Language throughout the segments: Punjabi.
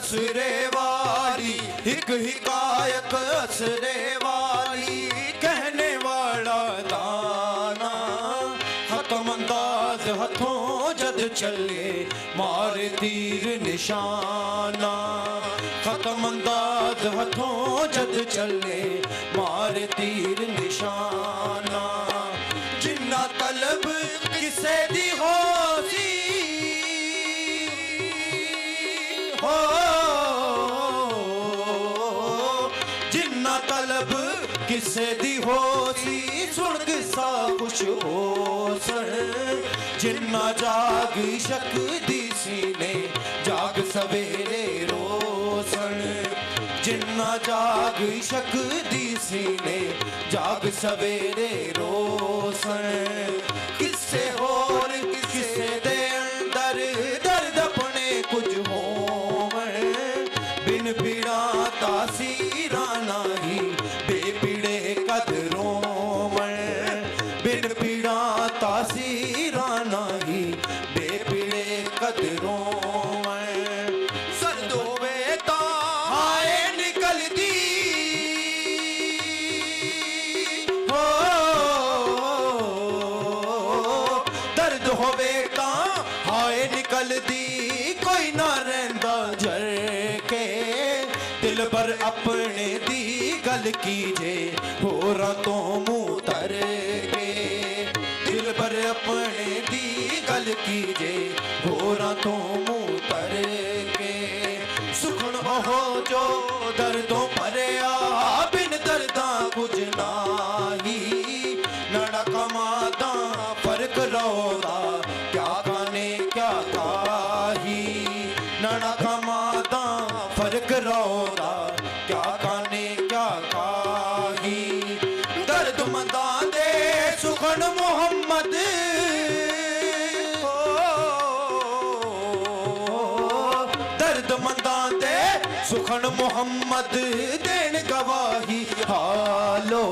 असरे वाली, एक हिकायत असरे वाली, कहने वाला दाना, खत्म अंदाज हथों जद चले, मारे तीर निशाना, खत्म अंदाज हथों जद चले, मारे तीर निशाना। जिन्ना तलब किसे दी होसी हो, जिन्ना तलब किसे दी होसी, सुन किसा कुछ हो सण, जिन्ना जाग शक दी सीने, जाग सवेरे रोशन, जिन्ना जाग शक दी सीने, जाग सवेरे रोशन। किसे होर किसे दे अंदर दर्द अपने कुछ होवण, बिन पीड़ा तासीरा नाही, बेपीड़े कदरों बिन पीड़ा तासीरा नाही, बेपीड़े कदरों सर्द होवे ता हाय निकलदी हो, दर्द होवे ता हाय निकलदी, कोई ना रहिंदा जर के, दिल पर अपने दी गल कीजे, होरां तो मुंह तर के, दिल पर अपने दी गल कीजे, होरां तो मुंह तर के। सुखन हो जो दर्दों भरिया, बिन दर्दां कुछ नाही, नड़ा कमादा फर्क रौदा, क्या गाने क्या काही, नड़ा कमादा फर्क रौदा, क्या गाने क्या काही। दर्द मंदा दे सुखन मोहम्मद, दर्द मंदा दे सुखन मोहम्मद, देन गवाही हालो,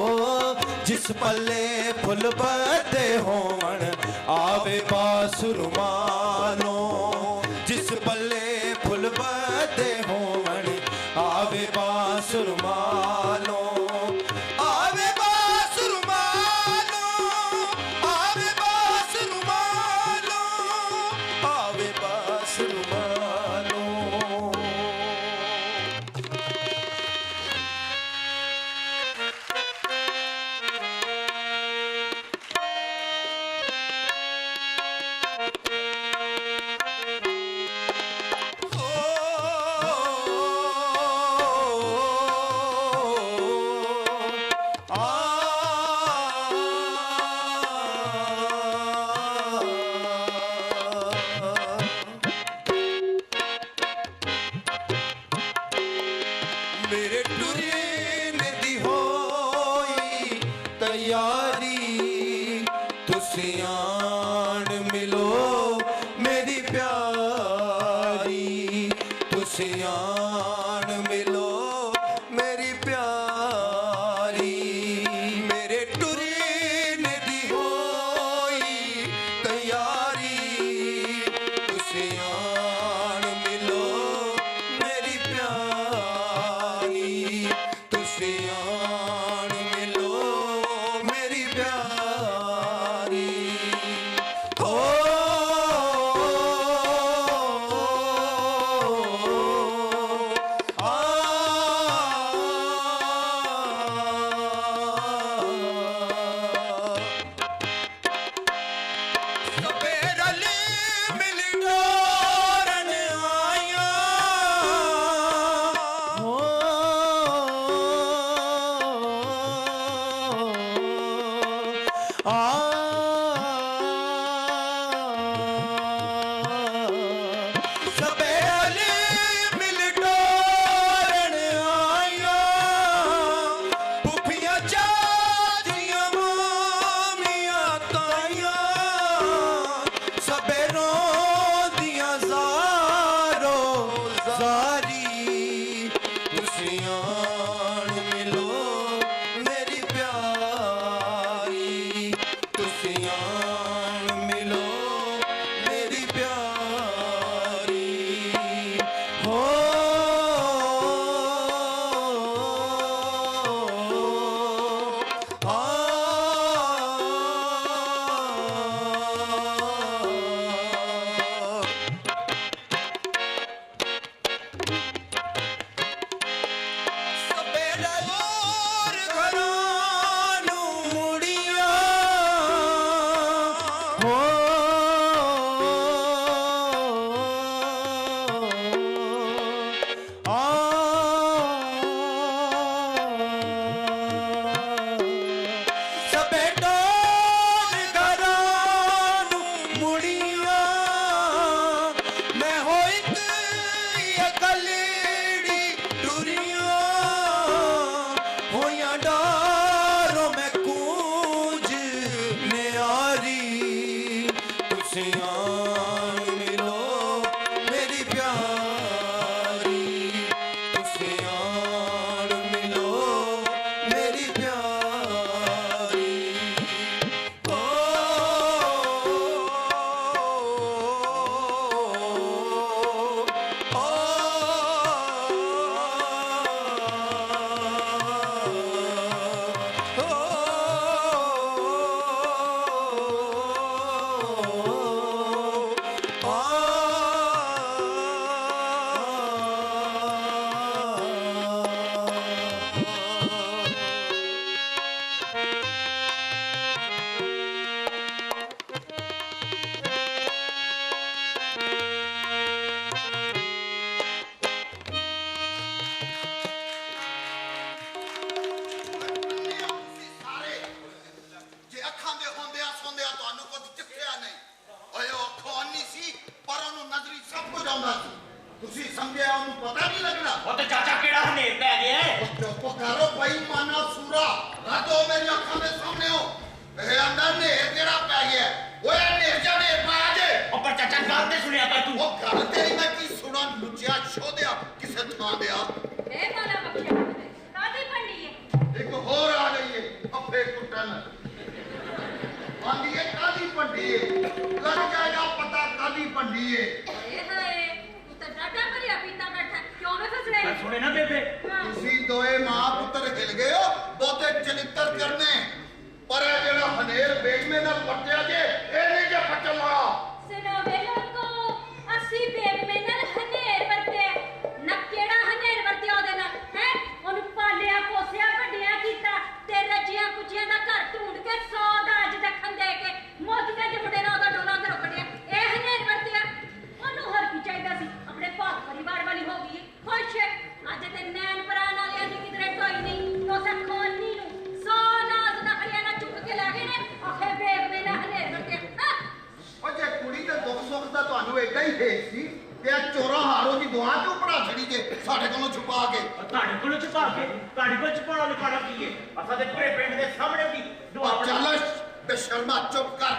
जिस पल्ले फुल बदे होवन, आवे बासुरमानो, जिस पल्ले फुल बदे होवन, आवे बासुरमानो, आवे बासुरमानो, आवे बासुरमानो, आवे बासुरमानो। मेरे टुरने दी होई तैयारी, तुसी आन मिलो मेरी प्यारी, तुसी आन मिलो मेरी प्यारी। मेरे टुरने दी होई तैयारी, तुसी आन मिलो मेरी प्यारी, ਹਨੇਰ ਕਿਹੜਾ ਪੈ ਗਿਆ ਓਏ ਹਨੇਰ ਜਾਂ ਹਨੇਰ ਪਾਇਆ ਜੇ ਉਹ ਪਰ ਚਾਚਾ ਗੱਲ ਤੇ ਸੁਣਿਆ ਕਰ ਤੂੰ ਉਹ ਗੱਲ ਤੇਰੀ ਮੈਂ ਕੀ ਸੁਣਾ ਲੁੱਚਿਆ ਛੋਦਿਆ ਕਿਸੇ ਥਾਂ ਦਿਆ ਵੇ ਮਾਲਾ ਬਖਸ਼ਿਆ ਕਾਦੀ ਪੰਡੀ ਹੈ ਇੱਕ ਹੋਰ ਆ ਗਈ ਏ ਅੱਫੇ ਕੁੱਟਣ ਆਂਦੀ ਏ ਕਾਦੀ ਪੰਡੀ ਏ ਲੱਗ ਜਾਏਗਾ ਪਤਾ ਕਾਦੀ ਪੰਡੀ ਏ ਏ ਹਾਏ ਤੂੰ ਤਾਂ ਡਾਡਾ ਭਰਿਆ ਪੀਤਾ ਬੈਠਾ ਕਿਉਂ ਵੇ ਫਸਲੇ ਸੁਣੇ ਨਾ ਬੇਬੇ ਤੁਸੀਂ ਦੋਏ ਮਾਂ ਪੁੱਤਰ ਹਿਲ ਗਏ ਹੋ ਬਹੁਤੇ ਚਲਿੱਤਰ ਕਰਨੇ ਪਰ ਇਹ ਜਿਹੜਾ ਹਨੇਰ ਬੇਗਮੇ ਨਾਲ ਵਰਤਿਆ ਜੇ ਇਹ ਨਹੀਂ ਜੇ ਫਟਲਾ ਸੁਣੋ ਵੇ ਲੋਕੋ ਅਸੀਂ ਬੇਗਮੇ ਨਾਲ ਹਨੇਰ ਵਰਤਿਆ ਨਾ ਕਿਹੜਾ ਹਨੇਰ ਵਰਤਿਆ ਉਹਦੇ ਨਾਲ ਹੈ ਉਹਨੂੰ ਪਾਲਿਆ ਪੋਸਿਆ ਵੱਡਿਆ ਕੀਤਾ ਤੇ ਰੱਜੀਆਂ ਪੁੱਜੀਆਂ ਦਾ ਘਰ ਢੂੰਡ ਕੇ 100 ਦਾ ਅੱਜ ਦੱਖਣ ਦੇ ਕੇ ਮੋਤੀਆਂ ਦੇ ਮੁੰਡੇ ਨਾਲ ਉਹਦਾ ਡੋਲਾ ਘਰੋਂ ਕੱਢਿਆ ਇਹ ਹਨੇਰ ਵਰਤਿਆ ਉਹਨੂੰ ਹੋਰ ਕੀ ਚਾਹੀਦਾ ਸੀ ਆਪਣੇ ਭਾਗ ਪਰਿਵਾਰ ਵਾਲੀ ਹੋ ਗਈ ਖੁਸ਼ ਅੱਜ ਤੇ ਨੈਣ ਪ੍ਰਾਣ ਵਾਲਿਆਂ ਦੀ ਕਿਧਰੇ ਢੋਈ ਨਹੀਂ ਉਹ ਸਖੋਨੀ ਨੂੰ 100 ਨਾਜ਼ ਨਖੜੀਆਂ ਨਾਲ ਚੁੱਕ ਕੇ ਲੈ ਗਏ ਨੇ ਆਖੇ ਬੇਗਮੇ ਨਾਲ ਹਨੇਰ ਵਰਤਿਆ ਉਹ ਜੇ ਕੁੜੀ ਦੇ ਦੁੱਖ ਸੁੱਖ ਦਾ ਤੁਹਾਨੂੰ ਏਡਾ ਹੀ ਹੇਜ ਸੀ ਤੇ ਆ ਚੋਰਾ ਹਾਰੋ ਦੀ ਦੁਆ ਕਿਉਂ ਪੜਾ ਛੜੀ ਜੇ ਸਾਡੇ ਕੋਲੋਂ ਛੁਪਾ ਕੇ ਤੁਹਾਡੇ ਕੋਲ ਛੁਪਾ ਕੇ ਤੁਹਾਡੇ ਕੋਲ ਛੁਪਾਉਣਾ ਲਿਖਾਣਾ ਕੀ ਹੈ ਅਸਾਂ ਦੇ ਪੂਰੇ ਪਿੰਡ ਦੇ ਸਾਹਮਣੇ ਦੀ ਦੁਆ ਉਹ ਚੱਲ ਬੇਸ਼ਰਮਾ ਚੁੱਪ ਕਰ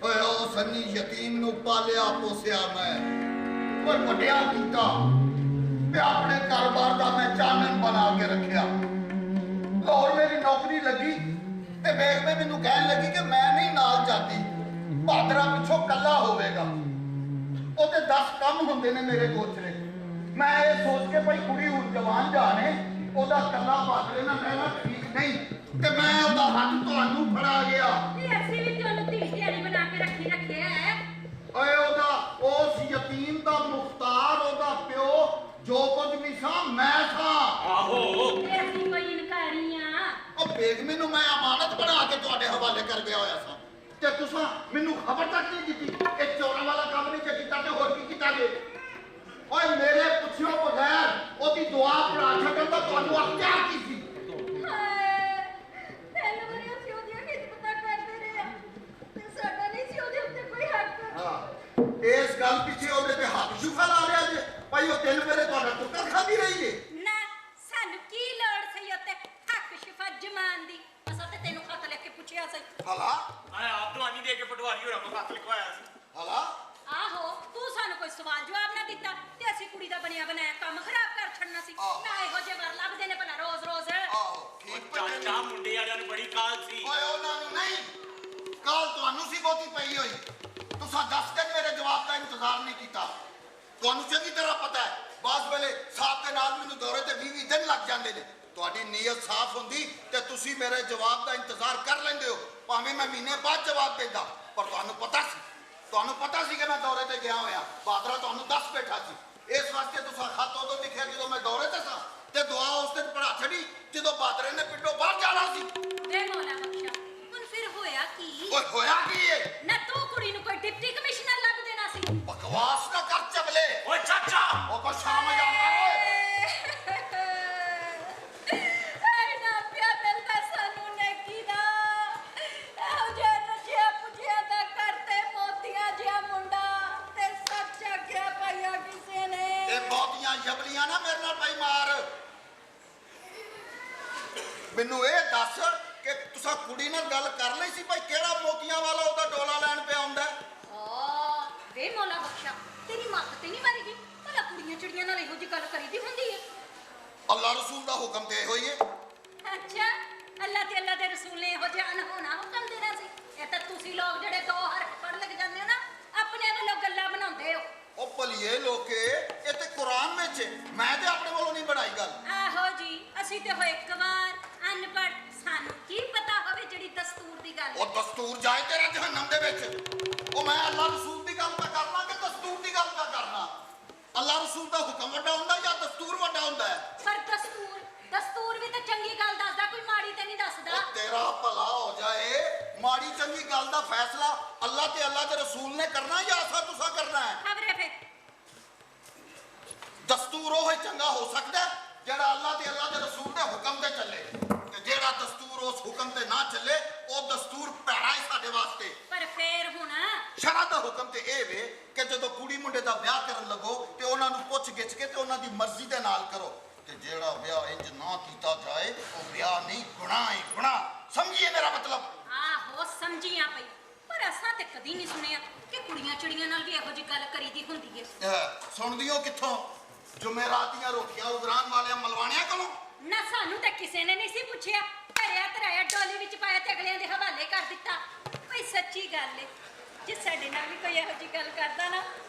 ਓਏ ਉਹ ਸੰਨੀ ਯਤੀਮ ਨੂੰ ਪਾਲਿਆ ਪੋਸਿਆ ਮੈਂ ਓਏ ਵੱਡਿਆ ਕੀਤਾ ਤੇ ਆਪਣੇ ਕਾਰੋਬਾਰ ਦਾ ਮੈਂ ਚਾਨਣ ਬਣਾ ਕੇ ਰੱਖਿਆ ਲਾਹੌਰ ਮੇਰੀ ਨੌਕਰੀ ਲੱਗੀ ਤੇ ਬੇਗਮੇ ਮੈਨੂੰ ਕਹਿਣ ਲੱਗੀ ਕਿ ਮੈਂ ਨਹੀਂ ਨਾਲ ਜਾਂਦੀ ਭਾਦਰਾ ਪਿੱਛੋਂ ਕੱਲਾ ਹੋਵੇਗਾ ਉਹਦੇ 10 ਕੰਮ ਹੁੰਦੇ ਨੇ ਮੇਰੇ ਗੋਚਰੇ ਮੈਂ ਇਹ ਸੋਚ ਕੇ ਭਾਈ ਕੁੜੀ ਹੁਣ ਜਵਾਨ ਜਾਣੇ ਉਹਦਾ ਕੱਲਾ ਭਾਦਰੇ ਨਾਲ ਰਹਿਣਾ ਠੀਕ ਨਹੀਂ ਤੇ ਮੈਂ ਉਹਦਾ ਹੱਥ ਤੁਹਾਨੂੰ ਫੜਾ ਗਿਆ ਤੇ ਅਸੀਂ ਵੀ ਤੁਹਾਨੂੰ ਧੀ ਧਿਆਣੀ ਬਣਾ ਕੇ ਰੱਖਿਆ ਹੈ ਓਏ ਉਹਦਾ ਉਸ ਯਤੀਮ ਦਾ ਮੁਖਤਾਰ ਉਹਦਾ ਪਿਓ ਜੋ ਕੁਝ ਵੀ ਸਾਂ ਮੈਂ ਸਾਂ ਆਹੋ ਤੇ ਅਸੀਂ ਕੋਈ ਇਨਕਾਰੀ ਆ ਉਹ ਬੇਗਮੇ ਨੂੰ ਮੈਂ ਅਮਾਨਤ ਬਣਾ ਕੇ ਤੁਹਾਡੇ ਹਵਾਲੇ ਕਰ ਗਿਆ ਹੋਇਆ ਸਾਂ ਤੇ ਤੁਸੀਂ ਮੈਨੂੰ ਖਬਰ ਤੱਕ ਨਹੀਂ ਦਿੱਤੀ ਇਹ ਚੋਰਾਂ ਵਾਲਾ ਕੰਮ ਨਹੀਂ ਜੇ ਕੀਤਾ ਤੇ ਹੋਰ ਕੀ ਕੀਤਾ ਜੇ ਓਏ ਮੇਰੇ ਪੁੱਛਿਓ ਬਗੈਰ ਉਹਦੀ ਦੁਆ ਪੜਾ ਛੱਡਣ ਦਾ ਤੁਹਾਨੂੰ ਅਖਤਿਆਰ ਕੀ ਸੀ ਹਾਏ ਤੈਨੂੰ ਬੜੀ ਅਸੀਂ ਉਹਦੀਆਂ ਖਿਦਮਤਾਂ ਕਰਦੇ ਰਹੇ ਆ ਤੇ ਸਾਡਾ ਨਹੀਂ ਸੀ ਉਹਦੇ ਉੱਤੇ ਕੋਈ ਹੱਕ ਹਾਂ ਇਸ ਗੱਲ ਪਿੱਛੇ ਉਹਦੇ ਤੇ ਹੱਥ ਸ਼ੁਫਾ ਲਾ ਲਿਆ ਜੇ ਭਾਈ ਉਹ ਤਿੰਨ ਵੇਲੇ ਤੁਹਾਡਾ ਟੁੱਕਰ ਖਾਂਦੀ ਰਹੀ ਏ ਨਾ ਸਾਨੂੰ ਕੀ ਲੋੜ ਸੀ ਉੱਤੇ ਹੱਕ ਸ਼ਿਫਾ ਜਮਾਨ ਦੀ ਅਸਾਂ ਤੇ ਤੈਨੂੰ ਖਤ ਲਿਖ ਕੇ ਪੁੱਛਿਆ ਸੀ ਹਲਾ ਆਇਆ ਆਪ ਦਵਾਨੀ ਦੇ ਕੇ ਪਟਵਾਰੀ ਹੋਰਾਂ ਨੂੰ ਖੱਤ ਲਿਖਵਾਇਆ ਸੀ ਹਲਾ ਆਹੋ ਤੂੰ ਸਾਨੂੰ ਕੋਈ ਸਵਾਲ ਜਵਾਬ ਨਾ ਦਿੱਤਾ ਤੇ ਅਸੀਂ ਕੁੜੀ ਦਾ ਬਣਿਆ ਬਣਾਇਆ ਕੰਮ ਖਰਾਬ ਕਰ ਛੱਡਣਾ ਸੀ ਆਹੋ। ਨਾ ਇਹੋ ਜਿਹੇ ਵਰ ਲੱਭਦੇ ਨੇ ਭਲਾ ਰੋਜ਼ ਰੋਜ਼ ਆਹੋ ਠੀਕ ਚਾਚਾ ਮੁੰਡੇ ਵਾਲਿਆਂ ਨੂੰ ਬੜੀ ਕਾਲ ਸੀ ਓਏ ਉਹਨਾਂ ਨੂੰ ਨਹੀਂ ਕਾਲ ਤੁਹਾਨੂੰ ਸੀ ਬਹੁਤੀ ਪਈ ਹੋਈ ਤੁਸੀਂ 10 ਦਿਨ ਮੇਰੇ ਜਵਾਬ ਦਾ ਇੰਤਜ਼ਾਰ ਨਹੀਂ ਕੀਤਾ ਤੁਹਾਨੂੰ ਚੰਗੀ ਤਰ੍ਹਾਂ ਪਤਾ ਹੈ ਬਾਸ ਵੇਲੇ ਸਾਹਿਬ ਦੇ ਨਾਲ ਮੈਨੂੰ ਦੌਰੇ ਤੇ 20 ਦਿਨ ਲੱਗ ਜਾਂਦੇ ਨੇ ਤੁਹਾਡੀ ਨੀਅਤ ਸਾਫ਼ ਹੁੰਦੀ ਤੇ ਤੁਸੀਂ ਮੇਰੇ ਜਵਾਬ ਦਾ ਇੰਤਜ਼ਾਰ ਕਰ ਲੈਂਦੇ ਹੋ ਭਾਵੇਂ ਮੈਂ ਮਹੀਨੇ ਬਾਅਦ ਜਵਾਬ ਦਿੰਦਾ ਪਰ ਤੁਹਾਨੂੰ ਪਤਾ ਸੀ ਕਿ ਮੈਂ ਦੌਰੇ ਤੇ ਗਿਆ ਹੋਇਆ ਬਾਦਰਾ ਤੁਹਾਨੂੰ ਦੱਸ ਬੈਠਾ ਸੀ ਇਸ ਵਾਸਤੇ ਤੁਸੀਂ ਖਤ ਉਦੋਂ ਲਿਖਿਆ ਜਦੋਂ ਮੈਂ ਦੌਰੇ ਤੇ ਸਾਂ ਤੇ ਦੁਆ ਉਸ ਦਿਨ ਪੜਾ ਛੱਡੀ ਜਦੋਂ ਬਾਦਰੇ ਨੇ ਪਿੰਡੋਂ ਬਾਹਰ ਜਾਣਾ ਸੀ ਵੇ ਮੌਲਾ ਬਖਸ਼ਾ ਹੁਣ ਫਿਰ ਹੋਇਆ ਕੀ ਓਏ ਹੋਇਆ ਕੀ ਏ ਨਾ ਤੂੰ ਕੁੜੀ ਨੂੰ ਕੋਈ ਡਿਪਟੀ ਕਮਿਸ਼ਨਰ ਲੱਭ ਦੇਣਾ ਸੀ ਬਕਵਾਸ ਨਾ ਕਰ ਚਗਲੇ ਓਏ ਚਾਚਾ ਉਹ ਕੋ ਸ਼ਾਮ ਜਾਂਦਾ ਓਏ ਐ ਨਾ ਪਿਆ ਮਿਲਦਾ ਸਾਨੂੰ ਨੇਕੀ ਦਾ ਇਹੋ ਜਿਹਾ ਨਸ਼ਿਆ ਪੁੱਜਿਆ ਦਾ ਕਰਤੇ ਮੋਤੀਆਂ ਜਿਹਾ ਮੁੰਡਾ ਤੇ ਸੱਚ ਆਖਿਆ ਪਾਇਆ ਕਿਸੇ ਨੇ ਇਹ ਬਹੁਤੀਆਂ ਜਬਲੀਆਂ ਨਾ ਮੇਰੇ ਨਾਲ ਭਾਈ ਮਾਰ ਮੈਨੂੰ ਇਹ ਦੱਸ ਕਿ ਤੁਸੀਂ ਕੁੜੀ ਨਾਲ ਗੱਲ ਕਰ ਲਈ ਸੀ ਭਾਈ ਕਿਹੜਾ ਮੋਤੀਆਂ ਵਾਲਾ ਉਹਦਾ ਡੋਲਾ ਲੈਣ ਪਿਆ ਹੁੰਦਾ ਆ ਵੇ ਮੌਲਾ ਬਖਸ਼ਾ ਤੇਰੀ ਮੱਤ ਤੇ ਨਹੀਂ ਮਾਰੀ ਗਈ ਭਲਾ ਕੁੜੀਆਂ ਚਿੜੀਆਂ ਨਾਲ ਇਹੋ ਜਿਹੀ ਗੱਲ ਕਰੀਦੀ ਹੁੰਦੀ ਹੈ ਅੱਲਾ ਰਸੂਲ ਦਾ ਹੁਕਮ ਤੇ ਹੋਈ ਏ ਅੱਛਾ ਅੱਲਾ ਦੇ ਰਸੂਲ ਨੇ ਇਹੋ ਜਿਹਾ ਅਨਹੋਣਾ ਹੁਕਮ ਦੇਣਾ ਸੀ ਇਹ ਤਾਂ ਤੁਸੀਂ ਲੋਕ ਜਿਹੜੇ ਦੋ ਹਰਫ ਪੜ੍ਹ ਲੱਗ ਜਾਂਦੇ ਹੋ ਨਾ ਆਪਣੇ ਵੱਲੋਂ ਗੱਲਾਂ ਬਣਾਉਂਦੇ ਹੋ ਉਹ ਭਲੀਏ ਲੋਕੇ ਇਹ ਤੇ ਕੁਰਾਨ ਵਿੱਚ ਏ। ਮੈਂ ਤੇ ਆਪਣੇ ਵੱਲੋਂ ਨਹੀਂ ਬਣਾਈ ਗੱਲ ਆਹੋ ਜੀ ਅਸੀਂ ਤੇ ਹੋਏ ਕਵਾਰ ਅਨਪੜ੍ਹ ਸਾਨੂੰ ਕੀ ਪਤਾ ਹੋਵੇ ਜਿਹੜੀ ਦਸਤੂਰ ਦੀ ਗੱਲ ਉਹ ਦਸਤੂਰ ਜਾਏ ਤੇਰਾ ਜਹੰਨਮ ਦੇ ਵਿੱਚ ਉਹ ਮੈਂ ਅੱਲਾ ਰਸੂਲ ਦੀ ਗੱਲ ਤਾਂ ਕਰਨਾ ਕਿ ਦਸਤੂਰ ਦੀ ਗੱਲ ਤਾਂ ਕਰਨਾ ਅੱਲਾ ਰਸੂਲ ਦਾ ਹੁਕਮ ਵੱਡਾ ਹੁੰਦਾ ਜਾਂ ਦਸਤੂਰ ਵੱਡਾ ਹੁੰਦਾ ਹੈ ਪਰ ਦਸਤੂਰ ਵੀ ਤਾਂ ਚੰਗੀ ਗੱਲ ਦੱਸਦਾ ਕੋਈ ਮਾੜੀ ਤੇ ਨਹੀਂ ਦੱਸਦਾ ਉਹ ਤੇਰਾ ਭਲਾ ਹੋ ਜਾਏ ਮਾੜੀ ਚੰਗੀ ਗੱਲ ਦਾ ਫੈਸਲਾ ਅੱਲਾ ਤੇ ਅੱਲਾ ਦੇ ਰਸੂਲ ਨੇ ਕਰਨਾ ਜਾਂ ਅਸਾਂ ਤੁਸਾਂ ਕਰਨਾ ਹੈ ਖਬਰੇ ਫੇ ਦਸਤੂਰ ਉਹ ਹੀ ਚੰਗਾ ਹੋ ਸਕਦਾ ਹੈ ਜਿਹੜਾ ਅੱਲਾ ਤੇ ਅੱਲਾ ਦੇ ਰਸੂਲ ਦੇ ਹੁਕਮ ਤੇ ਚੱਲੇ ਤੇ ਜਿਹੜਾ ਦਸਤੂਰ ਉਸ ਹੁਕਮ ਤੇ ਨਾ ਚੱਲੇ ਉਹ ਦਸਤੂਰ ਭੈੜਾ ਹੈ ਸਾਡੇ ਵਾਸਤੇ ਪਰ ਫੇਰ ਹੁਣ ਸ਼ਰਾ ਦਾ ਹੁਕਮ ਤੇ ਇਹ ਵੇ ਕਿ ਜਦੋਂ ਕੁੜੀ ਮੁੰਡੇ ਦਾ ਵਿਆਹ ਕਰਨ ਲੱਗੋ ਤੇ ਉਹਨਾਂ ਨੂੰ ਪੁੱਛ ਗਿੱਛ ਕੇ ਤੇ ਉਹਨਾਂ ਦੀ ਮਰਜ਼ੀ ਦੇ ਨਾਲ ਕਰੋ ਤੇ ਜਿਹੜਾ ਵਿਆਹ ਇੰਜ ਨਾ ਕੀਤਾ ਜਾਏ ਉਹ ਵਿਆਹ ਨਹੀਂ ਗੁਨਾਹ ਹੀ ਗੁਨਾਹ ਸਮਝੀਏ ਮੇਰਾ ਮਤਲਬ ਉਹ ਸਮਝੀਆਂ ਪਈ ਪਰ ਅਸਾਂ ਤੇ ਕਦੀ ਨਹੀਂ ਸੁਣਿਆ ਕਿ ਕੁੜੀਆਂ ਚਿੜੀਆਂ ਨਾਲ ਵੀ ਇਹੋ ਜਿਹੀ ਗੱਲ ਕਰੀਦੀ ਹੁੰਦੀ ਏ। ਸੁਣਦੀ ਹੋ ਕਿੱਥੋਂ? ਜੁਮੇਰਾਤ ਦੀਆਂ ਰੋਟੀਆਂ ਉਗਰਾਨ ਵਾਲਿਆਂ ਮਲਵਾਣਿਆਂ ਕੋਲੋਂ? ਨਾ ਸਾਨੂੰ ਤਾਂ ਕਿਸੇ ਨੇ ਨਹੀਂ ਸੀ ਪੁੱਛਿਆ, ਧਰਿਆ ਧਰਾਇਆ ਡੋਲੀ ਵਿੱਚ ਪਾਇਆ ਤੇ ਅਗਲਿਆਂ ਦੇ ਹਵਾਲੇ ਕਰ ਦਿੱਤਾ। ਕੋਈ ਸੱਚੀ ਗੱਲ ਏ, ਜੇ ਸਾਡੇ ਨਾਲ ਵੀ ਕੋਈ ਇਹੋ ਜਿਹੀ ਗੱਲ ਕਰਦਾ ਨਾ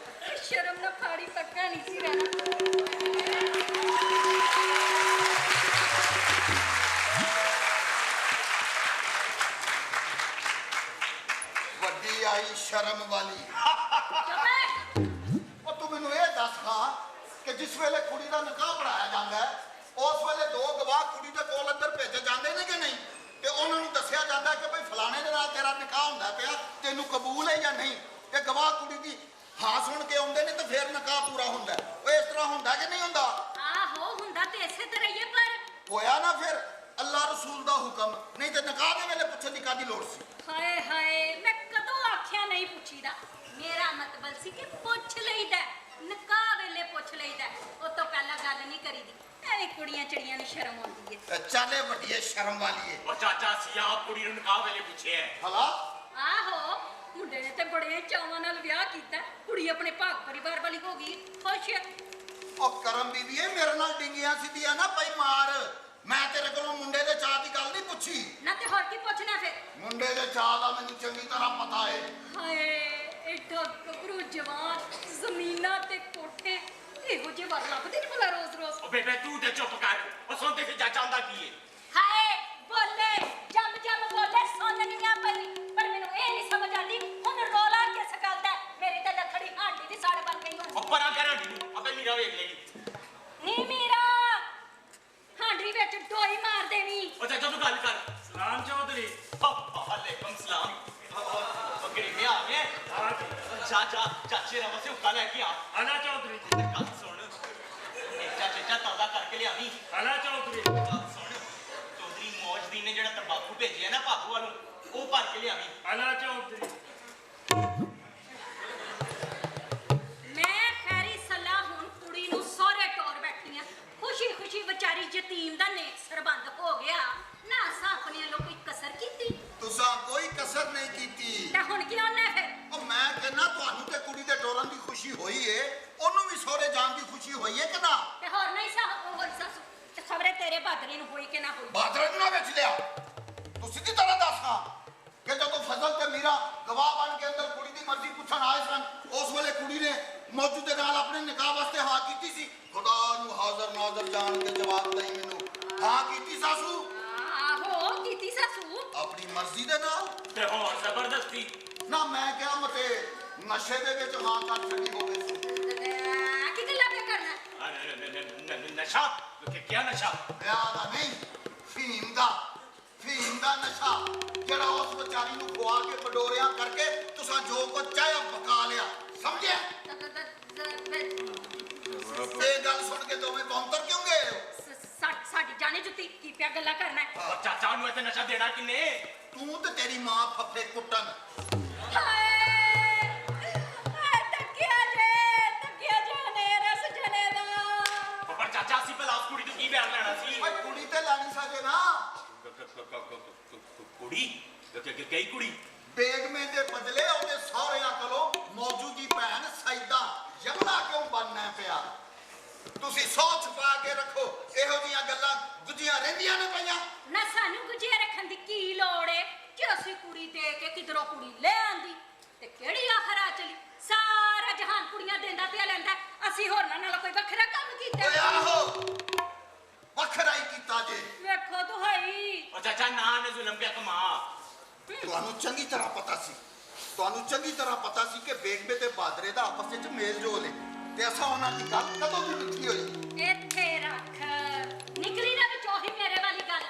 ਤੇ ਸ਼ਰਮ ਨਾਲ ਫਾੜੀ ਪੱਕਾ ਨਹੀਂ ਸੀ ਰਹਿਣਾ। ਵੱਡੀ ਆਈ ਸ਼ਰਮ ਵਾਲੀ। ਚੁੱਪ ਹੈ। ਉਹ ਤੂੰ ਮੈਨੂੰ ਇਹ ਦੱਸ ਹਾਂ ਕਿ ਜਿਸ ਵੇਲੇ ਕੁੜੀ ਦਾ ਨਿਕਾਹ ਪੜਾਇਆ ਜਾਂਦਾ ਹੈ ਉਸ ਵੇਲੇ ਦੋ ਗਵਾਹ ਕੁੜੀ ਦੇ ਕੋਲ ਅੰਦਰ ਭੇਜੇ ਜਾਂਦੇ ਨੇ ਕਿ ਨਹੀਂ? ਤੇ ਉਹਨਾਂ ਨੂੰ ਦੱਸਿਆ ਜਾਂਦਾ ਕਿ ਭਈ ਫਲਾਣੇ ਦੇ ਨਾਲ ਤੇਰਾ ਨਿਕਾਹ ਹੁੰਦਾ ਪਿਆ, ਤੈਨੂੰ ਕਬੂਲ ਹੈ ਜਾਂ ਨਹੀਂ? ਤੇ ਗਵਾਹ ਕੁੜੀ ਦੀ ਹਾਂ ਸੁਣ ਕੇ ਆਉਂਦੇ ਨੇ ਤੇ ਫਿਰ ਨਿਕਾਹ ਪੂਰਾ ਹੁੰਦਾ। ਉਹ ਇਸ ਤਰ੍ਹਾਂ ਹੁੰਦਾ ਕਿ ਨਹੀਂ ਹੁੰਦਾ? ਆਹੋ ਹੁੰਦਾ ਤੇ ਇਸੇ ਤਰ੍ਹਾਂ ਹੀ ਹੈ, ਪਰ ਹੋਇਆ ਨਾ ਫਿਰ ਅੱਲਾ ਰਸੂਲ ਦਾ ਹੁਕਮ, ਨਹੀਂ ਤੇ ਨਿਕਾਹ ਦੇ ਵੇਲੇ ਪੁੱਛਣ ਦੀ ਕਾਹਦੀ ਲੋੜ ਸੀ? ਹਾਏ ਹਾਏ ਮੈਂ ਕਦੋਂ ਆਖਿਆ ਨਹੀਂ ਪੁੱਛੀਦਾ। ਮੇਰਾ ਮਤਲਬ ਸੀ ਕਿ ਪੁੱਛ ਲਈਦਾ, ਨਿਕਾਹ ਵੇਲੇ ਪੁੱਛ ਲਈਦਾ, ਉਹ ਤੋਂ ਪਹਿਲਾਂ ਗੱਲ ਨਹੀਂ ਕਰੀਦੀ। ਐਵੇਂ ਕੁੜੀਆਂ ਚਿੜੀਆਂ ਨੂੰ ਸ਼ਰਮ ਆਉਂਦੀ ਏ। ਚੱਲੇ ਵੱਡੀ ਸ਼ਰਮ ਵਾਲੀ ਏ। ਉਹ ਚਾਚਾ ਸਿਆ ਕੁੜੀ ਨੂੰ ਨਿਕਾਹ ਵੇਲੇ ਪੁੱਛਿਆ ਹਲਾ ਆਹੋ ਮੁੰਡੇ ਨੇ ਤੇ ਬੜੇ ਚਾਵਾਂ ਨਾਲ ਵਿਆਹ ਕੀਤਾ, ਕੁੜੀ ਆਪਣੇ ਭਾਗ ਪਰਿਵਾਰ ਵਾਲੀ ਹੋ ਗਈ, ਖੁਸ਼ ਹੈ। ਉਹ ਕਰਮ ਬੀਬੀਏ ਮੇਰੇ ਨਾਲ ਡਿੰਗੀਆਂ ਸਿੱਧੀਆਂ ਨਾ ਪਈ ਮਾਰ। ਮੈਂ ਤੇਰੇ ਕੋਲੋਂ ਮੁੰਡੇ ਦੇ ਚਾਹ ਦੀ ਗੱਲ ਨਹੀਂ ਪੁੱਛੀ। ਨਾ ਤੇ ਹੋਰ ਕੀ ਪੁੱਛਣਾ ਫਿਰ? ਮੁੰਡੇ ਦੇ ਚਾਹ ਦਾ ਮੈਨੂੰ ਚੰਗੀ ਤਰ੍ਹਾਂ ਪਤਾ ਏ। ਹਾਏ ਐਡਾ ਗੱਭਰੂ ਜਵਾਨ, ਜ਼ਮੀਨਾਂ ਤੇ ਕੋਠੇ, ਇਹੋ ਜਿਹੇ ਵਾਰ ਲੱਭਦੇ ਨੀ ਭਲਾ ਰੋਜ਼ ਰੋਜ਼। ਉਹ ਬੇਬੇ ਤੂੰ ਤੇ ਚੁੱਪ ਕਰ, ਉਹ ਸੁਣਦੇ ਸੀ ਚਾਚਾ ਆਂਦਾ ਕੀ ਏ। ਹਾਏ ਬੋਲੇ ਜੰਮ ਜੰਮ ਬੋਲੇ ਸੁਣਨੀਆਂ ਪਈ, ਪਰ ਮੈਨੂੰ ਇਹ ਨਹੀਂ ਸਮਝ ਆਉਂਦੀ ਹੁਣ ਰੋਲਾ ਕਿਸ ਗੱਲ ਦਾ? ਮੇਰੀ ਤਾਂ ਲੱਖੜੀ ਹਾਂਡੀ ਦੀ ਸੜ ਬਣ ਗਈ ਹੁਣ। ਉਹ ਪਰਾਂ ਕਰਾਂ ਦੀ ਆਪੇ ਮੀਰਾ ਵੇਖ ਲੇਗੀ। ਨੀ ਮੀਰਾ ਹਾਂਡੀ ਵਿੱਚ ਡੋਈ ਮਾਰ ਦੇਣੀ। ਉਹ ਚਾਚਾ ਤੂੰ ਗੱਲ ਕਰ। ਸਲਾਮ ਚੌਧਰੀ। ਵਾਲੇਕੁਮ ਸਲਾਮ। ਬੱਕਰੀ ਮੇ ਆ ਗਏ। ਚਾਚਾ ਚਾਚੇ ਰਵਾ ਸੇ ਉੱਕਾ ਲੈ ਕੇ ਆ। ਆਲਾ ਚੌਧਰੀ। ਗੱਲ ਸੁਣ, ਇੱਕ ਚਾਚਾ ਤਾਜ਼ਾ ਕਰਕੇ ਲਿਆਵੀਂ। ਆਲਾ ਚੌਧਰੀ। ਗੱਲ ਸੁਣ, ਚੌਧਰੀ ਮੌਜਦੀਨ ਨੇ ਜਿਹੜਾ ਤੰਬਾਕੂ ਭੇਜਿਆ ਨਾ ਭਾਗੂ ਵਾਲੂ, ਉਹ ਭਰ ਕੇ ਲਿਆਵੀਂ। ਆਲਾ ਚੌਧਰੀ। ਮੈਂ ਖੈਰੀ ਸਲਾਹ ਹੁਣ ਕੁੜੀ ਨੂੰ ਸਹੁਰੇ ਟੋਰ ਬੈਠੀ ਆਂ। ਖੁਸ਼ੀ ਖੁਸ਼ੀ ਵਿਚਾਰੀ ਯਤੀਮ ਦਾ ਨੇਕ ਸਰਬੰਧ ਹੋ ਗਿਆ ਨਾ। ਅਸਾਂ ਆਪਣੀਆਂ ਲੋਕ ਕੋਈ ਕਸਰ ਕੀਤੀ? ਤੁਸਾਂ ਕੋਈ ਕਸਰ ਨਹੀਂ ਕੀਤੀ। ਤੇ ਹੁਣ ਕੀ ਉਹਨੇ ਫਿਰ? ਉਹ ਮੈਂ ਕਹਿੰਦਾ ਤੁਹਾਨੂੰ ਤੇ ਕੁੜੀ ਦੇ ਟੋਰਨ ਦੀ ਖੁਸ਼ੀ ਹੋਈ ਏ, ਉਹਨੂੰ ਵੀ ਸਹੁਰੇ ਜਾਣ ਦੀ ਖੁਸ਼ੀ ਹੋਈ ਏ ਕਿ ਨਾ? ਤੇ ਹੋਰ ਨਹੀਂ ਸਾ ਉਹ ਸੱਸੂ ਤੇ ਖਬਰੇ ਤੇਰੇ ਬਾਦਰੀ ਨੂੰ ਹੋਈ ਕਿ ਨਾ ਹੋਈ? ਬਾਦਰੇ ਨੂੰ ਨਾ ਵੇਚ ਲਿਆ। ਤੂੰ ਸਿੱਧੀ ਤਰ੍ਹਾਂ ਦੱਸ ਹਾਂ ਕਿ ਜਦੋਂ ਫਜ਼ਲ ਤੇ ਮੀਰਾ ਗਵਾਹ ਬਣ ਕੇ ਅੰਦਰ ਕੁੜੀ ਦੀ ਮਰਜ਼ੀ ਪੁੱਛਣ ਆਏ ਸਨ, ਉਸ ਵੇਲੇ ਕੁੜੀ ਨੇ ਮੌਜੂ ਦੇ ਨਾਲ ਆਪਣੇ ਨਿਕਾਹ ਵਾਸਤੇ ਹਾਂ ਕੀਤੀ ਸੀ? ਖੁਦਾ ਨੂੰ ਹਾਜ਼ਰ ਨਾਜ਼ਰ ਜਾਣ ਕੇ ਜਵਾਬ ਦੇਈ ਮੈਨੂੰ। ਹਾਂ ਕੀਤੀ ਸਾਸੂ? ਆਹੋ ਕੀਤੀ ਸੱਸੂ। ਆਪਣੀ ਮਰਜ਼ੀ ਦੇ ਨਾਲ? ਤੇ ਹੋਰ ਜ਼ਬਰਦਸਤੀ? ਨਾ ਮੈਂ ਕਿਹਾ ਮਤੇ ਨਸ਼ੇ ਦੇ ਵਿੱਚ ਹਾਂ ਕਰ ਛੱਡੀ ਹੋਵੇ। ਕੀ ਗੱਲਾਂ ਤੇ ਕਰਨਾ? ਨਸ਼ਾ? ਕਿਆ ਨਸ਼ਾ? ਵਿਆਹ ਦਾ ਨਹੀਂ, ਫੀਮ ਦਾ ਨਸ਼ਾ, ਜਿਹੜਾ ਉਸ ਵਿਚਾਰੀ ਨੂੰ ਖਵਾ ਕੇ ਪਡੋਰਿਆਂ ਕਰਕੇ ਤੁਸੀਂ ਜੋ ਕੁਝ ਚਾਹਿਆ ਪਕਾ ਲਿਆ, ਸਮਝਿਆ? ਇਹ ਗੱਲ ਸੁਣ ਕੇ ਦੋਵੇਂ ਬੰਤਰ ਕਿਉਂ ਗਏ ਹੋ? ਸਾਡੀ ਜਾਣੇ ਜੁੱਤੀ ਕੀ ਪਿਆ ਗੱਲਾਂ ਕਰਨਾ? ਉਹ ਚਾਚਾ ਨੂੰ ਇੱਥੇ ਨਸ਼ਾ ਦੇਣਾ ਕਿੰਨੇ? ਤੂੰ ਤੇ ਤੇਰੀ ਮਾਂ ਫੱਫੇ ਕੁੱਟਣ। ਹਾਏ ਤੱਕਿਆ ਜੇ ਰਸ ਜਨੇ ਦਾ। ਪਰ ਚਾਚਾ ਅਸੀਂ ਪਹਿਲਾਂ ਉਸ ਕੁੜੀ ਤੋਂ ਕੀ ਬਿਆਨ ਲੈਣਾ ਸੀ? ਓਏ ਕੁੜੀ ਤੇ ਲੈਣੀ ਸਕੇ ਨਾ। ਕੁੜੀ? ਕਈ ਕੁੜੀ? ਬੇਗਮੇ ਦੇ ਬਦਲੇ ਉਹਦੇ ਸਹੁਰਿਆਂ ਕੋਲੋਂ ਮੌਜੂਦੀ ਭੈਣ ਸੈਦਾ ਯਮਨਾ ਕਿਉਂ ਬਣਨਾ ਪਿਆ? ਤੁਸੀਂ ਸੋਚ ਪਾ ਕੇ ਰੱਖੋ, ਇਹੋ ਜੀਆਂ ਗੱਲਾਂ ਗੁੱਝੀਆਂ ਰਹਿੰਦੀਆਂ ਨੇ ਪਈਆਂ। ਨਾ ਸਾਨੂੰ ਗੁਜੀਆ ਰੱਖਣ ਦੀ ਕੀ ਲੋੜ ਏ? ਜੇ ਅਸੀਂ ਕੁੜੀ ਦੇ ਕੇ ਕਿਧਰੋਂ ਕੁੜੀ ਲੈ ਆਂਦੀ ਤੇ ਕਿਹੜੀ ਆਖਰ ਆ ਚਲੀ? ਸਾਰਾ ਜਹਾਨ ਕੁੜੀਆਂ ਦਿੰਦਾ ਪਿਆ ਲੈਂਦਾ, ਅਸੀਂ ਹੋਰਨਾਂ ਨਾਲ ਕੋਈ ਵੱਖਰਾ ਕੰਮ ਕੀਤਾ? ਓਏ ਆਹੋ, ਵੱਖਰਾ ਹੀ ਕੀਤਾ ਜੇ। ਵੇਖੋ ਤੁਹਾਈ ਉਹ ਚਾਚਾ ਨਾ ਨੇ ਜ਼ੁਲਮ ਪਿਆ ਕਮਾ। ਤੁਹਾਨੂੰ ਚੰਗੀ ਤਰ੍ਹਾਂ ਪਤਾ ਸੀ ਕਿ ਬੇਗਮੇ ਤੇ ਬਾਦਰੇ ਦਾ ਆਪਸ ਵਿੱਚ ਮੇਲ ਜੋਲ ਹੈ, ਤੇ ਅਸਾਂ ਉਹਨਾਂ ਦੀ ਗੱਲ ਕਦੋਂ ਦੀ ਮਿੱਠੀ ਹੋਈ। ਇੱਥੇ ਰੱਖ, ਨਿਕਲੀ ਨਾ ਵਿੱਚ ਉਹੀ ਮੇਰੇ ਵਾਲੀ ਗੱਲ।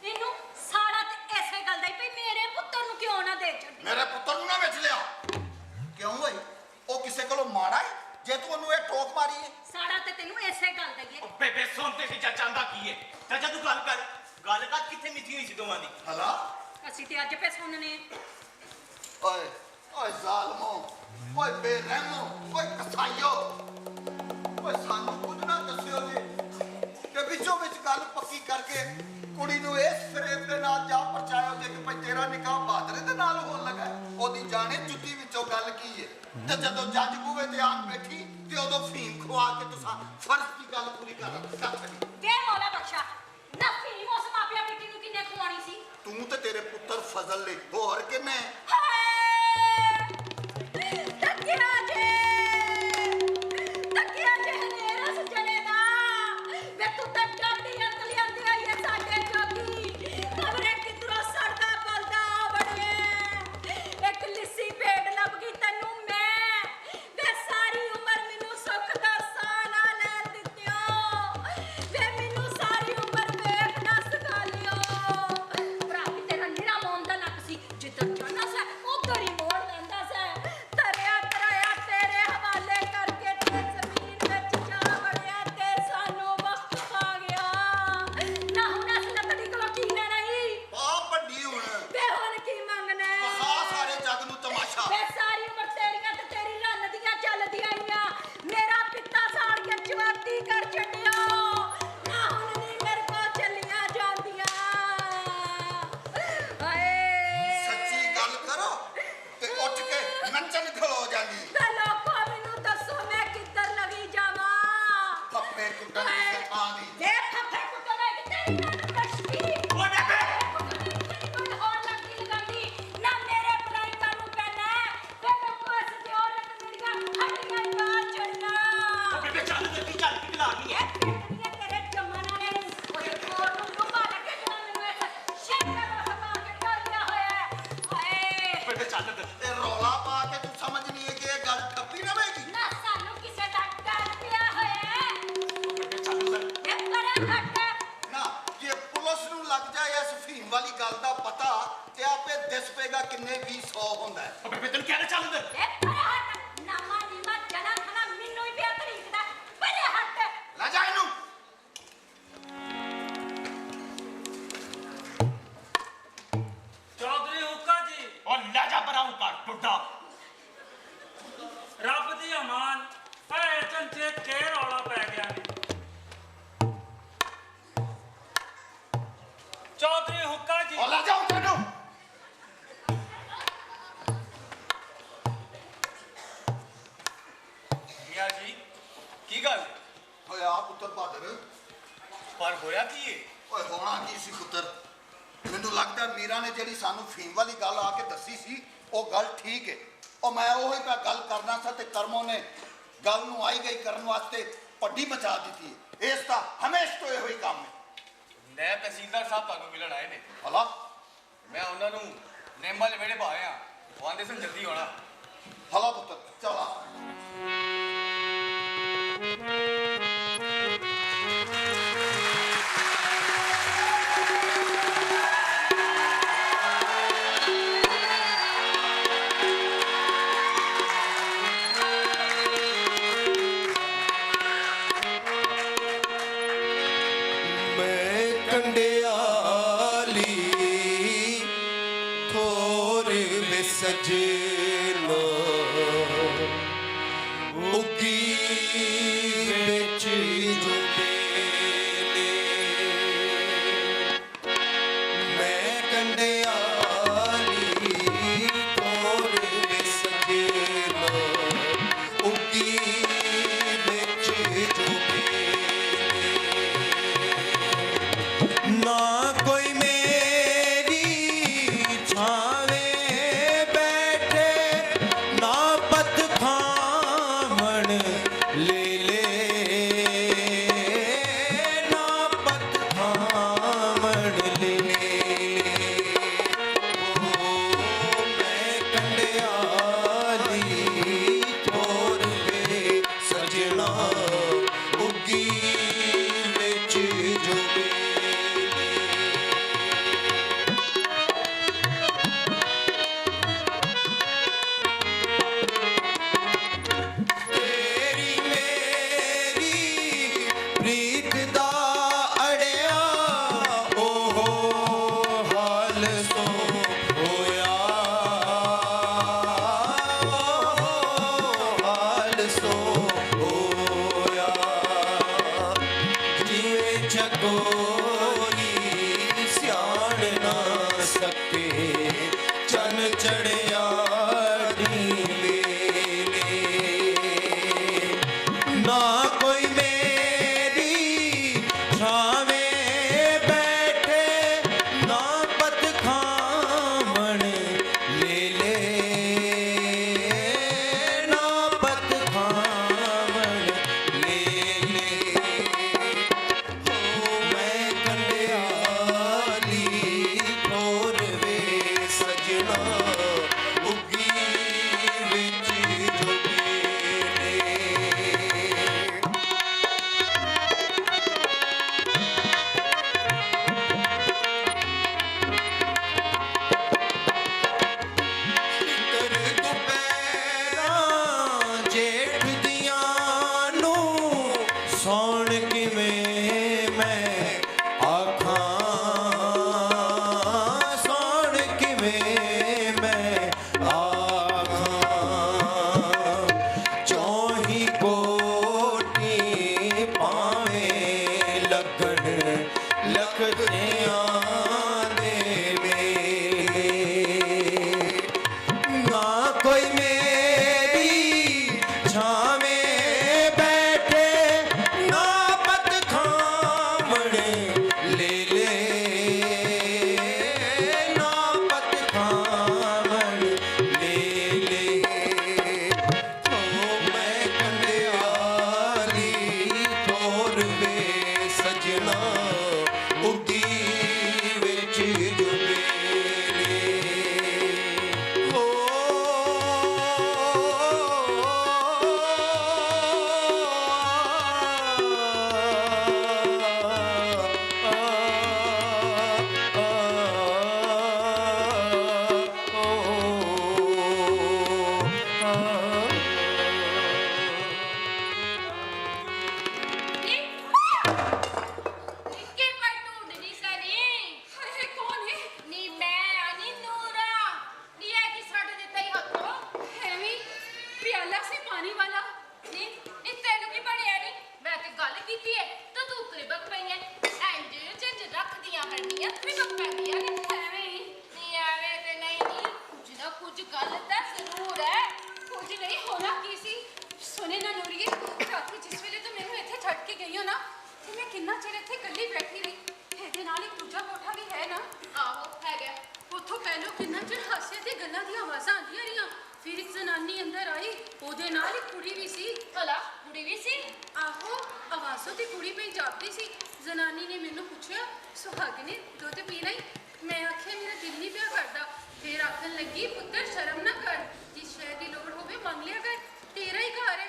ਇਹਨੂੰ ਸਾੜਾ ਤੇ ਐਸੇ ਗੱਲ ਦਾ ਹੀ ਪਈ ਮੇਰੇ ਪੁੱਤਰ ਨੂੰ ਕਿਉਂ ਨਾ ਦੇ ਛੱਡੀ? ਮੇਰੇ ਪੁੱਤਰ ਨੂੰ ਨਾ ਵੇਚ ਲਿਆ। ਕਿਉਂ ਹੋਈ? ਉਹ ਕਿਸੇ ਕੋਲੋਂ ਮਾੜਾ ਹੈ ਜੇ ਤੂੰ ਉਹਨੂੰ ਇਹ ਟੋਕ ਮਾਰੀ ਹੈ? ਸਾੜਾ ਤੇ ਤੈਨੂੰ ਐਸੇ ਗੱਲ ਦਾ ਹੀ ਹੈ। ਉਹ ਬੇਬੇ ਸੁਣਦੇ ਸੀ ਚਾਚਾ ਆਂਦਾ ਕੀ ਏ? ਚਾਚਾ ਤੂੰ ਗੱਲ ਕਰ, ਗੱਲ ਕਰ ਕਿੱਥੇ ਮਿੱਥੀ ਹੋਈ ਸੀ ਦੋਵਾਂ ਦੀ? ਹਲਾ ਅਸੀਂ ਤੇ ਅੱਜ ਪੇ ਸੁਣਨੇ। ਓਏ ਓਏ ਜ਼ਾਲਮੋ, ਓਏ ਬੇਰਹਿਮੋ, ਓਏ ਕਸਾਈਓ, ਓਏ ਸਾਨੂੰ ਕੁਝ ਨਾ ਦੱਸਿਓ ਜੀ ਕਿ ਵਿੱਚੋਂ ਵਿੱਚ ਗੱਲ ਪੱਕੀ ਕਰਕੇ ਕੁੜੀ ਨੂੰ ਇਸ ਸਿਰੇ ਦੇ ਨਾਲ ਜਾ ਪਰਚਾਇਆ ਜੇ ਕਿ ਭਾਈ ਤੇਰਾ ਨਿਕਾਹ ਬਹਾਦਰੇ ਦੇ ਨਾਲ ਹੋਣ ਲੱਗਾ ਹੈ। ਉਹਦੀ ਜਾਣੇ ਜੁੱਤੀ ਵਿੱਚੋਂ ਗੱਲ ਕੀ ਹੈ ਤੇ ਜਦੋਂ ਜੱਜ ਬੂਹੇ ਤੇ ਆਣ ਬੈਠੀ ਤੇ ਉਦੋਂ ਫੀਮ ਖਵਾ ਕੇ ਤੁਸੀਂ ਫਰਜ਼ ਦੀ ਗੱਲ ਪੂਰੀ ਕਰ ਛੱਡੀ। ਵੇ ਮੌਲਾ ਬਖਸ਼ਾ ਨਾ ਫੀਮ ਉਸ ਮਾਪਿਆ ਬੇਟੀ ਨੂੰ ਕਿੰਨੇ ਖਵਾਉਣੀ ਸੀ? ਤੂੰ ਤੇ ਤੇਰੇ ਪੁੱਤਰ ਫਜ਼ਲ ਨੇ ਹੋਰ ਕਿੰਨੇ ਤੱਕਿਆ ਜੇ ਹਨੇਰਾ ਸਜਣੇ ਦਾ ਵੇ ਤੂੰ ਤਾਂ ਡਾਡੀ ਅੰਤ ਲਿਆਂਦੀ ਆਈ ਹੈ ਸਾਡੇ ਜੋਗੀ ਖਬਰੇ ਕਿਧਰੋਂ ਸੜਦਾ ਬਲਦਾ ਬੜੇ ਇੱਕ ਲਿੱਸੀ ਭੇਡ ਲੱਭ ਗਈ ਤੈਨੂੰ ਮੈਂ ਵੇ ਸਾਰੀ ਉਮਰ ਮੈਨੂੰ ਸੁੱਖ ਦਾ ਸਾਹ ਨਾ ਲੈਣ ਦਿੱਤਿਓ ਵੇ ਮੈਨੂੰ ਸਾਰੀ ਉਮਰ ਵੇਖ ਨਾ ਸਕਾ ਲਿਓ ਭਰਾ ਵੀ ਤੇਰਾ ਨਿਰਾ ਮੋਨ ਦਾ ਨੱਕ ਸੀ ਜਿੱਧਰ ਜਾਣਾ ਸੀ ਉਧਰ ਹੀ ਮੋੜ ਲੈਂਦਾ ਸੀ ਤਰਿਆ ਤਰਾਇਆ ਤੇਰੇ ਹਵਾਲੇ ਕਰਕੇ ਤੇ ਜ਼ਮੀਨ ਵਿੱਚ ਜਾ ਵੜਿਆ ਤੇ ਸਾਨੂੰ ਵਕਤ ਪਾ ਗਿਆ ਨਾ ਹੁਣ ਅਸੀਂ ਲੱਕੜੀ ਕੋਲੋਂ ਕੀ ਲੈਣਾ ਈ ਆ ਵੱਡੀ ਹੁਣ ਵੇ ਹੁਣ ਕੀ ਮੰਗਣਾ ਹੈ? ਵਖਾ ਸਾਰੇ ਜੱਗ ਨੂੰ ਤਮਾਸ਼ਾ ਵੇ ਸਾਰੀ ਉਮਰ ਤੇਰੀਆਂ ਤੇ ਤੇਰੀ ਰੰਨ ਦੀਆਂ ਚੱਲਦੀਆਂ ਆਈਆਂ ਮੇਰਾ ਪਿੱਤਾ ਸਾੜ ਕੇ ਜਵਾਤੀ ਕਰ ਛੱਡਿਆ ਨਾ ਹੁਣ ਨਹੀਂ ਮੇਰੇ ਕੋਲ ਚੱਲੀਆਂ ਜਾਂਦੀਆਂ ਹਾਏ ਸੱਚੀ ਗੱਲ ਕਰੋ ਤੇ ਉੱਠ ਕੇ ਨੱਚਣ ਖਲੋ ਜਾਂਦੀ ਵੇ ਲੋਕੋ ਮੈਨੂੰ ਦੱਸੋ ਮੈਂ ਕਿੱਧਰ ਲਗੀ ਜਾਵਾਂ ਥੱਪੇ ਕੁੱਟਣ ਦੀ ਥਾਂ ਦੀ ਵੇ ਫੱਫੇ ਕੁੱਟਣਾ ਕਿ ਤੇਰੀ ਨੱਕ ਕਸ਼ਤੀ ਓਏ ਬੇਬੇ ਕੋਈ ਹੋਰ ਲੱਗੀ ਲਗਾਂਦੀ ਨਾ ਮੇਰੇ ਬੁਲਾਈ ਕਾਨੂੰ ਪੈਣਾ ਵੇ ਲੋਕੋ ਇਸ ਦੀ ਔਰਤ ਮੇਰੀਆਂ ਹੱਡੀਆਂ ਹੀ ਬਾਹਰ ਚੜਨਾ ਬੇਬੇ ਚੱਲ ਜਲਦੀ ਚੱਲ ਕਿ ਖਿਲਾਣੀ ਹੈ ਤੇਰੇ ਜੰਮਣ ਵਾਲੇ ਨੂੰ ਉਹਦੇ ਕੋਲ ਨੂੰ ਲੁਕਾ ਲੱਗੇ ਜਿਹੜਾ ਮੈਨੂੰ ਇਸ ਸ਼ੇਰ ਦਾ ਹਵਾ ਕੇ ਟੋਲਿਆ ਹੋਇਆ ਹੈ ਹਾਏ ਬੇਬੇ ਚੱਲ ਇਹ ਰੌਲਾ ਪਾ ਕੇ ਤੂੰ ਸਮਝ ਨਹੀਂ ਹੈ ਕਿ ਇਹ ਗੱਲ ਠੱਪੀ ਰਵੇਗੀ ਨਾ ਸਾਨੂੰ ਕਿਸੇ ਦਾ ਡਰ ਪਿਆ ਹੋਇਆ ਹੈ ਬੇਬੇ ਚੱਲ ਇਹ ਪਰੇ ਹਟ ਨਾ ਜੇ ਪੁਲਿਸ ਨੂੰ ਲੱਗ ਜਾਏ ਇਸ ਫੀਮ ਵਾਲੀ ਗੱਲ ਦਾ ਪਤਾ ਤੇ ਆਪੇ ਦਿਸ ਪਏਗਾ ਕਿੰਨੇ 200 ਹੁੰਦਾ ਹੈ ਓ ਬੇਬੇ ਤੈਨੂੰ ਕਹਿ ਰਿਹਾ ਚੱਲ ਅੰਦਰ ਇਹ ਪਰੇ ਹਟ ਨਾਮਾ ਨੀਮਾ ਜਨਾ ਖਣਾ ਮੈਨੂੰ ਹੀ ਪਿਆ ਤਰੀਕਦਾ ਪਰੇ ਹਟ ਲੈ ਜਾ ਇਹਨੂੰ ਚੌਧਰੀ ਹੁੱਕਾ ਜੀ ਓ ਲੈ ਜਾ ਬਰਾਉ ਕਰ ਟੁੱਟਾ ਰੱਬ ਦੀ ਅਮਾਨ ਐ ਚੰਚੇ ਕੇ ਰੌਲਾ ਪੈ ਗਿਆ ਨੀ ਚੌਧਰੀ ਹੁੱਕਾ ਜੀ ਉਹ ਲੈ ਜਾਓ ਤੈਨੂੰ ਮੀਆਂ ਜੀ ਕੀ ਗੱਲ ਹੋਇਆ ਪੁੱਤਰ ਬਹਾਦਰ ਪਰ ਹੋਇਆ ਕੀ ਏ ਓਏ ਹੋਣਾ ਕੀ ਸੀ ਪੁੱਤਰ ਮੈਨੂੰ ਲੱਗਦਾ ਮੀਰਾ ਨੇ ਜਿਹੜੀ ਸਾਨੂੰ ਫੀਮ ਵਾਲੀ ਗੱਲ ਆ ਕੇ ਦੱਸੀ ਸੀ ਉਹ ਗੱਲ ਠੀਕ ਹੈ ਉਹ ਮੈਂ ਉਹੀ ਤਾਂ ਗੱਲ ਕਰਨਾ ਸੀ ਤੇ ਕਰਮੋਂ ਨੇ ਗੱਲ ਨੂੰ ਆਈ ਗਈ ਕਰਨ ਵਾਸਤੇ ਪੱਡੀ ਮਚਾ ਦਿੱਤੀ ਹੈ ਇਸ ਦਾ ਹਮੇਸ਼ਾ ਤੋਂ ਇਹੋ ਹੀ ਕੰਮ ਹੈ ਨਾਇਬ ਤਹਿਸੀਲਦਾਰ ਸਾਹਿਬ ਤੁਹਾਨੂੰ ਮਿਲਣ ਆਏ ਨੇ ਹਲਾ ਮੈਂ ਉਹਨਾਂ ਨੂੰ ਨੇਮਾ ਦੇ ਵਿਹੜੇ ਪਾਏ ਆ ਉਹ ਆਂਦੇ ਸਨ ਜਲਦੀ ਆਉਣਾ ਹਲਾ ਪੁੱਤਰ ਚਲਾ ਮੈਂ ਕੰਡਿਆਲੀ ਥੋਰ ਵਿਸਜਣਾ ਉਗੀ ਵਿੱਚ ਜੁਦੇ ਨੇ ਮੈਂ ਕੰਡਿਆਲੀ ਥੋਰ ਵਿਸਜਣਾ ਉਗੀ ਵਿੱਚ ਜੁਦੇ ਨਾ ਕੋਈ ਮੇਰੀ ਛਾਵੇਂ ਬੈਠੇ ਨਾ ਪਤ ਖਾਵਣ ਲੈ ਨਾ ਪਤ ਖਾਵਣ ਲੈ ਮੈਂ ਕੰਡਿਆਲੀ ਥੋਰ ਵੇ ਸਜਣਾ ਉੱਗੀ ਵਿੱਚ ਜੁਗੇ ਤੇਰੀ ਮੇਰੀ ਪ੍ਰੀਤ ਦਾ ਅੜਿਆ ਉਹ ਹਾਲ ਸੋ ਹੋਇਆ ਉਹ ਹਾਲ ਸੋ ਹੋਇਆ ਜਿਵੇਂ ਚਕੋਰੀ ਲੱਗਣ ਲਖਤਿਆਂ ਦੇ ਮੇਲੇ ਨਾ ਕੋਈ ਮੇਰੀ ਛਾਵੇਂ ਬੈਠੇ ਨਾ ਪਤ ਖਾਮਣੇ ਲੈ ਲੈ ਨਾ ਪਤ ਖਾਮਣ ਲੈ ਲੈ ਓ ਮੈਂ ਕੰਡਿਆਲੀ ਤੋਰ ਵੇ ਸਜਣਾ ਉਡੀ ਵਿੱਚ ਜੁਬੇਲੇ ਹੋ ਨਿੱਕੇ ਪਰ ਢੂੰਡਦੀ ਸਨੀ ਹਏ ਕੌਣ ਹੈ ਨੀ ਮੈਂ ਨੀ ਨੂਰਾ ਨੀ ਇਹ ਕੀ ਛੱਡ ਦਿੱਤਾ ਹੀ ਹੱਥੋਂ ਐਵੇਂ ਪਿਆਲਾ ਸੀ ਪਾਣੀ ਵਾਲਾ ਨੀ ਨੀ ਤੈਨੂੰ ਕੀ ਬਣਿਆ ਨੀ ਮੈਂ ਤੇ ਗੱਲ ਕੀਤੀ ਹੈ ਤਾਂ ਤੂੰ ਕ੍ਰਿਬਕ ਪਈ ਹੈ ਇੰਜ ਜਿੰਜ ਰੱਖਦੀਆਂ ਹਰਨੀਆਂ ਕ੍ਰਿਬਕ ਪੈਂਦੀਆਂ ਨੀ ਐਵੇਂ ਤੇ ਨਹੀਂ ਨੀ ਕੁਝ ਨਾ ਕੁਝ ਗੱਲ ਤਾਂ ਜ਼ਰੂਰ ਹੈ ਕੁਝ ਨਹੀਂ ਹੋਣਾ ਕੀ ਸੀ ਸੁਣੇ ਨਾ ਨੂਰੀਏ ਰਾਤੀ ਜਿਸ ਵੇਲੇ ਤੂੰ ਮੈਨੂੰ ਇੱਥੇ ਛੱਡ ਕੇ ਗਈ ਹੋ ਨਾ ਤੇ ਮੈਂ ਕਿੰਨਾ ਚਿਰ ਇੱਥੇ ਇਕੱਲੀ ਬੈਠੀ ਰਹੀ ਇਹਦੇ ਨਾਲ ਇੱਕ ਦੂਜਾ ਕੋਠਾ ਵੀ ਹੈ ਨਾ ਆਹੋ ਹੈਗਾ ਉੱਥੋਂ ਪਹਿਲੋਂ ਕਿੰਨਾ ਚਿਰ ਹਾਸੇ ਤੇ ਗੱਲਾਂ ਦੀਆਂ ਆਵਾਜ਼ਾਂ ਆਉਂਦੀਆਂ ਰਹੀਆਂ ਫਿਰ ਇੱਕ ਜ਼ਨਾਨੀ ਅੰਦਰ ਆਈ ਉਹਦੇ ਨਾਲ ਇੱਕ ਕੁੜੀ ਵੀ ਸੀ ਭਲਾ ਕੁੜੀ ਵੀ ਸੀ ਆਹੋ ਆਵਾਜ਼ੋਂ ਤੇ ਕੁੜੀ ਪਈ ਜਾਪਦੀ ਸੀ ਜ਼ਨਾਨੀ ਨੇ ਮੈਨੂੰ ਪੁੱਛਿਆ ਸੁਹਾਗਿਨੀ ਦੁੱਧ ਪੀਣਾ ਹੀ ਮੈਂ ਆਖਿਆ ਮੇਰਾ ਦਿਲ ਨਹੀਂ ਪਿਆ ਕਰਦਾ ਫਿਰ ਆਖਣ ਲੱਗੀ ਪੁੱਤਰ ਸ਼ਰਮ ਨਾ ਕਰ ਜਿਸ ਸ਼ੈ ਦੀ ਲੋੜ ਹੋਵੇ ਮੰਗ ਲਿਆ ਕਰ ਤੇਰਾ ਹੀ ਘਰ ਹੈ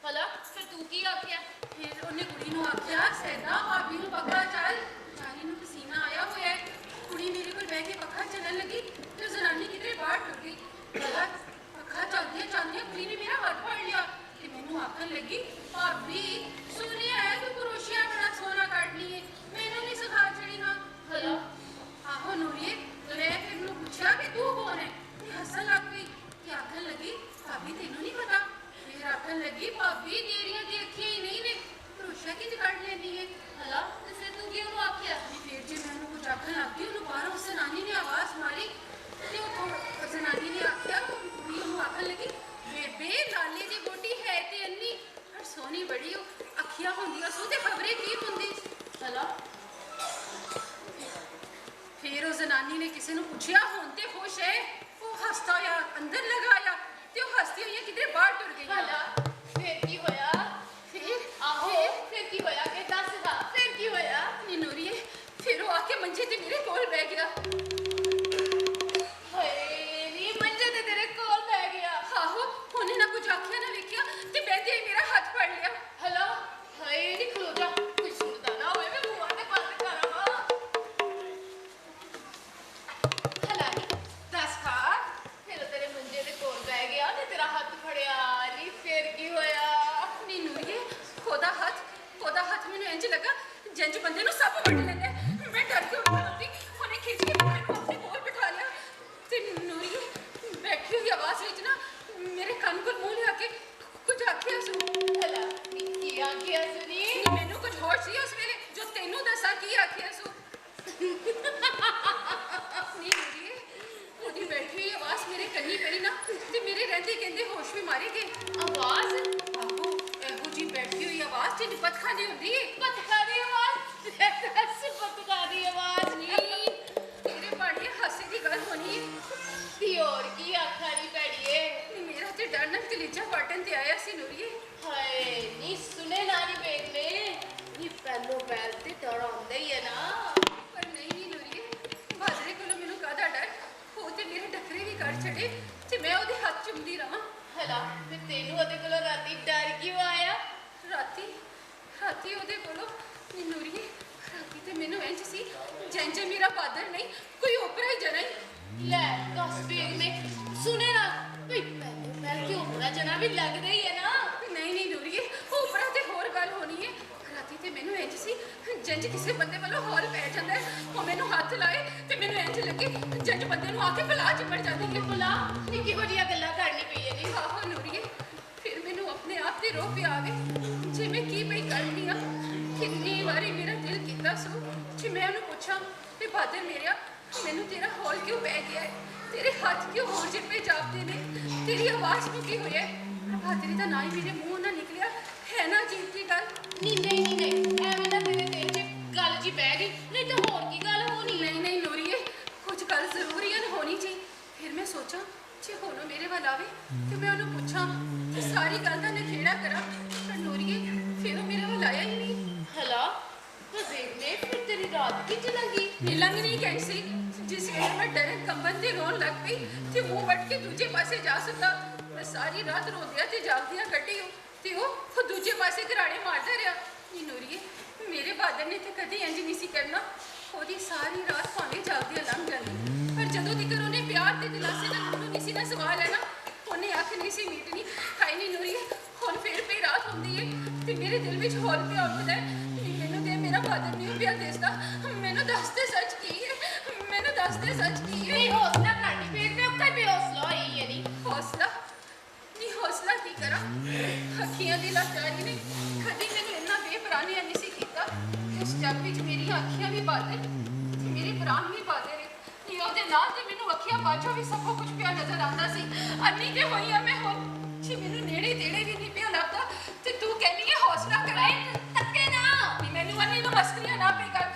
ਭਲਾ ਫਿਰ ਤੂੰ ਕੀ ਆਖਿਆ ਫਿਰ ਉਹਨੇ ਕੁੜੀ ਨੂੰ ਆਖਿਆ ਸੈਦਾ ਭਾਬੀ ਨੂੰ ਪੱਕਾ ਚੱਲ ਜਾਨੀ ਨੂੰ ਪਸੀਨਾ ਆਇਆ ਹੋਇਆ ਹੈ ਕੁੜੀ ਮੇਰੇ ਕੋਲ ਬਹਿ ਕੇ ਪੱਖਾ ਚੱਲਣ ਲੱਗੀ ਤੇ ਜ਼ਨਾਨੀ ਕਿਤੇ ਬਾਹਰ ਟੁੱਟ ਗਈ ਭਲਾ ਪੱਖਾ ਚੱਲਦੀਆਂ ਚੱਲਦੀਆਂ ਕੁੜੀ ਨੇ ਮੇਰਾ ਹੱਥ ਫੜ ਲਿਆ ਤੇ ਮੈਨੂੰ ਆਖਣ ਲੱਗੀ ਭਾਬੀ ਸੁਣਿਆ ਹੈ ਤੂੰ ਕਰੋਸ਼ੀਆ ਬੜਾ ਸੋਹਣਾ ਕੱਢਣੀ ਹੈ ਮੈਨੂੰ ਨਹੀਂ ਸਿਖਾ ਚੜੀ ਹਾਂ ਭਲਾ ਆਹੋ ਨੂਰੀਏ ਮੈਂ ਫਿਰ ਨੂੰ ਪੁੱਛਿਆ ਕਿ ਤੂੰ ਕੌਣ ਹੈ ਤੇ ਹੱਸਣ ਲੱਗ ਪਈ ਤੇ ਆਖਣ ਲੱਗੀ ਭਾਬੀ ਤੈਨੂੰ ਨਹੀਂ ਪਤਾ ਫਿਰ ਆਖਣ ਲੱਗੀ ਭਾਬੀ ਤੇਰੀਆਂ ਤੇ ਅੱਖੀਆਂ ਹੀ ਨਹੀਂ ਨੇ ਕਰੋਸ਼ੀਆ ਕਿੰਜ ਕੱਢ ਲੈਂਦੀ ਹੈ ਭਲਾ ਤੇ ਫਿਰ ਤੂੰ ਕੀ ਉਹਨੂੰ ਆਖਿਆ ਫਿਰ ਜੇ ਮੈਨੂੰ ਕੁਝ ਆਖਣ ਲੱਗੀ ਉਹਨੂੰ ਬਾਹਰੋਂ ਉਸ ਜ਼ਨਾਨੀ ਨੇ ਆਵਾਜ਼ ਮਾਰੀ ਤੇ ਉਹ ਜ਼ਨਾਨੀ ਨੇ ਆਖਿਆ ਕੁੜੀ ਉਹਨੂੰ ਆਖਣ ਲੱਗੀ ਬੇਬੇ ਲਾਲੇ ਦੀ ਗੋਟੀ ਹੈ ਤੇ ਅੰਨੀ ਪਰ ਸੋਹਣੀ ਬੜੀ ਉਹ ਅੱਖੀਆਂ ਹੁੰਦੀਆਂ ਸੋ ਤੇ ਖਬਰੇ ਕੀ ਹੁੰਦੀ ਭਲਾ ਫਿਰ ਉਹ ਜ਼ਨਾਨੀ ਨੇ ਕਿਸੇ ਨੂੰ ਪੁੱਛਿਆ ਹੁਣ ਤੇ ਖੁਸ਼ ਹੈ ਉਹ ਹੱਸਦਾ ਹੋਇਆ ਅੰਦਰ ਲਗਾਇਆ ਤੇ ਉਹ ਹੱਸਦੀ ਹੋਈ ਕਿਧਰੇ ਬਾਹਰ ਟੁਰ ਗਈ ਭਲਾ ਫਿਰ ਕੀ ਹੋਇਆ ਫਿਰ ਆਹੋ ਫਿਰ ਕੀ ਹੋਇਆ ਕਿ ਦੱਸ ਦਾ ਫਿਰ ਕੀ ਹੋਇਆ ਨੀ ਨੂਰੀਏ ਫਿਰ ਉਹ ਆ ਕੇ ਮੰਜੇ ਤੇ ਮੇਰੇ ਕੋਲ ਬਹਿ ਗਿਆ ਹਾਏ ਨੀ ਮੰਜੇ ਤੇ ਤੇਰੇ ਕੋਲ ਬਹਿ ਗਿਆ ਆਹੋ ਉਹਨੇ ਨਾ ਕੁਝ ਆਖਿਆ ਨਾ ਵੇਖਿਆ ਤੇ ਬਹਿੰਦੇ ਹੀ ਮੇਰਾ ਹੱਥ ਫੜ ਲਿਆ ਹਲੋ ਹਾਏ ਨੀ ਖਲੋ ਜਾ ਕੋਈ ਸੁਣਦਾ ਨਾ ਹੋਵੇ ਮੈਂ ਬੂਹਾ ਤੇ ਬੰਦ ਕਰਾਂਗਾ ਹਲਾ ਨੀ ਦੱਸ ਖਾ ਫਿਰ ਉਹ ਤੇਰੇ ਮੰਜੇ ਦੇ ਕੋਲ ਬਹਿ ਗਿਆ ਤੇ ਤੇਰਾ ਹੱਥ ਫੜਿਆ ਨੀ ਫਿਰ ਕੀ ਹੋਇਆ ਨੀ ਨੂਰੀਏ ਉਹਦਾ ਹੱਥ ਮੈਨੂੰ ਇੰਜ ਲੱਗਾ ਜਿੰਜ ਬੰਦੇ ਨੂੰ ਸੱਪ ਵੱਢ ਲੈਂਦਾ ਮੈਂ ਡਰ ਕੇ ਉੱਠ ਖਲੋਤੀ ਉਹਨੇ ਖਿੱਚ ਕੇ ਮੈਨੂੰ ਆਪਣੇ ਕੋਲ ਬਿਠਾ ਲਿਆ ਤੇ ਨੂਰੀਏ ਬੈਠੀ ਹੋਈ ਆਵਾਜ਼ ਵਿੱਚ ਨਾ ਮੇਰੇ ਕੰਨ ਕੋਲ ਮੂੰਹ ਲਿਆ ਕੇ ਕੁਝ ਆਖਿਆ ਸੁਣ ਹਲਾ ਕੀ ਆਖਿਆ ਸੁਣੀ ਮੈਨੂੰ ਕੁਝ ਹੋਰ ਸੀ ਉਸ ਵੇਲੇ ਜੋ ਤੈਨੂੰ ਦੱਸਾਂ ਕੀ ਆਖਿਆ ਸੁ ਨੀ ਨੂਰੀਏ ਉਹਦੀ ਬੈਠੀ ਹੋਈ ਆਵਾਜ਼ ਮੇਰੇ ਕੰਨੀ ਪਈ ਨਾ ਤੇ ਮੇਰੇ ਰਹਿੰਦੇ ਕਹਿੰਦੇ ਹੋਸ਼ ਵੀ ਮਾਰੇ ਗਏ ਆਵਾਜ਼ ਆਹੋ ਇਹੋ ਜੀ ਬੈਠੀ ਹੋਈ ਆਵਾਜ਼ ਤੇ ਪਤਖਾਨੀ ਹੁੰਦੀ ਹੈ ਪਤਖਾਨੀ ਆਵਾਜ਼ ਪਤਖਾਨੀ ਆਵਾਜ਼ ਨਹੀਂ ਤੇਰੇ ਬਾੜੀ ਹਾਸੇ ਦੀ ਗੱਲ ਹੋਣੀ ਹੈ ਤੇ ਹੋਰ ਕੀ ਆਖਾ ਨਹੀਂ ਪੈੜੀਏ ਮੇਰਾ ਤੇ ਡਰ ਨਾਲ ਕਲੇਜਾ ਪਾਟਣ ਤੇ ਆਇਆ ਸੀ ਨੂਰੀਏ ਹਾਏ ਨੀ ਸੁਨੇ ਨਾ ਨੀ ਵੇਖਲੇ ਨੀ ਪਹਿਲੋ ਪਹਿਲ ਤੇ ਡਰ ਆਉਂਦਾ ਹੀ ਹੈ ਨਾ ਪਰ ਨਹੀਂ ਨੂਰੀਏ ਬਾਜਰੇ ਕੋਲੋਂ ਮੈਨੂੰ ਕਾਹਦਾ ਡਰ ਉਹ ਤੇ ਮੇਰੇ ਡੱਕਰੇ ਵੀ ਕੱਢ ਛੱਡੇ ਤੇ ਮੈਂ ਉਹਦੇ ਹੱਥ ਚੁੰਮਦੀ ਰਹਾਂ ਹਲਾ ਤੇ ਤੈਨੂੰ ਉਹਦੇ ਕੋਲੋਂ ਰਾਤੀ ਡਰ ਕਿਉਂ ਆਇਆ ਰਾਤੀ ਉਹਦੇ ਕੋਲੋਂ ਨੀ ਨੂਰੀਏ ਰਾਤੀ ਤੇ ਮੈਨੂੰ ਇੰਜ ਸੀ ਜੈਂਜੇ ਮੇਰਾ ਬਾਦਰ ਨਹੀਂ ਕੋਈ ਓਪਰਾ ਹੀ ਜਨਾ ਹੀ ਲੈ ਦੱਸ ਵੇਖ ਮੈਂ ਸੁਨੇ ਨਾ ਵੀ ਪਹਿਲੇ ਕਿ ਓਪਰਾ ਜਨਾ ਵੀ ਲੱਗਦਾ ਹੀ ਹੈ ਨਾ ਨਹੀਂ ਨੂਰੀਏ ਓਪਰਾ ਤੇ ਹੋਰ ਗੱਲ ਹੋਣੀ ਹੈ ਰਾਤੀ ਤੇ ਮੈਨੂੰ ਇੰਜ ਸੀ ਜੰਜ ਕਿਸੇ ਬੰਦੇ ਵੱਲੋਂ ਹੌਲ ਪੈ ਜਾਂਦਾ ਉਹ ਮੈਨੂੰ ਹੱਥ ਲਾਏ ਤੇ ਮੈਨੂੰ ਇੰਜ ਲੱਗੇ ਜੰਜ ਬੰਦੇ ਨੂੰ ਆ ਕੇ ਬਲਾ ਚਿਪੜ ਜਾਂਦੀ ਹੈ ਬਲਾ ਨੀ ਕਿਹੋ ਜਿਹੀਆਂ ਗੱਲਾਂ ਕਰਨੀ ਪਈ ਹੈ ਨੀ ਆਹੋ ਨੂਰੀਏ ਫਿਰ ਮੈਨੂੰ ਆਪਣੇ ਆਪ ਤੇ ਰੋਹ ਪਿਆ ਆਵੇ ਜਿਵੇਂ ਕੀ ਪਈ ਕਰਨੀ ਆ ਕਿੰਨੀ ਵਾਰੀ ਮੇਰਾ ਦਿਲ ਦੱਸ ਜੇ ਮੈਂ ਉਹਨੂੰ ਪੁੱਛਾਂ ਵੀ ਬਾਦਲ ਮੇਰਿਆ ਮੈਨੂੰ ਤੇਰਾ ਹੌਲ ਕਿਉਂ ਪੈ ਗਿਆ ਹੈ, ਤੇਰੇ ਹੱਥ ਕਿਉਂ ਹੋਰ ਜਿਵੇਂ ਜਾਪਦੇ ਨੇ, ਤੇਰੀ ਆਵਾਜ਼ ਨੂੰ ਕੀ ਹੋਇਆ ਹੈ? ਬਾਦਲ ਦਾ ਨਾਂ ਹੀ ਮੇਰੇ ਮੂੰਹ ਨਾ ਨਿਕਲਿਆ ਹੈ ਨਾ ਅਜੀਬ ਜੀ ਗੱਲ। ਨਹੀਂ ਐਵੇਂ ਨਾ ਤੇਰੇ ਦਿਲ 'ਚ ਗੱਲ ਜੀ ਪੈ ਗਈ, ਨਹੀਂ ਤਾਂ ਹੋਰ ਕੀ ਗੱਲ ਹੋਣੀ ਹੈ। ਨਹੀਂ ਨੂਰੀਏ, ਕੁਝ ਗੱਲ ਜ਼ਰੂਰੀ ਹੋਣੀ ਜੀ। ਫਿਰ ਮੈਂ ਸੋਚਾਂ ਜੇ ਹੁਣ ਉਹ ਮੇਰੇ ਵੱਲ ਆਵੇ ਤੇ ਮੈਂ ਉਹਨੂੰ ਪੁੱਛਾਂ ਤੇ ਸਾਰੀ ਗੱਲ ਦਾ ਨਖੇੜਾ ਕਰਾਂ, ਪਰ ਨੂਰੀਏ ਫਿਰ ਉਹ ਮੇਰੇ ਵੱਲ ਆਇਆ ਹੀ ਨਹੀਂ। ਹਲਾ ਤਾਂ ਵੇਖਨੇ ਫਿਰ ਤੇਰੀ ਰਾਤ ਕਿੰਜ ਲੰਗੀ? ਲੰਘ ਨਹੀਂ ਗਈ ਸੀ, ਜਿਸ ਵੇਲੇ ਮੈਂ ਡਰਨ ਕੰਬਨ ਤੇ ਰੋਣ ਲੱਗ ਪਈ ਤੇ ਮੂੰਹ ਵੱਟ ਕੇ ਦੂਜੇ ਪਾਸੇ ਜਾ ਸੁੱਤਾ। ਮੈਂ ਸਾਰੀ ਰਾਤ ਰੋਂਦਿਆਂ ਤੇ ਜਾਗਦਿਆਂ ਕੱਢੀ ਤੇ ਉਹ ਦੂਜੇ ਪਾਸੇ ਘਰਾੜੇ ਮਾਰਦਾ ਰਿਹਾ। ਨੀ ਨੂਰੀਏ, ਮੇਰੇ ਬਾਦਲ ਨੇ ਤੇ ਕਦੇ ਇੰਜ ਨਹੀਂ ਸੀ ਕਰਨਾ। ਉਹਦੀ ਸਾਰੀ ਰਾਤ ਭਾਵੇਂ ਜਾਗਦਿਆਂ ਲੰਘ ਜਾਂਦੀ, ਪਰ ਜਦੋਂ ਤੀਕਰ ਉਹਨੇ ਪਿਆਰ ਤੇ ਦਿਲਾਸੇ ਨਾਲ ਮੈਨੂੰ ਨਹੀਂ ਸੀ ਨਾ ਸਵਾ ਲੈਣਾ, ਉਹਨੇ ਅੱਖ ਨਹੀਂ ਸੀ ਮੀਟਣੀ। ਹਾਏ ਨੀ ਨੂਰੀਏ, ਹੁਣ ਫਿਰ ਪਈ ਰਾਤ ਹੁੰਦੀ ਏ ਤੇ ਮੇਰੇ ਦਿਲ ਵਿੱਚ ਹੌਲ ਪਿਆ ਉੱਠਦਾ ਹੈ। ਮੈਨੂੰ ਤੇ ਮੇਰਾ ਬਾਦਲ ਨਹੀਂ ਪਿਆ ਦਿਸਦਾ। ਮੈਨੂੰ ਦੱਸ ਦੇ ਸੱਚ ਕੀ ਹੈ, ਮੈਨੂੰ ਦੱਸ ਦੇ ਸੱਚ ਕੀ ਹੈ। ਨਹੀਂ ਹੌਸਲਾ ਕਰਨੀ ਫੇਰ ਮੈਂ ਉੱਕਾ ਬੇਹੌਸਲਾ ਹੋਈ ਹੈ। ਨਹੀਂ ਹੌਸਲਾ ਕੀ ਕਰਾਂ? ਅੱਖੀਆਂ ਦੀ ਲਾਚਾਰੀ ਨੇ ਕਦੀ ਮੈਨੂੰ ਇੰਨਾ ਬੇਪਰਾਨੀਆਂ ਨਹੀਂ ਸੀ ਕੀਤਾ। ਇਸ ਜੱਗ ਵਿੱਚ ਮੇਰੀਆਂ ਅੱਖੀਆਂ ਵੀ ਬਾਦਲ ਤੇ ਮੇਰੇ ਪ੍ਰਾਣ ਵੀ ਬਾਦਲ ਨੇ। ਨੀ ਉਹਦੇ ਨਾਲ ਤੇ ਮੈਨੂੰ ਅੱਖੀਆਂ ਬਾਝੋਂ ਵੀ ਸਭ ਕੁਝ ਪਿਆ ਨਜ਼ਰ ਆਉਂਦਾ ਸੀ। ਅੰਨੀ ਤੇ ਹੋਈ ਆ ਮੈਂ ਹੁਣ, ਜੇ ਮੈਨੂੰ ਨੇੜੇ ਤੇੜੇ ਵੀ ਨਹੀਂ ਪਿਆ ਲੱਭਦਾ ਤੇ ਤੂੰ ਕਹਿੰਦੀ ਹੈ ਹੌਸਲਾ ਕਰਾਏ। ਤੱਕੇ ਨਾ ਨੀ ਮੈਨੂੰ ਅੰਨੀ ਨੂੰ ਮਸਕਰੀਆਂ ਨਾ ਪਈ ਕਰ।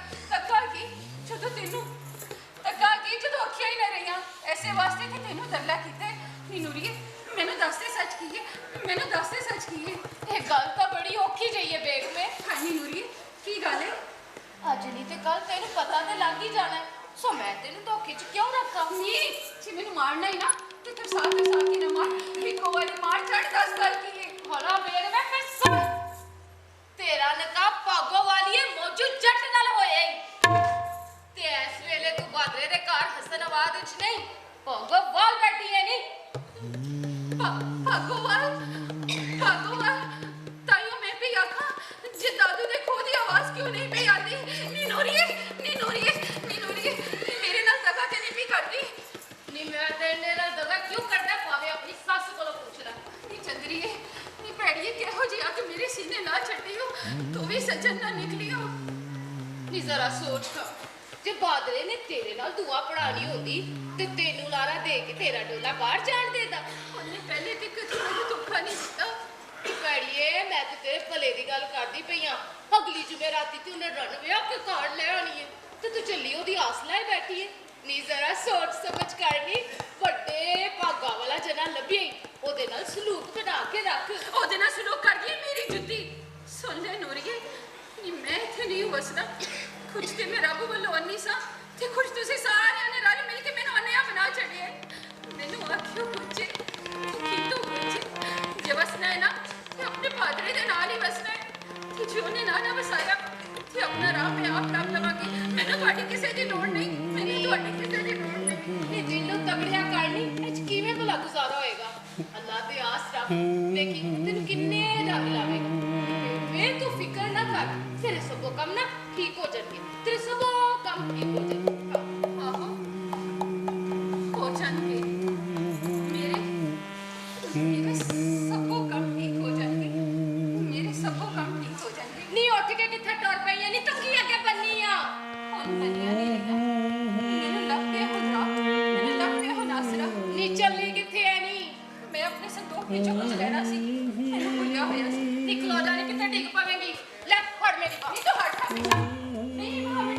ਤੱਕਾ ਕੀ ਜਦੋਂ ਅੱਖੀਆਂ ਹੀ ਨਾ ਰਹੀਆਂ, ਐਸੇ ਵਾਸਤੇ ਤੇ ਤੈਨੂੰ ਤਰਲਾ ਕੀਤਾ ਹੈ। ਨੀ ਨੂਰੀਏ, ਮੈਨੂੰ ਦੱਸ ਦੇ ਸੱਚ ਕੀ ਹੈ, ਮੈਨੂੰ ਦੱਸ ਦੇ ਸੱਚ ਕੀ ਹੈ। ਇਹ ਗੱਲ ਤਾਂ ਬੜੀ ਔਖੀ ਜਈ ਹੈ ਬੇਗਮੇ। ਹਾਂ ਨੀ ਨੂਰੀਏ, ਕੀ ਗੱਲ ਹੈ? ਅੱਜ ਨਹੀਂ ਤੇ ਕੱਲ ਤੈਨੂੰ ਪਤਾ ਤੇ ਲੱਗ ਹੀ ਜਾਣਾ ਹੈ। ਸੋ ਮੈਂ ਤੈਨੂੰ ਧੋਖੇ 'ਚ ਕਿਉਂ ਰੱਖਾਂ? ਨੀ ਜੇ ਮੈਨੂੰ ਮਾਰਨਾ ਹੀ ਨਾ ਤੇ ਤਰਸਾ ਕੇ ਨਾ ਮਾਰ। ਇੱਕੋ ਵਾਰੀ ਮਾਰ ਛੱਡ। ਦੱਸ ਗੱਲ ਕੀ ਹੈ? ਹਲਾ ਬੇਗਮੇ ਫਿਰ ਸੁਣ, ਤੇਰਾ ਨਕਾਬ ਭਾਗੋ ਵਾਲੀਏ ਮੌਜੂ ਜੱਟ ਨਾਲ ਹੋਇਆ ਈ ਤੇ ਇਸ ਵੇਲੇ ਤੂੰ ਬਾਦਰੇ ਦੇ ਘਰ ਹਸਨਾਬਾਦ ਵਿੱਚ ਨਹੀਂ, ਭਾਗੋਵਾਲ ਬੈਠੀ ਹੈ। ਨਹੀਂ ਭਾਗੋਵਾਲ ਤਾਈਓ ਮੈਂ ਵੀ ਆਖਾਂ ਜੇ ਦਾਦੂ ਦੇ ਖੋਹ ਦੀ ਆਵਾਜ਼ ਕਿਉਂ ਨਹੀਂ ਪਈ ਆਉਂਦੀ। ਨੀ ਨੂਰੀਏ, ਮੇਰੇ ਨਾਲ ਦਗਾ ਤੇ ਨਹੀਂ ਵੀ ਕਰਦੀ। ਨੀ ਮੈਂ ਤੇਰੇ ਨਾਲ ਦਗਾ ਕਿਉਂ ਕਰਦਾ? ਭਾਵੇਂ ਆਪਣੀ ਸੱਸ ਕੋਲੋਂ ਪੁੱਛ ਲੈ। ਨੀ ਚੰਦਰੀਏ, ਨੀ ਭੈੜੀਏ, ਕਿਹੋ ਜਿਹੀ ਅੱਗ ਮੇਰੇ ਸੀਨੇ ਲਾ ਛੱਡੀ ਹੋ। ਤੂੰ ਵੀ ਸੱਜਣ ਨਾ ਨਿਕਲੀ ਹੋ। ਨੀ ਜ਼ਰਾ ਸੋਚ ਤਾਂ, ਜੇ ਬਾਦਰੇ ਨੇ ਤੇਰੇ ਨਾਲ ਦੁਆ ਪੜਾਣੀ ਹੁੰਦੀ ਤੇ ਤੈਨੂੰ ਲਾਰਾ ਦੇ ਕੇ ਤੇਰਾ ਡੋਲਾ ਬਾਹਰ ਜਾਣ ਦੇਦਾ। ਉਹਨੇ ਪਹਿਲੇ ਤੇ ਕਦੀ ਮੈਨੂੰ ਧੋਖਾ ਨਹੀਂ ਦਿੱਤਾ। ਭੈੜੀਏ, ਮੈਂ ਤੇ ਤੇਰੇ ਭਲੇ ਦੀ ਗੱਲ ਕਰਦੀ ਪਈ ਆ। ਅਗਲੀ ਜੁਮੇਰਾਤੀ ਤੇ ਉਹਨੇ ਰਨ ਵਿਆਹ ਕੇ ਘਰ ਲੈ ਆਣੀ ਹੈ ਤੇ ਤੂੰ ਚੱਲੀ ਉਹਦੀ ਆਸ ਲਾਏ ਬੈਠੀ ਹੈ। ਨੀ ਜ਼ਰਾ ਸੋਚ ਸਮਝ ਕਰਨੀ, ਵੱਡੇ ਭਾਗਾ ਵਾਲਾ ਜਨਾ ਲੱਭੀ, ਉਹਦੇ ਨਾਲ ਸਲੂਕ ਬਣਾ ਕੇ ਰੱਖ। ਉਹਦੇ ਨਾਲ ਸਲੂਕ ਕਰਦੀ ਹੈ ਮੇਰੀ ਜੁੱਤੀ। ਸੁਣ ਲੈ ਨੂਰੀਏ, ਨੀ ਮੈਂ ਇੱਥੇ ਨਹੀਂ ਵਸਦਾ। ਕੁਝ ਤੇ ਮੈਂ ਰੱਬ ਵੱਲੋਂ ਅੰਨੀ ਸਾਂ ਤੇ ਕੁਝ ਤੁਸੀਂ ਸਾਰਿਆਂ ਨੇ ਰਲ ਮਿਲ ਕੇ ਮੈਨੂੰ ਅੰਨਿਆ ਬਣਾ ਛੱਡਿਆ। ਮੈਨੂੰ ਆਖਿਓ ਪੁੱਛੇ ਕਿਤੋਂ ਪੁੱਛੇ, ਜੇ ਵਸਣਾ ਹੈ ਨਾ ਤੇ ਆਪਣੇ ਪਾਦਰੇ ਦੇ ਨਾਲ ਹੀ ਵਸਣਾ ਹੈ ਤੇ ਜੇ ਉਹਨੇ ਨਾ ਵਸਾਇਆ ਤੇ ਆਪਣਾ ਰਾਹ ਮੈਂ ਆਪ ਲੱਭ ਲਵਾਂਗੀ। ਮੈਨੂੰ ਤੁਹਾਡੀ ਕਿਸੇ ਦੀ ਲੋੜ ਨਹੀਂ, ਮੈਨੂੰ ਤੁਹਾਡੀ ਕਿਸੇ ਦੀ ਲੋੜ ਨਹੀਂ। ਨੀ ਦਿਲ ਨੂੰ ਤਗੜਿਆ ਕਰਨੀ ਇਹ 'ਚ ਕਿਵੇਂ ਭਲਾ ਗੁਜ਼ਾਰਾ ਹੋਏਗਾ? ਅੱਲਾ ਤੇ ਆਸ ਰੱਖ, ਦੇਖੀ ਤੈਨੂੰ ਕਿੰਨੇ ਰੰਗ ਲਾਵੇਗਾ। ਵੇ ਤੂੰ ਫਿਕਰ ਨਾ ਕਰ, ਤੇਰੇ ਸਭੋ ਕੰਮ ਨਾ ਠੀਕ ਹੋ ਜਾਣਗੇ। ਤੇਰੇ ਸਭੋ ਕੰਮ ਠੀਕ ਹੋ ਜਾਣਗੇ। ਆਹੋ ਹੋ ਜਾਣਗੇ ਮੇਰੇ ਸਭੋ ਕੰਮ ਠੀਕ ਹੋ ਜਾਣਗੇ। ਮੇਰੇ ਸਭੋ ਕੰਮ ਠੀਕ ਹੋ ਜਾਣਗੇ। ਨੀ ਉੱਠ ਕੇ ਕਿੱਥੇ ਟੁਰ ਪਈ ਐ? ਨੀ ਤੂੰ ਕੀ ਅੱਗੇ ਬੰਨੀ ਆ? ਹੁਣ ਬੰਨਿਆ ਨਹੀਂ ਰਹੀਆਂ। ਮੈਨੂੰ ਲੱਭ ਪਿਆ ਹੁਣ ਰਾਹ, ਮੈਨੂੰ ਲੱਭ ਪਿਆ ਹੁਣ ਆਸਰਾ। ਨੀ ਚੱਲੀ ਕਿੱਥੇ ਐ? ਨੀ ਮੈਂ ਆਪਣੇ ਸੰਤੋਖ ਵਿੱਚੋਂ ਕੁਝ ਲੈਣਾ ਸੀ, ਮੈਨੂੰ ਭੁੱਲਿਆ ਹੋਇਆ ਸੀ। ਨਿਕਲੋ ਜਾਣੀ ਕਿੱਥੇ ਡਿੱਗ ਪਵੇਂਗੀ? ਲੈ ਫੜ ਮੇਰੀ ਬਾਂਹ। ਨਹੀਂ ਤਾਂ ਹੱਥ ਨਹੀਂ ਭਾਵੇਂ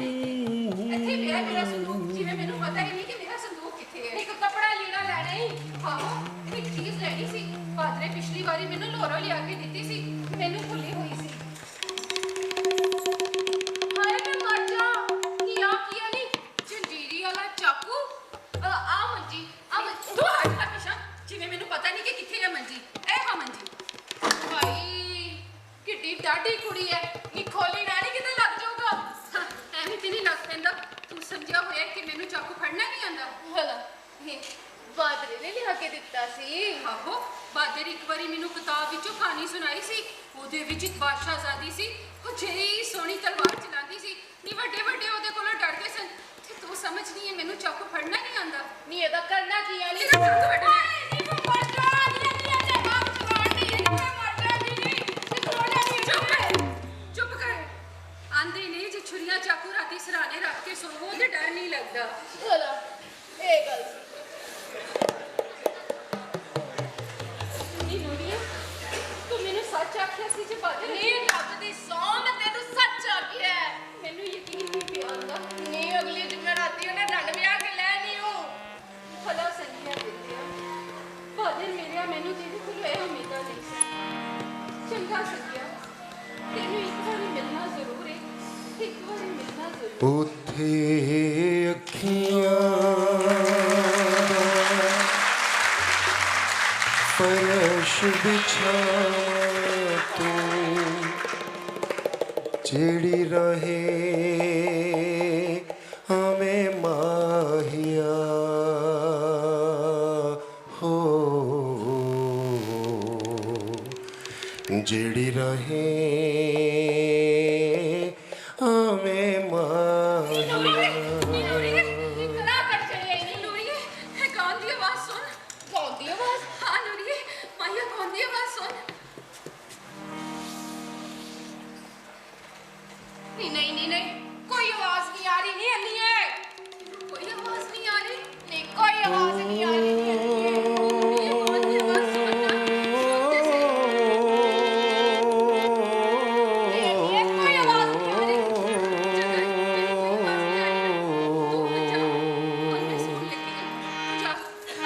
ਇੱਥੇ ਪਿਆ ਮੇਰਾ ਸੰਦੂਕ, ਜਿਵੇਂ ਮੈਨੂੰ ਪਤਾ ਹੀ ਨਹੀਂ ਕਿ ਮੇਰਾ ਸੰਦੂਕ ਕਿੱਥੇ ਹੈ। ਇੱਕ ਕੱਪੜਾ ਲੀੜਾ ਲੈਣਾ ਈ। ਆਹੋ ਇੱਕ ਚੀਜ਼ ਲੈਣੀ ਸੀ। ਬਾਦਰੇ ਪਿਛਲੀ ਵਾਰੀ ਮੈਨੂੰ ਲੋਰਾ ਲਿਆ ਕੇ ਦਿੱਤੀ ਸੀ, ਮੈਨੂੰ ਭੁੱਲੀ ਹੋਈ ਸੀ। ਹਾਏ ਮੈਂ ਮਰ ਜਾ। ਕੀ ਆ ਨੀ? ਜੰਜੀਰੀ ਵਾਲਾ ਚਾਕੂ? ਆ ਮੰਜੀ, ਆ ਮੰਜੀ। ਤੂੰ ਹੱਥ ਨਾ ਪਿਛਾ, ਜਿਵੇਂ ਮੈਨੂੰ ਪਤਾ ਨਹੀਂ ਕਿ ਕਿੱਥੇ ਹੈ ਮੰਜੀ। ਇਹ ਹਾਂ ਮੰਜੀ। ਭਾਈ ਕਿੱਡੀ ਡਾਢੀ ਕੁੜੀ ਐ। ਨੀ ਖੋਲੀ ਨਾ ਨੀ ਕਿਤੇ ਲੱਗ ਜਾਊਗਾ। ਹਾਂ, ਐਵੇਂ ਤੇ ਨਹੀਂ ਲੱਗ ਪੈਂਦਾ। ਤੂੰ ਸਮਝਿਆ ਹੋਇਆ ਕਿ ਮੈਨੂੰ ਚਾਕੂ ਫੜਨਾ ਨਹੀਂ ਆਉਂਦਾ। ਹਲਾ ਬਾਦਰੇ ਨੇ ਲਿਆ ਕੇ ਦਿੱਤਾ ਸੀ। ਆਹੋ ਬਾਦਰ ਇੱਕ ਵਾਰੀ ਮੈਨੂੰ ਕਿਤਾਬ ਵਿੱਚੋਂ ਕਹਾਣੀ ਸੁਣਾਈ ਸੀ। ਉਹਦੇ ਵਿੱਚ ਇੱਕ ਬਾਦਸ਼ਾਹਜ਼ਾਦੀ ਸੀ, ਉਹ ਜਿਹੜੀ ਸੋਹਣੀ ਤਲਵਾਰ ਚਲਾਉਂਦੀ ਸੀ। ਨੀ ਵੱਡੇ ਉਹਦੇ ਕੋਲੋਂ ਡਰਦੇ ਸਨ ਤੇ ਤੂੰ ਸਮਝਦੀ ਹੈ ਮੈਨੂੰ ਚਾਕੂ ਫੜਨਾ ਨਹੀਂ ਆਉਂਦਾ। ਨੀ ਇਹਦਾ ਕਰਨਾ ਕੀ ਆ? ਨੀ ਇਹਦਾ ਟੰਗ ਵੱਢਣਾ ਹੈ। ਨੀ ਮੈਂ ਮਰ ਜਾ। ਨੀ ਤੇ ਬਾਪ ਚਲਾਣ ਦੀ ਨੀ ਮੈਂ ਮਰ ਜਾ। ਨੀ ਖਲੋਣਾ ਨੀ। ਚੁੱਪ ਕਰ ਆਂਦੇ ਨੇ ਜੇ ਛੁਰੀਆਂ ਸਰਾਣੇ ਰੱਖ ਕੇ ਸੋਵੋ ਤੇ ਡਰ ਨਹੀਂ ਲੱਗਦਾ। ਭਲਾ ਇਹ ਗੱਲ ਨੀ ਨੂਰੀਏ, ਤੂੰ ਮੈਨੂੰ ਸੱਚ ਆਖਿਆ ਸੀ ਜੇ ਬਾਤ ਨੀ ਰੱਬ ਦੀ ਸੌਂ ਮੈਂ ਤੈਨੂੰ ਸੱਚ ਆਖਿਆ ਹੈ। ਮੈਨੂੰ ਯਕੀਨ ਨਹੀਂ ਪਿਆ ਆਉਂਦਾ। ਨੀ ਅਗਲੀ ਜੁਮੇਰਾਤੀ ਉਹਨੇ ਰੰਡ ਵਿਆਹ ਕੇ ਲੈਣੀ ਹੂੰ। ਭਲਾ ਸੰਗੀਆਂ ਦਿੱਤਿਆ ਬਾਦਰ ਮੇਰਿਆ, ਮੈਨੂੰ ਤੇਰੇ ਕੋਲ ਇਹ ਉਮੀਦਾਂ ਨਹੀਂ ਸੀ। ਚੰਗਾ ਸੰਗਿਆ, ਤੈਨੂੰ ਇੱਕ ਵਾਰੀ ਮਿਲਣਾ ਜ਼ਰੂਰ ਹੈ, ਇੱਕ ਵਾਰੀ ਮਿਲਣਾ ਜ਼ਰੂਰ। ਉੱਥੇ ਅੱਖੀਆਂ ਫਰਸ਼ ਬਿਛਾਵਾਂ ਤੂੰ, ਜਿਹੜੀ ਰਹੇ ਹਮੇ ਮਾਹੀਆ ਹੋ, ਜਿਹੜੀ ਰਹੇ ਹਮੇ ਮਾਹੀਆ। ਕਰਾ ਕੱਟ ਚੜੀ ਆਈ ਨੀ ਨੂਰੀਏ, ਇਹ ਗਾਉਣ ਦੀ ਆਵਾਜ਼ ਸੁਣ। ਕੌਣ ਦੀ ਆਵਾਜ਼? ਹਾਂ ਨੂਰੀਏ, ਮਾਇਆ ਗਾਉਣ ਦੀ ਆਵਾਜ਼ ਸੁਣ। ਨਹੀਂ ਕੋਈ ਆਵਾਜ਼ ਨਹੀਂ ਆ ਰਹੀ ਨੀ ਅੰਨੀਏ। ਕੋਈ ਆਵਾਜ਼ ਨਹੀਂ ਆ ਰਹੀ। ਨਹੀਂ ਕੋਈ ਆਵਾਜ਼ ਨਹੀਂ ਆ ਰਹੀ ਨੀ ਅੰਨੀਏ। ਨੂਰੀਏ, ਗਾਉਣ ਦੀ ਆਵਾਜ਼ ਸੁਣ ਨਾ, ਸੁਣ ਤੇ ਸਹੀ। ਨੀ ਅੰਨੀਏ ਕੋਈ ਆਵਾਜ਼ ਨਹੀਂ ਆ ਰਹੀ। ਚੰਗਾ, ਮੇਰੀ ਕੋਈ ਆਵਾਜ਼ ਨਹੀਂ ਆ ਰਹੀ ਨਾ, ਤੂੰ ਜਾ, ਹੁਣ ਮੈਂ ਸੁਣ ਲੱਗੀ ਹਾਂ। ਤੂੰ ਜਾ।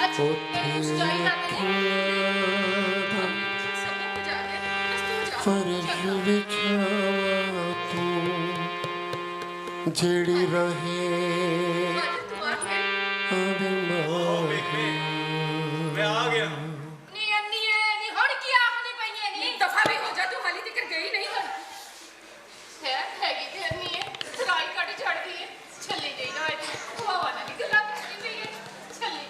ਅੱਛਾ ਤੈਨੂੰ ਚਾਹੀਦਾ ਤੇ ਨਹੀਂ। ਸਭ ਕੁਝ ਆ ਗਿਆ, ਬਸ ਤੂੰ ਜਾ। ਫਰਸ਼ ਚੰਗਾ। ਬਿਛਾਵਾਂ ਤੂੰ, ਜਿਹੜੀ ਰਹੇ ਬਾਦਰ ਤੂੰ ਆ ਗਿਆ। ਹਮੇ ਮਾਹੀਆ। ਮੈਂ ਆ ਗਿਆ। ਨੀ ਅੰਨੀਏ ਨੀ ਹੁਣ ਕੀ ਆਖਣੀ ਪਈ ਏ ਨੀ? ਦਫਾ ਵੀ ਹੋ ਜਾ, ਤੂੰ ਹਾਲੀ ਤੱਕ ਗਈ ਨਹੀਂ ਹੁਣ। ਹੈਗੀ ਤੇ ਅੰਨੀਏ ਸਰਾਈ ਕੱਢ ਛੱਡਦੀ ਏ। ਛੱਲੀ ਗਈ ਨਾ ਅੱਜ ਹਵਾ ਨਾਲ ਗੱਲਾਂ ਕਰਦੀ ਪਈ ਏ। ਛੱਲੀ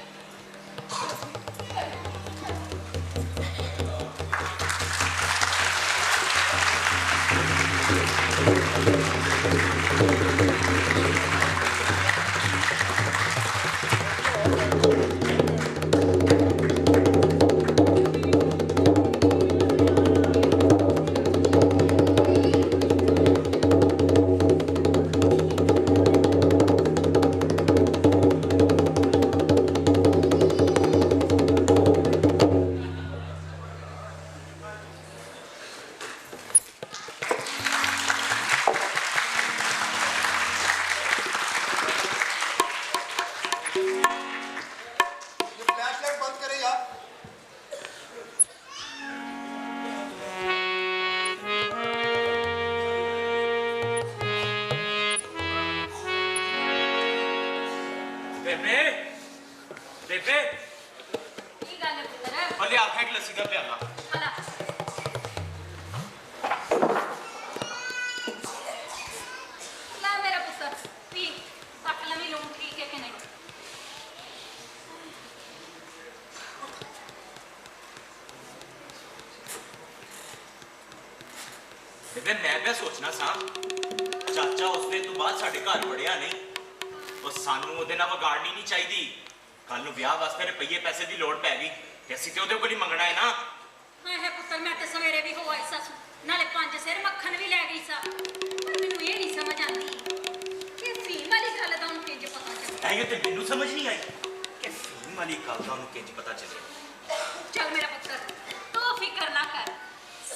ये फ्लैशलाइट बंद करे यार। ਬੇਬੇ ਬੇਬੇ ਕੀ ਗੱਲ ਹੈ ਪੁੱਤਰ? ਹਲੇ ਆਖਿਆ ਕਿ ਲੱਸੀ ਦਾ ਪਿਆਲਾ। ਭਲਾ ਲੈ ਮੇਰਾ ਪੁੱਤਰ ਪੀ, ਪੱਕ ਲਵੀਂ ਲੂਣ ਠੀਕ ਹੈ ਕਿ ਨਹੀਂ? ਬੇਬੇ ਮੈਂ ਵੀ ਸੋਚਣਾ ਸਾਂ, ਚਾਚਾ ਉਸ ਦਿਨ ਤੋਂ ਬਾਅਦ ਸਾਡੇ ਘਰ ਵੜਿਆ ਨਹੀਂ। ਉਹ ਸਾਨੂੰ ਉਹਦੇ ਨਾਲ ਵਿਗਾੜਨੀ ਨਹੀਂ ਚਾਹੀਦੀ। ਕੱਲ ਨੂੰ ਵਿਆਹ ਵਾਸਤੇ ਰੁਪਈਏ ਪੈਸੇ ਦੀ ਲੋੜ ਪੈ ਗਈ ਤੇ ਅਸੀਂ ਤੇ ਉਹਦੇ ਕੋਲ ਹੀ ਮੰਗਣਾ ਹੈ ਨਾ। ਹਾਏ ਹਾਏ ਪੁੱਤਰ, ਮੈਂ ਤੇ ਸਵੇਰੇ ਵੀ ਹੋ ਆਈ ਸਾਂ, ਨਾਲੇ 5 ਸਿਰ ਮੱਖਣ ਵੀ ਲੈ ਗਈ ਸਾਂ। ਪਰ ਮੈਨੂੰ ਇਹ ਨਹੀਂ ਸਮਝ ਆਉਂਦੀ ਕਿ ਫੀਮ ਵਾਲੀ ਗੱਲ ਦਾ ਉਹਨੂੰ ਕਿੰਜ ਪਤਾ ਚੱਲਿਆ। ਇਹ ਤੇ ਮੈਨੂੰ ਸਮਝ ਨਹੀਂ ਆਈ ਕਿ ਫੀਮ ਵਾਲੀ ਗੱਲ ਦਾ ਉਹਨੂੰ ਕਿੰਜ ਪਤਾ ਚੱਲਿਆ। ਚੱਲ ਮੇਰਾ ਪੁੱਤਰ, ਤੂੰ ਫਿਕਰ ਨਾ ਕਰ।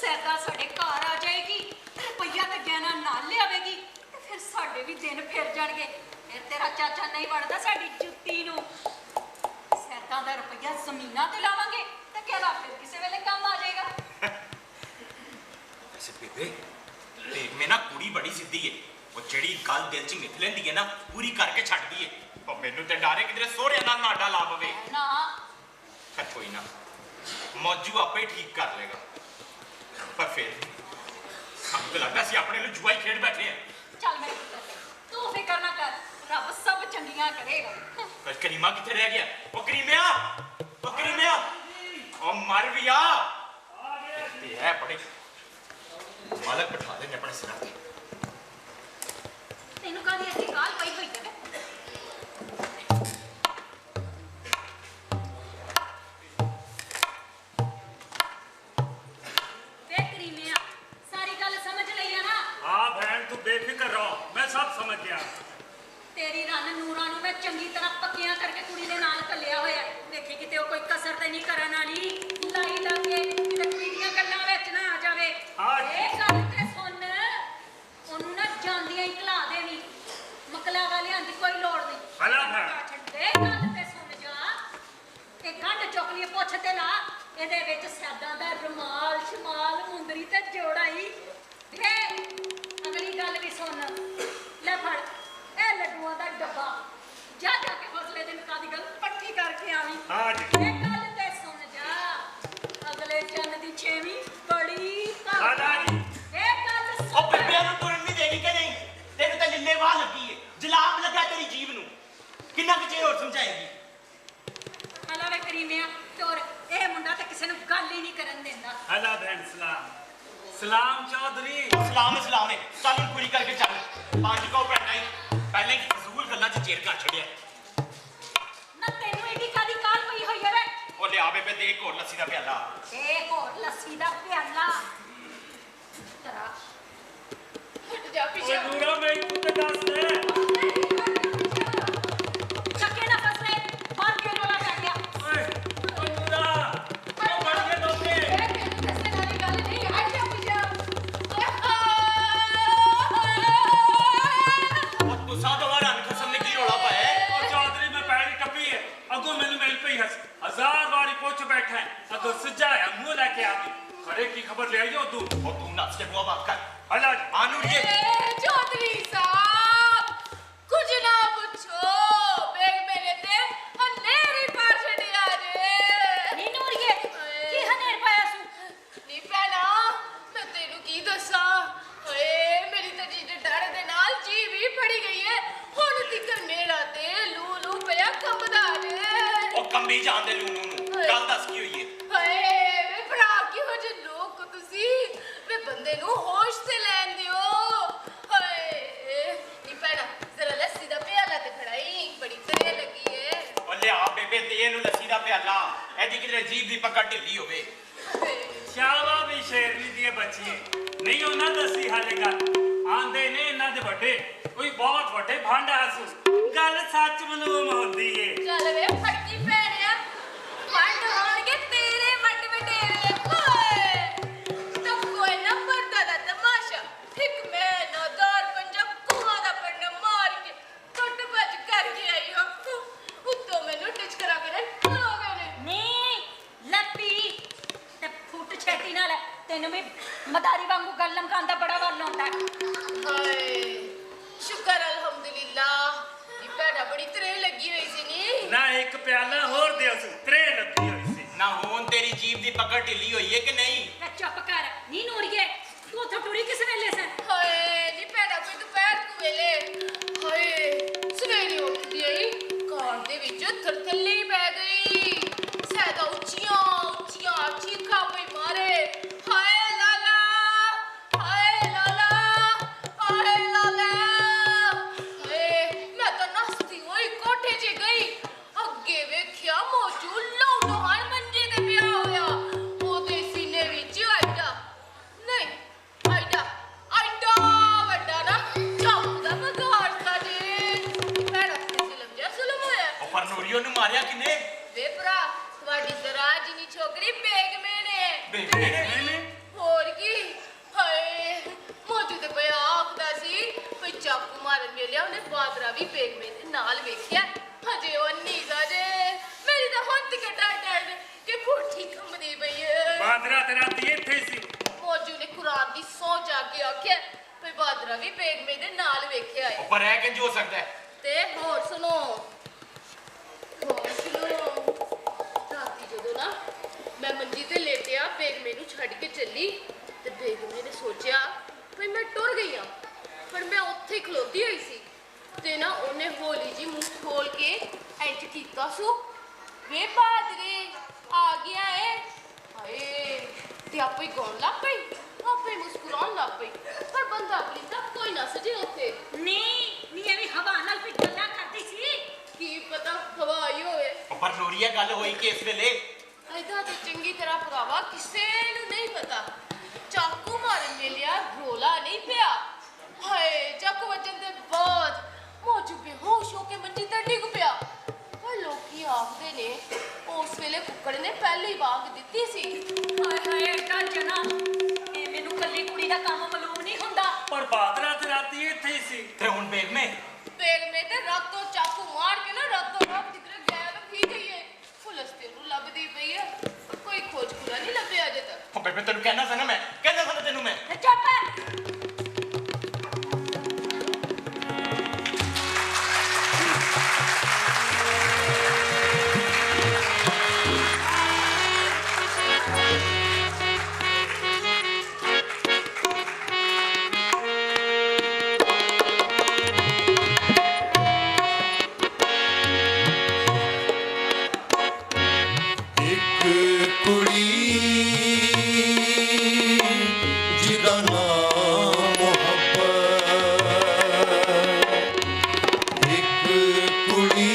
ਸੈਦਾ ਸਾਡੇ ਘਰ ਆ ਜਾਏਗੀ, ਰੁਪਈਆ ਤੇ ਗਹਿਣਾ ਨਾਲ ਲਿਆਵੇਗੀ ਤੇ ਫਿਰ ਸਾਡੇ ਵੀ ਦਿਨ ਫਿਰ ਜਾਣਗੇ। ਫਿਰ ਤੇਰਾ ਚਾਚਾ ਨਹੀਂ ਵੜਦਾ ਸਾਡੀ ਜੁੱਤੀ ਨੂੰ। ਸੈਦਾ ਦਾ ਰੁਪਈਆ ਜ਼ਮੀਨਾਂ ਤੇ ਲਾਵਾਂਗੇ ਤੇ ਕਹਿਲਾ ਫਿਰ ਕਿਸੇ ਵੇਲੇ ਕੰਮ ਆ ਜਾਏਗਾ। ਵੈਸੇ ਬੇਬੇ ਦੇਖ ਮੈਂ ਨਾ ਕੁੜੀ ਬੜੀ ਸਿੱਧੀ ਏ। ਉਹ ਜਿਹੜੀ ਗੱਲ ਦਿਲ 'ਚ ਮਿੱਥ ਲੈਂਦੀ ਹੈ ਨਾ ਪੂਰੀ ਕਰਕੇ ਛੱਡਦੀ ਏ। ਉਹ ਮੈਨੂੰ ਤੇ ਡਾਰੇ ਕਿਧਰੇ ਸੋਹਰਿਆਂ ਨਾਲ ਨਾਡਾ ਲਾ ਪਵੇ। ਨਾ ਕੋਈ ਨਾ, ਮੌਜੂ ਆਪੇ ਹੀ ਠੀਕ ਕਰ ਲੇਗਾ। ਪਰ ਫਿਰ ਸਾਨੂੰ ਤਾਂ ਲੱਗਦਾ ਸੀ ਆਪਣੇ ਲਈ ਜੁਆ ਹੀ ਖੇਡ ਬੈਠੇ ਆ। ਚੱਲ ਮੇਰੇ ਪੁੱਤਰ, ਤੂੰ ਫਿਕਰ ਨਾ ਕਰ, ਰੱਬ ਸਭ ਚੰਗੀਆਂ ਕਰੇਗਾ। ਪਰ ਕਰੀਮਾ ਕਿੱਥੇ ਰਹਿ ਗਿਆ? ਉਹ ਕਰੀਮਿਆ, ਉਹ ਕਰੀਮਿਆ, ਉਹ ਮਰ ਵੀ ਆ। ਤੇ ਹੈ ਬੜੇ ਮਾਲਕ ਬਿਠਾ ਦੇ ਨੇ ਆਪਣੇ ਸਿਰਾਂ ਤੇ। ਤੈਨੂੰ ਕਾਹਦੀ ਅੱਗੇ ਕਾਲ ਪਈ ਹੋਈ ਹੈ? ਵੇ ਕਰੀਮਿਆ, ਸਾਰੀ ਗੱਲ ਸਮਝ ਲਈ ਆ ਨਾ? हाँ बहन तू बेफिक्र रहो, मैं सब ਸਮਝ ਗਿਆ। ਤੇਰੀ ਰੰਨ ਨੂਰਾਂ ਨੂੰ ਮੈਂ ਚੰਗੀ ਤਰ੍ਹਾਂ ਪੱਕੀਆਂ ਕਰਕੇ ਕੁੜੀ ਦੇ ਨਾਲ ਕੱਲਿਆ ਹੋਇਆ। ਵੇਖੀ ਕਿਤੇ ਉਹ ਕੋਈ ਕਸਰ ਤੇ ਨਹੀਂ ਕਰਨ ਵਾਲੀ, ਲਾਈ ਲਾ ਕੇ ਕਿਤੇ ਕੁੜੀ ਦੀਆਂ ਗੱਲਾਂ ਵਿੱਚ ਨਾ ਆ ਜਾਵੇ। ਹਾਂ। ਇਹ ਗੱਲ ਤੇ ਸੁਣ, ਉਹਨੂੰ ਨਾ ਜਾਂਦੀਆਂ ਹੀ ਘਲਾ ਦੇਵੀਂ। ਮਕਲਾਵਾ ਲਿਆਉਣ ਦੀ ਕੋਈ ਲੋੜ ਨਹੀਂ। ਭਲਾ ਫਿਰ। ਇਹ ਗੱਲ ਤੇ ਸੁਣ ਜਾ, ਇਹ ਗੰਢ ਚੁੱਕ ਲਈ ਪੁੱਛ ਤੇ ਲਾ, ਇਹਦੇ ਵਿੱਚ ਸੈਦਾਂ ਦਾ ਰੁਮਾਲ ਸ਼ਮਾਲ ਮੁੰਦਰੀ ਤੇ ਜੋੜਾਈ। ਵੇ ਅਗਲੀ ਗੱਲ ਵੀ ਸੁਣ, ਲੈ ਫੜ ਇਹ ਲੱਡੂਆਂ ਦਾ ਡੱਬਾ, ਜਾ ਜਾ ਕੇ ਫਸਲੇ ਦੇ ਨਿਕਾਹ ਦੀ ਗੱਲ ਪੱਕੀ ਕਰਕੇ ਆਵੀਂ। ਹਾਂ ਜੀ। ਇਹ ਗੱਲ ਤੇ ਸੁਣ ਜਾ, ਅਗਲੇ ਚੰਨ ਦੀ ਛੇਵੀਂ ਬੜੀ ਹਾਂ ਜੀ। ਇਹ ਗੱਲ ਸੁਣ। ਉਹ ਬੇਬਿਆਂ ਨੂੰ ਤੁਰਨ ਨਹੀਂ ਦੇਗੀ ਕਿ ਨਹੀਂ? ਤੈਨੂੰ ਤਾਂ ਲਿੱਲੇ ਵਾਹ ਲੱਗੀ ਏ, ਜਲਾਬ ਲੱਗਾ ਤੇਰੀ ਜੀਭ ਨੂੰ। ਕਿੰਨਾ ਕੁ ਚਿਰ ਹੋਰ ਸਮਝਾਏਗੀ? ਹਲਾ ਵੇ ਕਰੀਮਿਆ ਤੋਰ, ਇਹ ਮੁੰਡਾ ਤੇ ਕਿਸੇ ਨੂੰ ਗੱਲ ਹੀ ਨਹੀਂ ਕਰਨ ਦਿੰਦਾ। ਹਲਾ ਭੈਣ ਸਲਾਮ। ਸਲਾਮ ਚੌਧਰੀ। ਸਲਾਮ ਸਲਾਮ ਏ, ਚੱਲ ਹੁਣ ਪੂਰੀ ਕਰਕੇ ਚੱਲ। ਪੰਜ ਕੋ ਪੈਣਾ ਹੀ ਪਹਿਲੇ ਹੀ ਫਜ਼ੂਲ ਗੱਲਾਂ 'ਚ ਚਿਰ ਕਰ ਛੱਡਿਆ। ਨਾ ਤੈਨੂੰ ਇਹਦੀ ਕਾਦੀ ਕਾਲ ਪਈ ਹੋਈ ਹੈ ਵੇ? ਉਹ ਲਿਆ ਬੇਬੇ ਦੇ ਇੱਕ ਹੋਰ ਲੱਸੀ ਦਾ ਪਿਆਲਾ। ਇਹ ਹੋਰ ਲੱਸੀ ਦਾ ਪਿਆਲਾ ਤਰਾ ਹਟ ਜਾ ਓਏ ਪਿੱਛੇ। ਨੂਰਾ ਮੈਨੂੰ ਤੇ ਦੱਸ ਦੇ। ਚੱਕੇ ਨਾ ਫਸਲੇ ਮਾਰ ਕੇ ਰੋਲਾ ਪੈ ਗਿਆ। ਓਏ ਓ ਨੂਰਾ ਉਹ ਬਣ ਕੇ ਦੋਗੇ। ਇਹ ਤੈਨੂੰ ਦੱਸਣ ਵਾਲੀ ਗੱਲ ਨਹੀਂ। ਹਟ ਜਾ ਪਿੱਛੇ। ਉਹ ਤੁਸਾਂ ਤੋਂ ਵਾਰ ਖਸਮ ਨੇ ਕੀ ਰੌਲਾ ਪਾਇਆ ਹੈ? ਉਹ ਚੌਧਰੀ ਮੈਂ ਪੈੜੀ ਟੱਪੀ ਹੈ, ਅੱਗੋਂ ਮੈਨੂੰ ਮਿਲ ਪਈ ਹਸ। ਹਜ਼ਾਰ ਵਾਰੀ ਪੁੱਛ ਬੈਠਾ ਹੈ, ਅੱਗੋਂ ਸਜਾਇਆ ਮੂੰਹ ਲੈ ਕੇ ਆ ਗਈ। ਖਰੇ ਕੀ ਖਬਰ ਲੈ ਆਈ ਤੂੰ? ਉਹ ਤੂੰ ਨੱਚ ਕੇ ਬੁਆ ਬਾਤ ਕਰ। ਹਲਾ ਜੀ। ਆਨੂੰ ਇਹ ਚੌਧਰੀ ਸਾਹਿਬ ਕੁਝ ਨਾ ਪੁੱਛੋ, ਬੇਗ ਮੇਰੇ ਤੇ ਹਨੇਰੀ ਪਾ ਛੱਡਿਆ ਜੇ। ਨੀ ਨੂਰੀਏ ਕੀ ਹਨੇਰ ਪਾਇਆ ਸੂ? ਨੀ ਭੈਣਾ ਮੈਂ ਤੈਨੂੰ ਕੀ ਦੱਸਾਂ, ਓਏ ਮੇਰੀ ਤਾਂ ਜੀ ਦੇ ਡਰ ਦੇ ਨਾਲ ਜੀ ਵੀ ਫੜੀ ਗਈ ਏ। ਹੁਣ ਤਿੱਕਰ ਮੇਰਾ ਤੇ ਲੂ ਲੂ ਪਿਆ ਕੰਬਦਾ ਜੇ। ਉਹ ਕੰਬੀ ਜਾਂਦੇ ਲੂਣੂ ਨੂੰ। ਗੱਲ ਦੱਸ ਕੀ ਹੋਈ ਏ? ਹਾਏ ਵੇ ਭਰਾ ਕਿਹੋ ਜਿਹੇ ਲੋਕ ਹੋ ਤੁਸੀਂ, ਵੇ ਬੰਦੇ ਨੂੰ ਹੋਸ਼ ਤੇ ਲੈਣ ਦਿਓ। ਹਾਏ ਨੀ ਭੈਣਾ ਜ਼ਰਾ ਲੱਸੀ ਦਾ ਪਿਆਲਾ ਤੇ ਫੜਾਈ, ਬੜੀ ਤਰੇ ਲੱਗੀ ਏ। ਉਹ ਲਿਆ ਬੇਬੇ ਦੇ ਇਹਨੂੰ ਲੱਸੀ ਦਾ ਪਿਆਲਾ। ਇਹਦੀ ਕਿਤੇ ਜੀਭ ਦੀ ਪਕੜ ਢਿੱਲੀ ਹੋਵੇ। ਸ਼ਾਵਾ ਵੀ ਸ਼ੇਰਨੀ ਦੀ ਬੱਚੀ ਹੈ, ਨਹੀਂ ਉਹਨਾਂ ਦੱਸੀ ਹਾਲੇ ਗੱਲ। ਆਂਦੇ ਨੇ ਇਹਨਾਂ ਦੇ ਵੱਡੇ ਕੋਈ ਬਹੁਤ ਵੱਡੇ ਭਾਂਡਾ ਹਸੂ। ਗੱਲ ਸੱਚ ਮਲੂਮ ਹੁੰਦੀ ਏ। ਚੱਲ ਵੇ ਫੜਕੀ ਭੈਣਿਆ, ਵੰਡ ਹੋਣਗੇ ਤੇਰੇ ਵੱਡ ਵਡੇਰੇ। ਹਾਏ ਤਾਂ ਕੋਈ ਨਾ ਪਰਦਾ ਦਾ ਤਮਾਸ਼ਾ, ਇੱਕ ਮੈਂ ਨਾ ਦਾਰ ਪੰਜਾ ਕੁਆ ਦਾ ਪੰਨਾ ਮਾਰ ਕੇ ਟੁੱਟ ਭੱਜ ਕਰਕੇ ਆਈ ਹਾਂ। ਉੱਤੋਂ ਮੈਨੂੰ ਟਿਚ ਕਰਾ ਕੇ ਹੋ ਗਏ ਨੇ। ਨੀ ਲੱਪੀ ਤੇ ਫੁੱਟ ਛੇਤੀ ਨਾਲ ਤੈਨੂੰ ਵੀ ਮਦਾਰੀ ਵਾਂਗੂ ਗੱਲ ਲਮਕਾਉਂਦਾ ਬੜਾ ਵੱਲ ਆਉਂਦਾ। ਹਾਏ ਸ਼ੁਕਰ ਅਲਹਮਦੁਲਿਲਾ, ਨੀ ਭੈਣਾ ਬੜੀ ਤਰੇ ਲੱਗੀ ਹੋਈ ਸੀ ਨੀ। ਨਾ ਇੱਕ ਪਿਆਲਾ ਹੋਰ ਦਿਓ ਸੂ, ਤਰੇ ਲੱਗੀ ਹੋਈ ਸੀ। ਨਾ ਹੁਣ ਤੇਰੀ ਜੀਭ ਦੀ ਪਕੜ ਢਿੱਲੀ ਹੋਈ ਏ ਕਿ ਨਹੀਂ? ਤੇ ਚੁੱਪ ਕਰ ਨੀ ਨੂਰੀਏ, ਤੂੰ ਉੱਥੋਂ ਟੁਰੀ ਕਿਸ ਵੇਲੇ ਸੈਂ? ਹਾਏ ਨੀ ਭੈਣਾ ਕੋਈ ਦੁਪਹਿਰ ਕੁ ਵੇਲੇ। ਹਾਏ ਸਵੇਰੇ ਉੱਠਦੀ ਆਈ ਕਾਰ ਦੇ ਵਿੱਚ ਥਰਥੱਲੀ ਪੈ ਗਈ। ਸੈਦਾ ਉੱਚੀਆਂ ਉੱਚੀਆਂ ਚੀਖਾਂ ਪਈ ਮਾਰੇ। ਹਾਏ ਲਾਲਾ, ਹਾਏ ਲਾਲਾ, ਹਾਏ ਲਾਲਾ। ਹਾਏ ਮੈਂ ਤਾਂ ਨਸਤੀ ਹੋਈ ਕੋਠੇ 'ਚ ਗਈ, ਅੱਗੇ ਵੇਖਿਆ ਮੋਜੂ ਲੌਂਡੋਹਾਨ ਮੰਜੇ ਤੇ ਪਿਆ ਹੋਇਆ। ਉਹਦੇ ਸੀਨੇ ਵਿੱਚ ਆਈਡਾ ਨਹੀਂ ਆਈਡਾ ਵੱਡਾ ਨਾ ਚਾਹੂ ਦਾ ਬਗਾੜਦਾ ਜੇ। ਭੈਣਾ ਜ਼ੁਲਮ ਹੋਇਆ। ਉਹ ਪਰ ਨੂਰੀਓ ਨੂੰ ਮਾਰਿਆ ਕਿਨੇ? ਵੇ ਭਰਾ ਤੁਹਾਡੀ ਜ਼ਰਾ ਜਿਨੀ ਛੋਕਰੀ ਬੇਗਮੇ ਨੇ। ਬੇਬੇ ਨੇ? ਹੋਰ ਕੀ। ਹਾਏ ਮੋਜੂ ਤੇ ਪਿਆ ਆਖਦਾ ਸੀ ਕੋਈ ਚਾਕੂ ਮਾਰਨ ਵੇਲਿਆ ਉਹਨੇ ਬਾਦਰਾ ਵੀ ਬੇਗਮੇ ਦੇ ਨਾਲ ਵੇਖਿਆ। ਹਜੇ ਉਹ ਨੀਗਾ ਜੇ ਮੇਰੀ ਤਾਂ ਹੁਣ ਤੱਕ ਡਰ ਕਿ ਫੁੱਠੀ ਕੰਬਦੀ ਪਈ ਏ। ਬਾਦਰਾ ਤੇ ਰਾਤੀ ਇੱਥੇ ਸੀ। ਮੋਜੂ ਨੇ ਕੁਰਾਨ ਦੀ ਸੌ ਜਾ ਕੇ ਆਖਿਆ ਵੀ ਬਾਦਰਾ ਵੀ ਬੇਗਮੇ ਦੇ ਨਾਲ ਵੇਖਿਆ ਏ। ਉਹ ਪਰ ਇਹ ਕਿੰਜ ਹੋ ਸਕਦਾ ਹੈ? ਤੇ ਹੋਰ ਸੁਣੋ ਰਾਤੀ ਜਦੋਂ ਨਾ ਮੈਂ ਮੰਜੀ ਤੇ ਲੇਟਿਆ ਬੇਗਮੇ ਨੂੰ ਛੱਡ ਕੇ ਚੱਲੀ ਤੇ ਬੇਗਮੇ ਨੇ ਸੋਚਿਆ ਵੀ ਮੈਂ ਟੁਰ ਗਈ ਆ, ਪਰ ਮੈਂ ਉੱਥੇ ਖਲੋਤੀ ਹੋਈ ਸੀ ਤੇ ਨਾ ਉਹਨੇ ਹੌਲੀ ਜੀ ਮੂੰਹ ਖੋਲ ਕੇ ਇੰਜ ਕੀਤਾ ਸੂ ਵੇ ਬਾਦਰੇ ਆ ਗਿਆ ਏ। ਹਾਏ ਤੇ ਆਪੇ ਗਾਉਣ ਲੱਗ ਪਈ, ਆਪੇ ਮੁਸਕਰਾਉਣ ਲੱਗ ਪਈ, ਪਰ ਬੰਦਾ ਆਪਣੀ ਤਾਂ ਕੋਈ ਨਾ ਸਜੇ ਉੱਥੇ। ਨੀ ਇਹ ਵੀ ਹਵਾ ਨਾਲ ਵੀ ਗੱਲਾਂ ਕਰਦੀ ਸੀ। ਕੀ ਪਤਾ ਹਵਾ ਹੀ ਹੋਵੇ। ਉਹ ਪਰ ਨੂਰੀਆ ਗੱਲ ਹੋਈ ਕਿ ਇਸ ਵੇਲੇ? ਇਹਦਾ ਤੇ ਚੰਗੀ ਤਰ੍ਹਾਂ ਭਰਾਵਾ ਕਿਸੇ ਨੂੰ ਨਹੀਂ ਪਤਾ। ਚਾਕੂ ਮਾਰਨ ਵੇਲਿਆ ਰੋਲਾ ਨਹੀਂ ਪਿਆ। ਹਾਏ ਚੱਕ ਵੱਜਣ ਦੇ ਬਾਅਦ ਮੋਜੂ ਬੇਹੋਸ਼ ਹੋ ਕੇ ਮੰਜੀ ਤੇ ਡਿੱਗ ਪਿਆ। ਪਰ ਲੋਕੀ ਆਖਦੇ ਨੇ ਉਸ ਵੇਲੇ ਕੁੱਕੜ ਨੇ ਪਹਿਲੀ ਵਾਂਗ ਦਿੱਤੀ ਸੀ। ਹਾਏ ਹਾਏ ਕਾਂਚਨਾ, ਇਹ ਮੈਨੂੰ ਕੱਲੀ ਕੁੜੀ ਦਾ ਕੰਮ ਮਾਲੂਮ ਨਹੀਂ ਹੁੰਦਾ। ਪਰ ਬਾਦਰਾ ਤੇ ਰਾਤੀ ਇੱਥੇ ਹੀ ਸੀ। ਤੇ ਹੁਣ ਬੇਗਮੇ ਬੇਗਮੇ ਤੇ ਰਾਤੋਂ ਚਾਕੂ ਮਾਰ ਕੇ ਨਾ ਰਾਤੋਂ ਰਾਤ ਕਿਧਰੇ ਗਾਇਬ ਹੀ ਗਈ ਏ। ਫੁਲਸਤੀਨ ਨੂੰ ਲੱਭਦੀ ਪਈ ਏ, ਕੋਈ ਖੋਜ ਖੁਰਾ ਨਹੀਂ ਲੱਭਿਆ ਅਜੇ ਤੱਕ। ਓ ਬੇਬੇ ਤੈਨੂੰ ਕਹਿਣਾ ਸੀ ਨਾ, ਮੈਂ ਕਹਿੰਦਾ ਸੀ ਨਾ ਤੈਨੂੰ ਮੈਂ। ਚੁੱਪ। ਇੱਕ ਕੁੜੀ ਜਿਹਦਾ ਨਾਮ ਮੁਹੱਬਤ, ਇੱਕ ਕੁੜੀ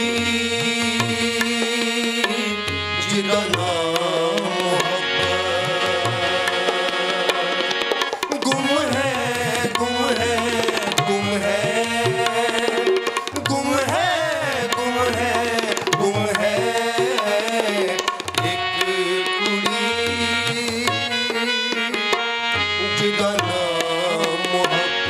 ਜਿਹਦਾ ਨਾਮ ਮੁਹੱਬਤ, ਗੁੰਮ ਹੈ ਗੁੰਮ ਹੈ ਗੁੰਮ ਹੈ ਗੁੰਮ ਹੈ ਗੁੰਮ ਹੈ ਗੁੰਮ ਹੈ, ਜਿਹਦਾ ਨਾਮ ਮੁਹੱਬਤ।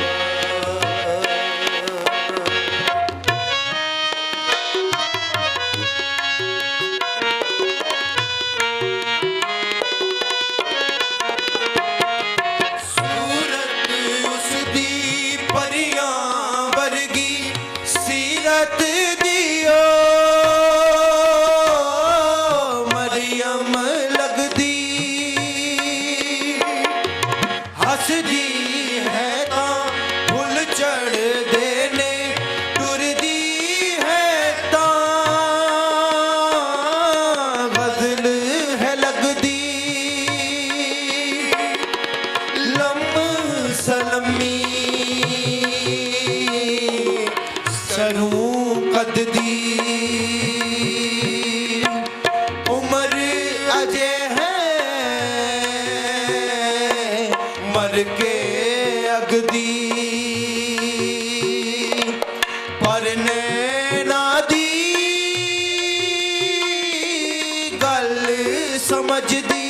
ਸੂਰਤ ਉਸਦੀ ਪਰੀਆਂ ਵਰਗੀ ਸੀਰਤ ਦਿਓ ਮਰੀਮ ਲੱਗਦੀ, ਹੱਸਦੀ ਹੈ ਤਾਂ ਫੁੱਲ ਝੜਦੇ ਨੇ, ਟੁਰਦੀ ਹੈ ਤਾਂ ਗਜ਼ਲ ਹੈ ਲੱਗਦੀ, ਲੰਮ ਸਲਮੀ ਸਰੂ ਕੱਦਦੀ, ਉਮਰ ਅਜੇ ਹੈ ਮਰ ਕੇ ਅਗਦੀ, ਪਰ ਨੈਣਾ ਦੀ ਗੱਲ ਸਮਝਦੀ,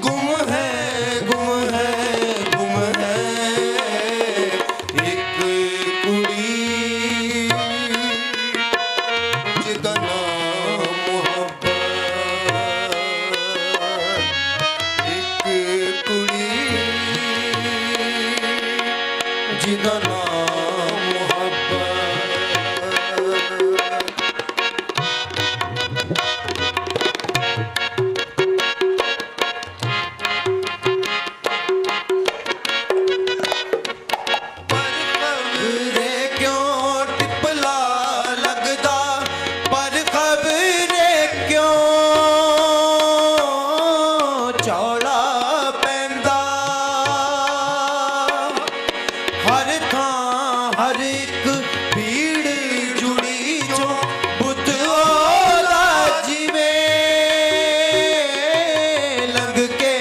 ਗੁੰਮ ਹੈ ਗੁੰਮ ਹੈ ਗੁੰਮ ਹੈ, ਇੱਕ ਕੁੜੀ ਜਿਹਦਾ ਨਾਮ ਮੁਹੱਬਤ, ਇੱਕ ਕੁੜੀ ਜਿਹਦਾ ਨਾਮ ਮੁਹੱਬਤ। ਪਰ ਖਬਰੇ ਕਿਉਂ ਟਿਪਲਾ ਲੱਗਦਾ, ਪਰ ਖਬਰੇ ਕਿਉਂ ਚੌੜਾ ਪੈਂਦਾ, ਹਰ ਥਾਂ ਹਰ ਇੱਕ ਭੀੜ ਜੁੜੀ ਚੋਂ ਬੁੱਤ ਉਹਦਾ ਜਿਵੇਂ ਲੰਘ ਕੇ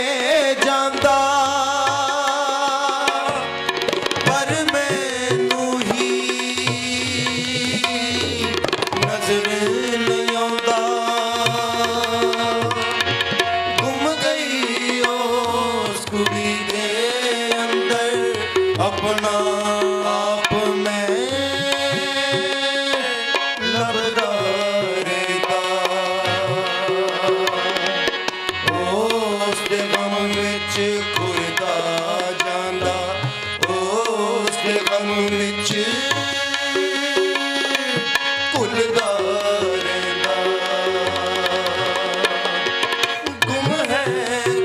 ਜਾਂਦਾ, ਪਰ ਮੈਨੂੰ ਹੀ ਨਜ਼ਰ ਨਹੀਂ ਆਉਂਦਾ, ਗੁੰਮ ਗਈ ਉਸ ਕੁੜੀ ਦੇ ਅੰਦਰ ਆਪਣਾ ਆਪ ਮੈਂ ਲੱਭਦਾ ਰਹਿੰਦਾ, ਉਸ ਦੇ ਗਮ ਵਿੱਚ ਖੁਰਦਾ ਜਾਂਦਾ, ਉਸ ਦੇ ਗਮ ਵਿੱਚ ਘੁਲਦਾ ਰਹਿੰਦਾ, ਗੁੰਮ ਹੈ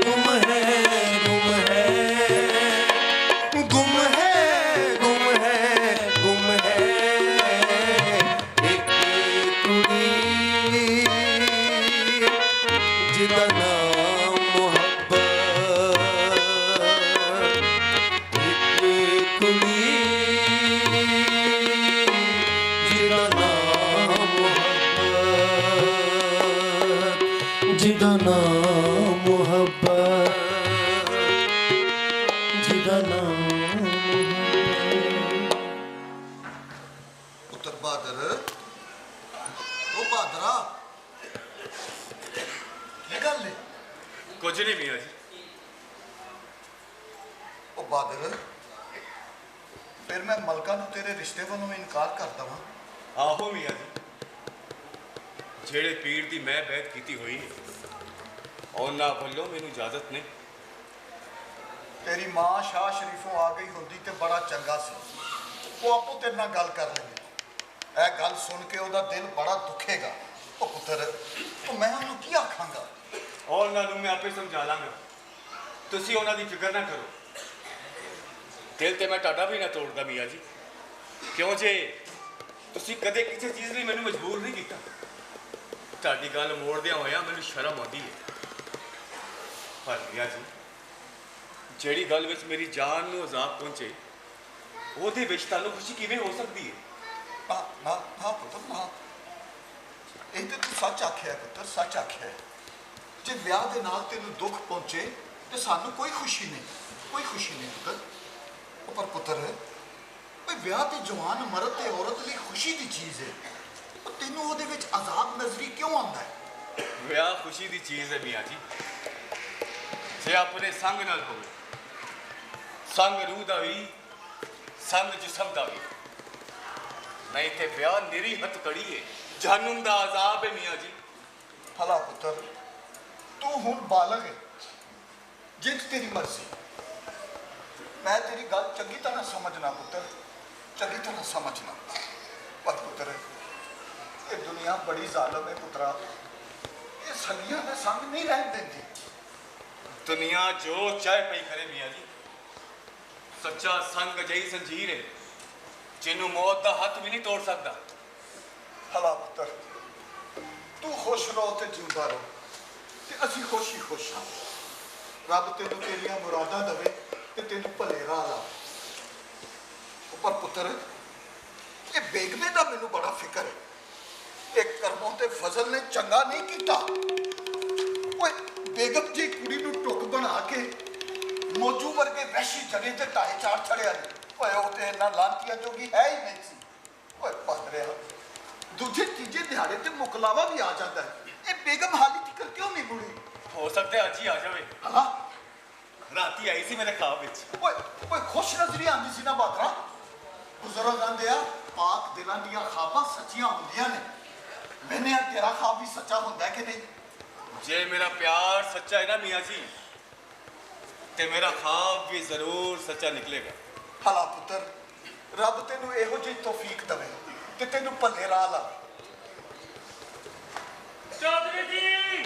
ਗੁੰਮ ਹੈ ਗੁੰਮ ਹੈ ਗੁੰਮ ਹੈ ਗੁੰਮ ਹੈ ਗੁੰਮ ਹੈ, ਇੱਕ ਕੁੜੀ ਜਿਹਦਾ ਨਾਮ ਮੁਹੱਬਤ, ਇੱਕ ਕੁੜੀ ਫਿਰ ਮੈਂ ਮਲਕਾ ਨੂੰ ਤੇਰੇ ਰਿਸ਼ਤੇ ਵੱਲੋਂ ਇਨਕਾਰ ਕਰ ਦਵਾਂ? ਆਹੋ ਮੀਆਂ ਜੀ, ਜਿਹੜੇ ਪੀਰ ਦੀ ਮੈਂ ਬੈਠ ਕੀਤੀ ਹੋਈ ਹੈ ਉਹਨਾਂ ਵੱਲੋਂ ਮੈਨੂੰ ਇਜਾਜ਼ਤ ਨਹੀਂ। ਤੇਰੀ ਮਾਂ ਸ਼ਾਹ ਸ਼ਰੀਫੋਂ ਆ ਗਈ ਹੁੰਦੀ ਤੇ ਬੜਾ ਚੰਗਾ ਸੀ, ਉਹ ਆਪੋ ਤੇਰੇ ਨਾਲ ਗੱਲ ਕਰ ਲੈਂਦੀ। ਇਹ ਗੱਲ ਸੁਣ ਕੇ ਉਹਦਾ ਦਿਲ ਬੜਾ ਦੁਖੇਗਾ। ਉਹ ਪੁੱਤਰ, ਉਹ ਮੈਂ ਉਹਨੂੰ ਕੀ ਆਖਾਂਗਾ? ਉਹਨਾਂ ਨੂੰ ਮੈਂ ਆਪੇ ਸਮਝਾ ਲਾਂਗਾ, ਤੁਸੀਂ ਉਹਨਾਂ ਦੀ ਫਿਕਰ ਨਾ ਕਰੋ। ਦਿਲ ਤੇ ਮੈਂ ਤੁਹਾਡਾ ਵੀ ਨਾ ਤੋੜਦਾ ਮੀਆਂ ਜੀ, ਕਿਉਂ ਜੇ ਤੁਸੀਂ ਕਦੇ ਕਿਸੇ ਚੀਜ਼ ਲਈ ਮੈਨੂੰ ਮਜਬੂਰ ਨਹੀਂ ਕੀਤਾ। ਤੁਹਾਡੀ ਗੱਲ ਮੋੜਦਿਆਂ ਹੋਇਆ ਮੈਨੂੰ ਸ਼ਰਮ ਆਉਂਦੀ ਹੈ, ਪਰ ਮੀਆਂ ਜੀ ਜਿਹੜੀ ਗੱਲ ਵਿੱਚ ਮੇਰੀ ਜਾਨ ਨੂੰ ਅਜ਼ਾਬ ਪਹੁੰਚੇ ਉਹਦੇ ਵਿੱਚ ਤੁਹਾਨੂੰ ਖੁਸ਼ੀ ਕਿਵੇਂ ਹੋ ਸਕਦੀ ਹੈ? ਨਾ ਪੁੱਤਰ ਨਾ, ਇਹ ਤੇ ਤੂੰ ਸੱਚ ਆਖਿਆ ਪੁੱਤਰ, ਸੱਚ ਆਖਿਆ। ਜੇ ਵਿਆਹ ਦੇ ਨਾਲ ਤੈਨੂੰ ਦੁੱਖ ਪਹੁੰਚੇ ਤੇ ਸਾਨੂੰ ਕੋਈ ਖੁਸ਼ੀ ਨਹੀਂ, ਕੋਈ ਖੁਸ਼ੀ ਨਹੀਂ ਪੁੱਤਰ। ਉਹ ਪਰ ਪੁੱਤਰ, ਓਏ ਵਿਆਹ ਤੇ ਜਵਾਨ ਮਰਦ ਤੇ ਔਰਤ ਲਈ ਖੁਸ਼ੀ ਦੀ ਚੀਜ਼ ਹੈ, ਉਹ ਤੈਨੂੰ ਉਹਦੇ ਵਿੱਚ ਅਜ਼ਾਬ ਨਜ਼ਰੀ ਕਿਉਂ ਆਉਂਦਾ ਹੈ? ਵਿਆਹ ਖੁਸ਼ੀ ਦੀ ਚੀਜ਼ ਹੈ ਮੀਆਂ ਜੀ, ਜੇ ਆਪਣੇ ਸੰਗ ਨਾਲ ਹੋਵੇ, ਸੰਗ ਰੂਹ ਦਾ ਵੀ ਸੰਗ ਜਿਸਮ ਦਾ ਵੀ। ਨਹੀਂ ਤੇ ਵਿਆਹ ਨਿਰੀ ਹੱਥਕੜੀ ਹੈ, ਜਹਨਮ ਦਾ ਅਜ਼ਾਬ ਹੈ ਮੀਆਂ ਜੀ। ਭਲਾ ਪੁੱਤਰ, ਤੂੰ ਹੁਣ ਬਾਲਗ ਹੈ, ਜਿੱਤ ਤੇਰੀ ਮਰਜ਼ੀ। ਮੈਂ ਤੇਰੀ ਗੱਲ ਚੰਗੀ ਤਰ੍ਹਾਂ ਸਮਝਣਾ ਪੁੱਤਰ, ਚੰਗੀ ਤਰ੍ਹਾਂ ਸਮਝਣਾ। ਪਰ ਪੁੱਤਰ, ਇਹ ਦੁਨੀਆ ਬੜੀ ਜ਼ਾਲਮ ਹੈ ਪੁੱਤਰਾ, ਇਹ ਸੰਗੀਆਂ ਦੇ ਸੰਗ ਨਹੀਂ ਰਹਿਣ ਦਿੰਦੀ। ਦੁਨੀਆ ਜੋ ਚਾਹੇ ਪਈ ਕਰੇ ਮੀਆਂ ਜੀ, ਸੱਚਾ ਸੰਗ ਅਜਿਹੀ ਜ਼ੰਜੀਰ ਹੈ ਜਿਹਨੂੰ ਮੌਤ ਦਾ ਹੱਥ ਵੀ ਨਹੀਂ ਤੋੜ ਸਕਦਾ। ਭਲਾ ਪੁੱਤਰ, ਤੂੰ ਖੁਸ਼ ਰਹੋ ਤੇ ਜਿਉਂਦਾ ਰਹੋ, ਤੇ ਅਸੀਂ ਖੁਸ਼ ਹੀ ਖੁਸ਼ ਹਾਂ। ਰੱਬ ਤੈਨੂੰ ਤੇਰੀਆਂ ਮੁਰਾਦਾਂ ਦੇਵੇ ਤੇ ਤੈਨੂੰ ਭਲੇ ਰਾਹ ਲਾ। ਪਰ ਪੁੱਤਰ, ਇਹ ਬੇਗਮੇ ਦਾ ਮੈਨੂੰ ਬੜਾ ਫਿਕਰ ਹੈ। ਇਹ ਕਰਮੋਂ ਤੇ ਫਜ਼ਲ ਨੇ ਚੰਗਾ ਨਹੀਂ ਕੀਤਾ। ਓਏ ਬੇਗਮ ਜੀ ਕੁੜੀ ਨੂੰ ਟੁੱਕ ਬਣਾ ਕੇ ਮੌਜੂ ਵਰਗੇ ਵਹਿਸ਼ੀ ਜਣੇ ਤੇ ਢਾਏ ਚਾਰ ਛੜਿਆ ਨੇ। ਓਏ ਉਹ ਤੇ ਇੰਨਾ ਲਾਂਤੀਆਂ ਜੋਗੀ ਹੈ ਹੀ ਨਹੀਂ ਸੀ। ਓਏ ਭੱਜ ਰਿਹਾ, ਦੂਜੇ ਤੀਜੇ ਦਿਹਾੜੇ ਤੇ ਮੁਕਲਾਵਾ ਵੀ ਆ ਜਾਂਦਾ ਹੈ। ਇਹ ਬੇਗਮ ਹਾਲੀ ਤੱਕ ਕਿਉਂ ਨਹੀਂ ਮੁੜੀ? ਹੋ ਸਕਦਾ ਅੱਜ ਹੀ ਆ ਜਾਵੇ। ਹਾਂ, ਰਾਤੀ ਆਈ ਸੀ ਮੇਰੇ ਖਾਬ ਵਿੱਚ। ਓਏ ਖੁਸ਼ ਨਜ਼ਰੀ ਆਉਂਦੀ ਸੀ ਨਾ ਬਾਦਰਾ। ਬਜ਼ੁਰਗ ਆਂਦੇ ਆ, ਪਾਕ ਦਿਲਾਂ ਦੀਆਂ ਖਾਬਾਂ ਸੱਚੀਆਂ ਹੁੰਦੀਆਂ ਨੇ। ਮੈਨੇ ਆ ਤੇਰਾ ਖਾਬ ਵੀ ਸੱਚਾ ਹੁੰਦਾ ਕਿ ਨਹੀਂ? ਜੇ ਮੇਰਾ ਪਿਆਰ ਸੱਚਾ ਹੈ ਨਾ ਮੀਆਂ ਜੀ, ਤੇ ਮੇਰਾ ਖਾਬ ਵੀ ਜ਼ਰੂਰ ਸੱਚਾ ਨਿਕਲੇਗਾ। ਭਲਾ ਪੁੱਤਰ, ਰੱਬ ਤੈਨੂੰ ਇਹੋ ਜਿਹੀ ਤੌਫੀਕ ਦੇਵੇ ਤੇ ਤੈਨੂੰ ਭਲੇ ਰਾਹ ਲਾ। ਚੌਧਰੀ ਜੀ,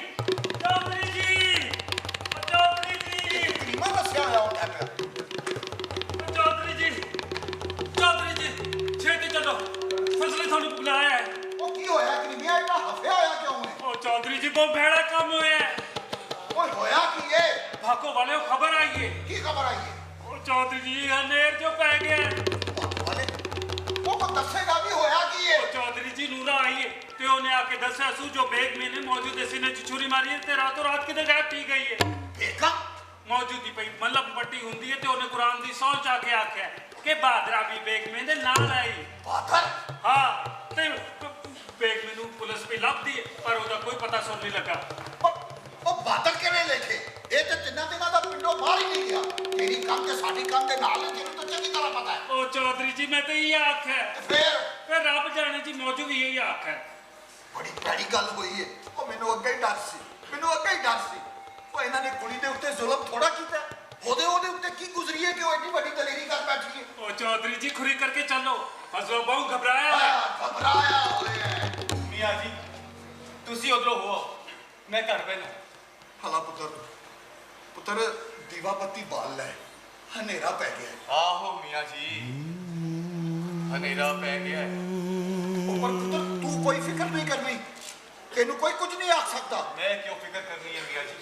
ਚੌਧਰੀ ਜੀ, ਚੌਧਰੀ ਜੀ, ਕਰੀਮਾ ਦੱਸਿਆ ਹੋਇਆ ਹੁੰਦਾ ਪਿਆ। ਚੌਧਰੀ ਜੀ, ਚੌਧਰੀ ਜੀ, ਛੇਤੀ ਚੱਲੋ, ਫਸਲ ਤੁਹਾਨੂੰ ਬੁਲਾਇਆ ਹੈ। ਉਹ ਕੀ ਹੋਇਆ ਕਰੀਮੀਆ, ਇੰਨਾ ਹਫਿਆ ਹੋਇਆ ਕਿਉਂ ਹੈ? ਉਹ ਚੌਧਰੀ ਜੀ ਬਹੁਤ ਭੈੜਾ ਕੰਮ ਹੋਇਆ ਹੈ। ਓਏ ਹੋਇਆ ਕੀ ਹੈ? ਭਾਗੋ ਵਾਲਿਓ ਖਬਰ ਆਈ ਹੈ। ਕੀ ਖਬਰ ਆਈ ਹੈ? ਉਹ ਚੌਧਰੀ ਜੀ ਹਨੇਰ ਜੋ ਪੈ ਗਿਆ ਹੈ। ਵਾਲੇ ਉਹ ਕੋ ਦੱਸੇਗਾ ਵੀ ਹੋਇਆ ਕੀ ਹੈ? ਉਹ ਚੌਧਰੀ ਜੀ ਨੂਰਾ ਆਈ ਹੈ ਤੇ ਉਹਨੇ ਆ ਕੇ ਦੱਸਿਆ ਸੂ ਜੋ ਬੇਗ ਮੈਨੇ ਮੌਜੂਦ ਸੀਨੇ ਚ ਛੁਰੀ ਮਾਰੀ ਹੈ ਤੇ ਰਾਤੋਂ ਰਾਤ ਕਿਤੇ ਗਾਇਬ ਪੀ ਗਈ ਹੈ। ਦੇਖਾ ਮੌਜੂਦੀ ਪਈ ਮੱਲਮ ਪੱਟੀ ਹੁੰਦੀ ਹੈ ਤੇ ਉਹਨੇ ਕੁਰਾਨ ਦੀ ਸੌਂ ਚਾ ਕੇ ਆਖਿਆ ਕਿ ਬਾਦਰਾ ਵੀ ਬੇਗ ਮੇ ਦੇ ਨਾਲ ਆਈ। ਬਾਦਰ, ਹਾਂ, ਤੇ ਬੇਗ ਮੈਨੂੰ ਪੁਲਿਸ ਵੀ ਲੱਭਦੀ ਹੈ ਪਰ ਉਹਦਾ ਕੋਈ ਪਤਾ ਸੁਣ ਨਹੀਂ ਲੱਗਾ। ਉਹ ਬਾਦਰ ਕਿਵੇਂ ਲਿਖੇ? ਇਹ ਤੇ ਤਿੰਨਾਂ ਦਿਨਾਂ ਦਾ ਪਿੰਡੋਂ ਬਾਹਰ ਹੀ ਨਹੀਂ ਗਿਆ। ਤੇਰੀ ਕੰਮ ਤੇ ਸਾਡੀ ਕੰਮ ਦੇ ਨਾਲ ਹੈ, ਤੈਨੂੰ ਤਾਂ ਚੰਗੀ ਤਰ੍ਹਾਂ ਪਤਾ ਹੈ। ਉਹ ਚੌਧਰੀ ਜੀ ਮੈਂ ਤਾਂ ਇਹ ਆਖਿਆ, ਤੇ ਫਿਰ ਰੱਬ ਜਾਣੇ ਜੀ ਮੌਜੂ ਵੀ ਇਹ ਆਖਿਆ। ਬੜੀ ਭੈੜੀ ਗੱਲ ਹੋਈ ਹੈ। ਉਹ ਮੈਨੂੰ ਅੱਗੇ ਹੀ ਡਰ ਸੀ, ਮੈਨੂੰ ਅੱਗੇ ਹੀ ਡਰ ਸੀ। ਉਹ ਇਹਨਾਂ ਨੇ ਕੁੜੀ ਦੇ ਉੱਤੇ ਜ਼ੁਲਮ ਥੋੜਾ ਕੀਤਾ। ਉਹਦੇ ਉੱਤੇ ਕੀ ਗੁਜ਼ਰੀ ਹੈ ਕਿ ਉਹ ਐਡੀ ਵੱਡੀ ਦਲੇਰੀ ਕਰ ਬੈਠੀ ਹੈ? ਉਹ ਚੌਧਰੀ ਜੀ ਖੁਰੀ ਕਰਕੇ ਚੱਲੋ, ਫਸਲੋ ਬਹੁ ਘਬਰਾਇਆ ਹੈ। ਘਬਰਾਇਆ ਹੋਇਆ। ਮੀਆਂ ਜੀ ਤੁਸੀਂ ਉਧਰੋਂ ਹੋ, ਮੈਂ ਘਰ ਬੈਠਾ। ਭਲਾ ਪੁੱਤਰ, ਪੁੱਤਰ ਦੀਵਾ ਬੱਤੀ ਬਾਲ ਲੈ, ਹਨੇਰਾ ਪੈ ਗਿਆ। ਆਹੋ ਮੀਆਂ ਜੀ, ਹਨੇਰਾ ਪੈ ਗਿਆ ਹੈ। ਪਰ ਪੁੱਤਰ ਤੂੰ ਕੋਈ ਫਿਕਰ ਨਹੀਂ ਕਰਨੀ, ਤੈਨੂੰ ਕੋਈ ਕੁਝ ਨਹੀਂ ਆਖ ਸਕਦਾ। ਮੈਂ ਕਿਉਂ ਫਿਕਰ ਕਰਨੀ ਹੈ ਮੀਆਂ ਜੀ?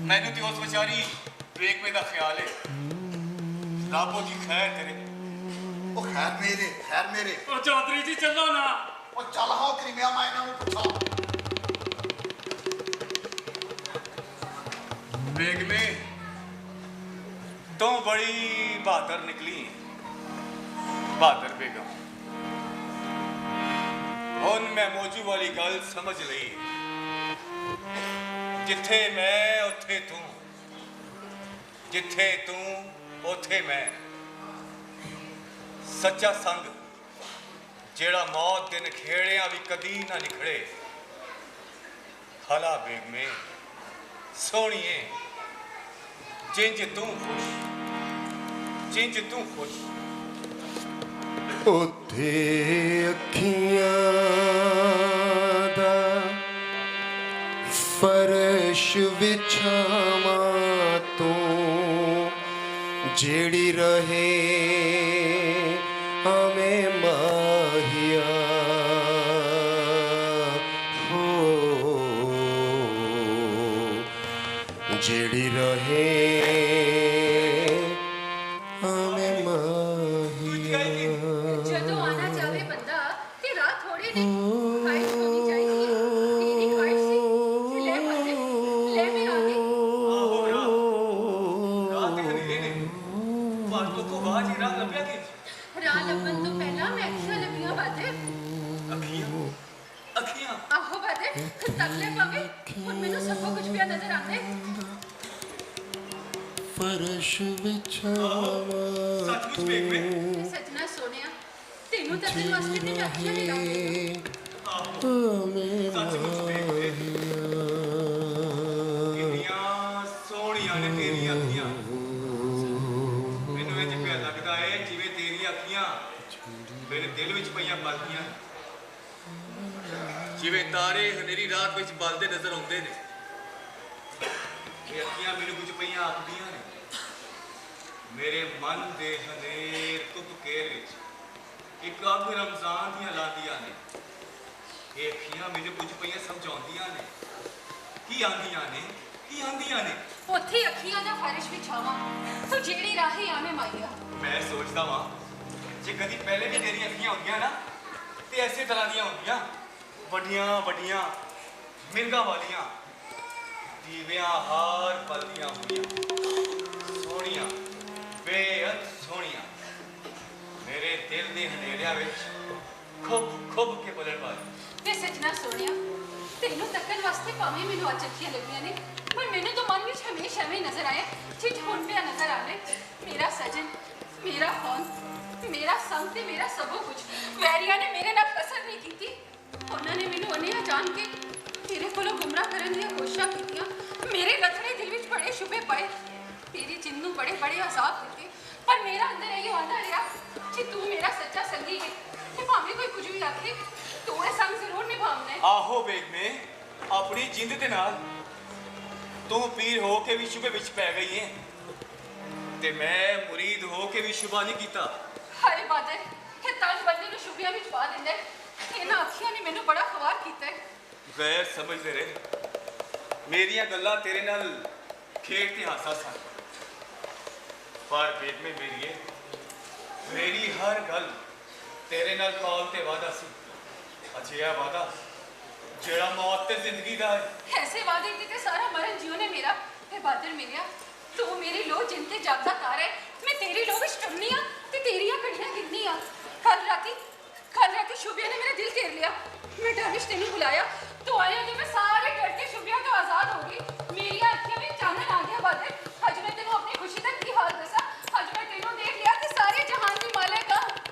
ਮੈਨੂੰ ਤੇ ਉਸ ਵਿਚਾਰੀ ਬੇਗਮੇ ਦਾ ਖਿਆਲ ਹੈ। ਰੱਬ ਉਹਦੀ ਖੈਰ ਕਰੇ। ਉਹ ਖੈਰ ਮੇਰੇ, ਖੈਰ ਮੇਰੇ। ਉਹ ਚੌਧਰੀ ਜੀ ਚੱਲੋ ਨਾ। ਉਹ ਚੱਲ ਹਾਂ ਕਰੀਮਿਆ, ਮੈਂ ਇਹਨਾਂ ਨੂੰ ਪੁੱਛਾਂ। ਬੇਗਮੇ ਤੂੰ ਬੜੀ ਬਹਾਦਰ ਨਿਕਲੀ, ਬਹਾਦਰ ਬੇਗਮ। ਹੁਣ ਮੈਂ ਮੌਜੂ ਵਾਲੀ ਗੱਲ ਸਮਝ ਲਈ। ਜਿੱਥੇ ਮੈਂ ਉੱਥੇ ਤੂੰ, ਜਿੱਥੇ ਤੂੰ ਉੱਥੇ ਮੈਂ। ਸੱਚਾ ਸੰਗ ਜਿਹੜਾ ਮੌਤ ਦੇ ਨਖੇੜਿਆਂ ਵੀ ਕਦੀ ਨਾ ਨਿਖੜੇ। ਹਲਾ ਬੇਗਮੇ ਸੋਹਣੀਏ, ਜਿੰਜ ਤੂੰ ਖੁਸ਼, ਜਿੰਜ ਤੂੰ ਖੁਸ਼। ਉੱਥੇ ਅੱਖੀਆਂ ਦਾ ਫਰਸ਼ ਵਿਛਾਵਾਂ ਤੂੰ, ਜਿਹੜੀ ਰਹੇ ਆਵੇਂ ਮਾਹੀਆ ਹੋ, ਜਿਹੜੀ ਰਹੇ ਆਵੇਂ ਮਾਹੀਆ। ਜਦੋਂ ਆਣਾ ਜਾਵੇ ਬੰਦਾ ਤੇ ਰਾਤ ਥੋੜੀ ਨਹੀਂ ਖਾਇਸ਼ ਹੋਣੀ ਚਾਹੀਦੀ ਹੈ। ਤੇਰੀ ਖਾਇਸ਼ ਸੀ ਕਿ ਲੈ ਬੰਦੇ ਲੈ ਮੈਂ ਆ ਗਈ। ਆਹੋ ਰਾਤ ਦੇ ਹਨੇਰੇ ਨੇ ਪਰ ਤੋਂ ਬਾਅਦ ਹੀ ਰਾਹ ਲੱਭਿਆ ਕਿ ਰਾਹ ਲੱਭਣ ਤੋਂ ਪਹਿਲਾਂ ਮੈਂ ਅੱਖੀਆਂ ਲੱਭੀਆਂ ਬਾਦੇ। ਅੱਖੀਆਂ ਅੱਖੀਆਂ ਆਹੋ ਬਾਦੇ ਤੱਕਲੇ ਪਵੇ ਹੁਣ ਮੈਨੂੰ ਸਭ ਕੁਝ ਪਿਆ ਨਜ਼ਰ ਆਉਂਦਾ ਹੈ। ਫਰਸ਼ ਵਿਛਾਵਾਂ ਸੱਚਮੁੱਚ ਬੇਗਮੇ ਸੱਜਣਾ ਸੋਹਣਿਆ, ਤੈਨੂੰ ਦੱਸਣ ਵਾਸਤੇ ਤੇ ਮੈਂ ਅੱਖੀਆਂ ਨਹੀਂ ਲਾਉਂਦੀ। ਆਵੇਂ ਸੱਚਮੁੱਚ ਬੇਗਮੇ ਕਿੰਨੀਆਂ ਸੋਹਣੀਆਂ ਨੇ ਤੇਰੀਆਂ ਅੱਖੀਆਂ। ਮੈਨੂੰ ਇੰਜ ਪਿਆ ਲੱਗਦਾ ਏ ਜਿਵੇਂ ਤੇਰੀਆਂ ਅੱਖੀਆਂ ਮੇਰੇ ਦਿਲ ਵਿੱਚ ਪਈਆਂ ਬਲਦੀਆਂ, ਜਿਵੇਂ ਤਾਰੇ ਹਨੇਰੀ ਰਾਤ ਵਿੱਚ ਬਲਦੇ ਨਜ਼ਰ ਆਉਂਦੇ ਨੇ। ਇਹ ਅੱਖੀਆਂ ਮੈਨੂੰ ਕੁਝ ਪਈਆਂ ਆਖਦੀਆਂ ਨੇ ਮੇਰੇ ਮਨ ਦੇ ਹਨੇਰ ਤੁਪਕੇਰ ਵਿੱਚ ਇੱਕ ਅੱਗ ਰਮਜ਼ਾਨ ਦੀਆਂ ਲਾਦੀਆਂ ਨੇ। ਇਹ ਅੱਖੀਆਂ ਮੈਨੂੰ ਕੁਝ ਪਈਆਂ ਸਮਝਾਉਂਦੀਆਂ ਨੇ। ਕੀ ਆਂਦੀਆਂ ਨੇ, ਕੀ ਆਂਦੀਆਂ ਨੇ? ਉੱਥੇ ਅੱਖੀਆਂ ਦਾ ਫਰਸ਼ ਵਿਛਾਵਾਂ ਤੂੰ, ਜਿਹੜੀ ਰਾਹੀ ਆਵੇਂ ਮਾਈਆ। ਮੈਂ ਸੋਚਦਾ ਵਾਂ ਜੇ ਕਦੀ ਪਹਿਲੇ ਵੀ ਤੇਰੀਆਂ ਅੱਖੀਆਂ ਹੁੰਦੀਆਂ ਨਾ ਤੇ ਐਸੇ ਤਰ੍ਹਾਂ ਦੀਆਂ ਹੁੰਦੀਆਂ, ਵੱਡੀਆਂ ਵੱਡੀਆਂ ਮਿਰਗਾਂ ਵਾਲੀਆਂ, ਦੀਵਿਆਂ ਹਾਰ ਪਲਦੀਆਂ ਹੋਈਆਂ, ਸੋਹਣੀਆਂ ਬੇਅੰਤ ਸੋਹਣੀਆਂ, ਮੇਰੇ ਦਿਲ ਦੇ ਹਨੇਰਿਆਂ ਵਿੱਚ ਖੁੱਬ ਖੁੱਬ ਕੇ ਬਲਣ ਵਾਲੀ। ਤੇ ਸੱਜਣਾ ਸੋਹਣਿਆ, ਤੈਨੂੰ ਤੱਕਣ ਵਾਸਤੇ ਭਾਵੇਂ ਮੈਨੂੰ ਅੱਜ ਅੱਖੀਆਂ ਲੱਗੀਆਂ ਨੇ ਪਰ ਮੈਨੂੰ ਤਾਂ ਮਨ ਵਿੱਚ ਹਮੇਸ਼ਾ ਐਵੇਂ ਨਜ਼ਰ ਆਇਆ ਜਿੱਜ ਹੁਣ ਪਿਆ ਨਜ਼ਰ ਆਵੇ ਮੇਰਾ ਸਜਨ, ਮੇਰਾ ਫੋਨ, ਮੇਰਾ ਸੰਗ ਤੇ ਮੇਰਾ ਸਭੋ ਕੁਝ। ਵੈਰੀਆਂ ਨੇ ਮੇਰੇ ਨਾਲ ਕਸਰ ਨਹੀਂ ਕੀਤੀ। ਉਹਨਾਂ ਨੇ ਮੈਨੂੰ ਅਨਿਆ ਜਾਣ ਕੇ ਤੇਰੇ ਕੋਲੋਂ ਗੁੰਮਰਾਹ ਕਰਨ ਦੀਆਂ ਕੋਸ਼ਿਸ਼ਾਂ ਕੀਤੀਆਂ। ਮੇਰੇ ਰਤਨੇ ਦਿਲ ਵਿੱਚ ਬੜੇ ਸ਼ੁਭੇ ਪਏ, ਤੇਰੀ ਜਿੰਦ ਨੂੰ ਬੜੇ ਬੜੇ ਅਜ਼ਾਬ ਦਿੱਤੇ, ਪਰ ਮੇਰਾ ਅੰਦਰ ਇਹੀ ਆਉਂਦਾ ਰਿਹਾ ਕਿ ਤੂੰ ਮੇਰਾ ਸੱਚਾ ਸੰਗੀ ਹੈ ਤੇ ਭਾਵੇਂ ਕੋਈ ਕੁਝ ਵੀ ਆਖੇ ਤੂੰ ਇਹ ਸੰਗ ਜ਼ਰੂਰ ਨਿਭਾਉਣਾ ਹੈ। ਆਹੋ ਬੇਗਮੇ, ਆਪਣੀ ਜਿੰਦ ਦੇ ਨਾਲ ਤੂੰ ਪੀਰ ਹੋ ਕੇ ਵੀ ਸ਼ੁਭੇ ਵਿੱਚ ਪੈ ਗਈ ਏ ਤੇ ਮੈਂ ਮੁਰੀਦ ਹੋ ਕੇ ਵੀ ਸ਼ੁਭਾ ਨਹੀਂ ਕੀਤਾ। ਹਾਏ ਬਾਦਰ, ਇਹ ਤੰਗ ਬੰਦੇ ਨੂੰ ਸ਼ੁਭਿਆਂ ਵਿੱਚ ਪਾ ਦਿੰਦਾ ਹੈ। ਇਹਨਾਂ ਅੱਖੀਆਂ ਨੇ ਮੈਨੂੰ ਬੜਾ ਖਵਾਰ ਕੀਤਾ ਹੈ। ਗੈਰ ਸਮਝਦੇ ਰਹੇ, ਮੇਰੀਆਂ ਗੱਲਾਂ ਤੇਰੇ ਨਾਲ ਖੇਡ ਤੇ ਹਾਸਾ ਸਨ, ਪਰ ਬੇਗਮੇ ਮੇਰੀਏ, ਮੇਰੀ ਹਰ ਗੱਲ ਤੇਰੇ ਨਾਲ ਕੌਲ ਤੇ ਵਾਦਾ ਸੀ। ਅਜਿਹਾ ਵਾਦਾ ਜਿਹੜਾ ਮੌਤ ਤੇ ਜ਼ਿੰਦਗੀ ਦਾ ਹੈ। ਐਸੇ ਵਾਦੇ ਤੇ ਸਾਰਾ ਮਰਨ ਜਿਉ ਨੇ ਮੇਰਾ। ਇਹ ਬਾਦਰ ਮੇਰਿਆ, ਤੂੰ ਮੇਰੀ ਲੋ ਜਿੰਨ ਤੇ ਜਾਗਦਾ ਤਾਰਾ ਹੈ। ਮੈਂ ਤੇਰੀ ਲੋ ਵਿੱਚ ਟੁਰਨੀ ਆ ਤੇ ਤੇਰੀਆਂ ਘੜੀਆਂ ਗਿਣਨੀ ਆ। ਕੱਲ ਰਾਤੀ ਸ਼ੁਭਿਆ ਨੇ ਮੇਰਾ ਦਿਲ ਘੇਰ ਲਿਆ। ਮੈਂ ਡਰ ਵਿੱਚ ਤੈਨੂੰ ਬੁਲਾਇਆ, ਤੂੰ ਆਇਆ ਤੇ ਮੈਂ ਸਾਰੇ ਡਰ ਕੇ ਸ਼ੁਭਿਆ ਤੋਂ ਆਜ਼ਾਦ ਹੋ ਗਈ। ਮੇਰੀਆਂ ਅੱਖੀਆਂ ਵਿੱਚ ਚਾਨਣ ਆ ਗਿਆ ਬਾਦਰ। ਅੱਜ ਮੈਂ ਤੈਨੂੰ ਆਪਣੀ ਖੁਸ਼ੀ ਦਾ ਕੀ ਹਾਲ ਦੱਸਾਂ। ਅੱਜ ਮੈਂ ਤੈਨੂੰ ਦੇਖ ਲਿਆ ਤੇ ਸਾਰੇ ਜਹਾਨ ਦੀ ਮਾਲਕ ਆ।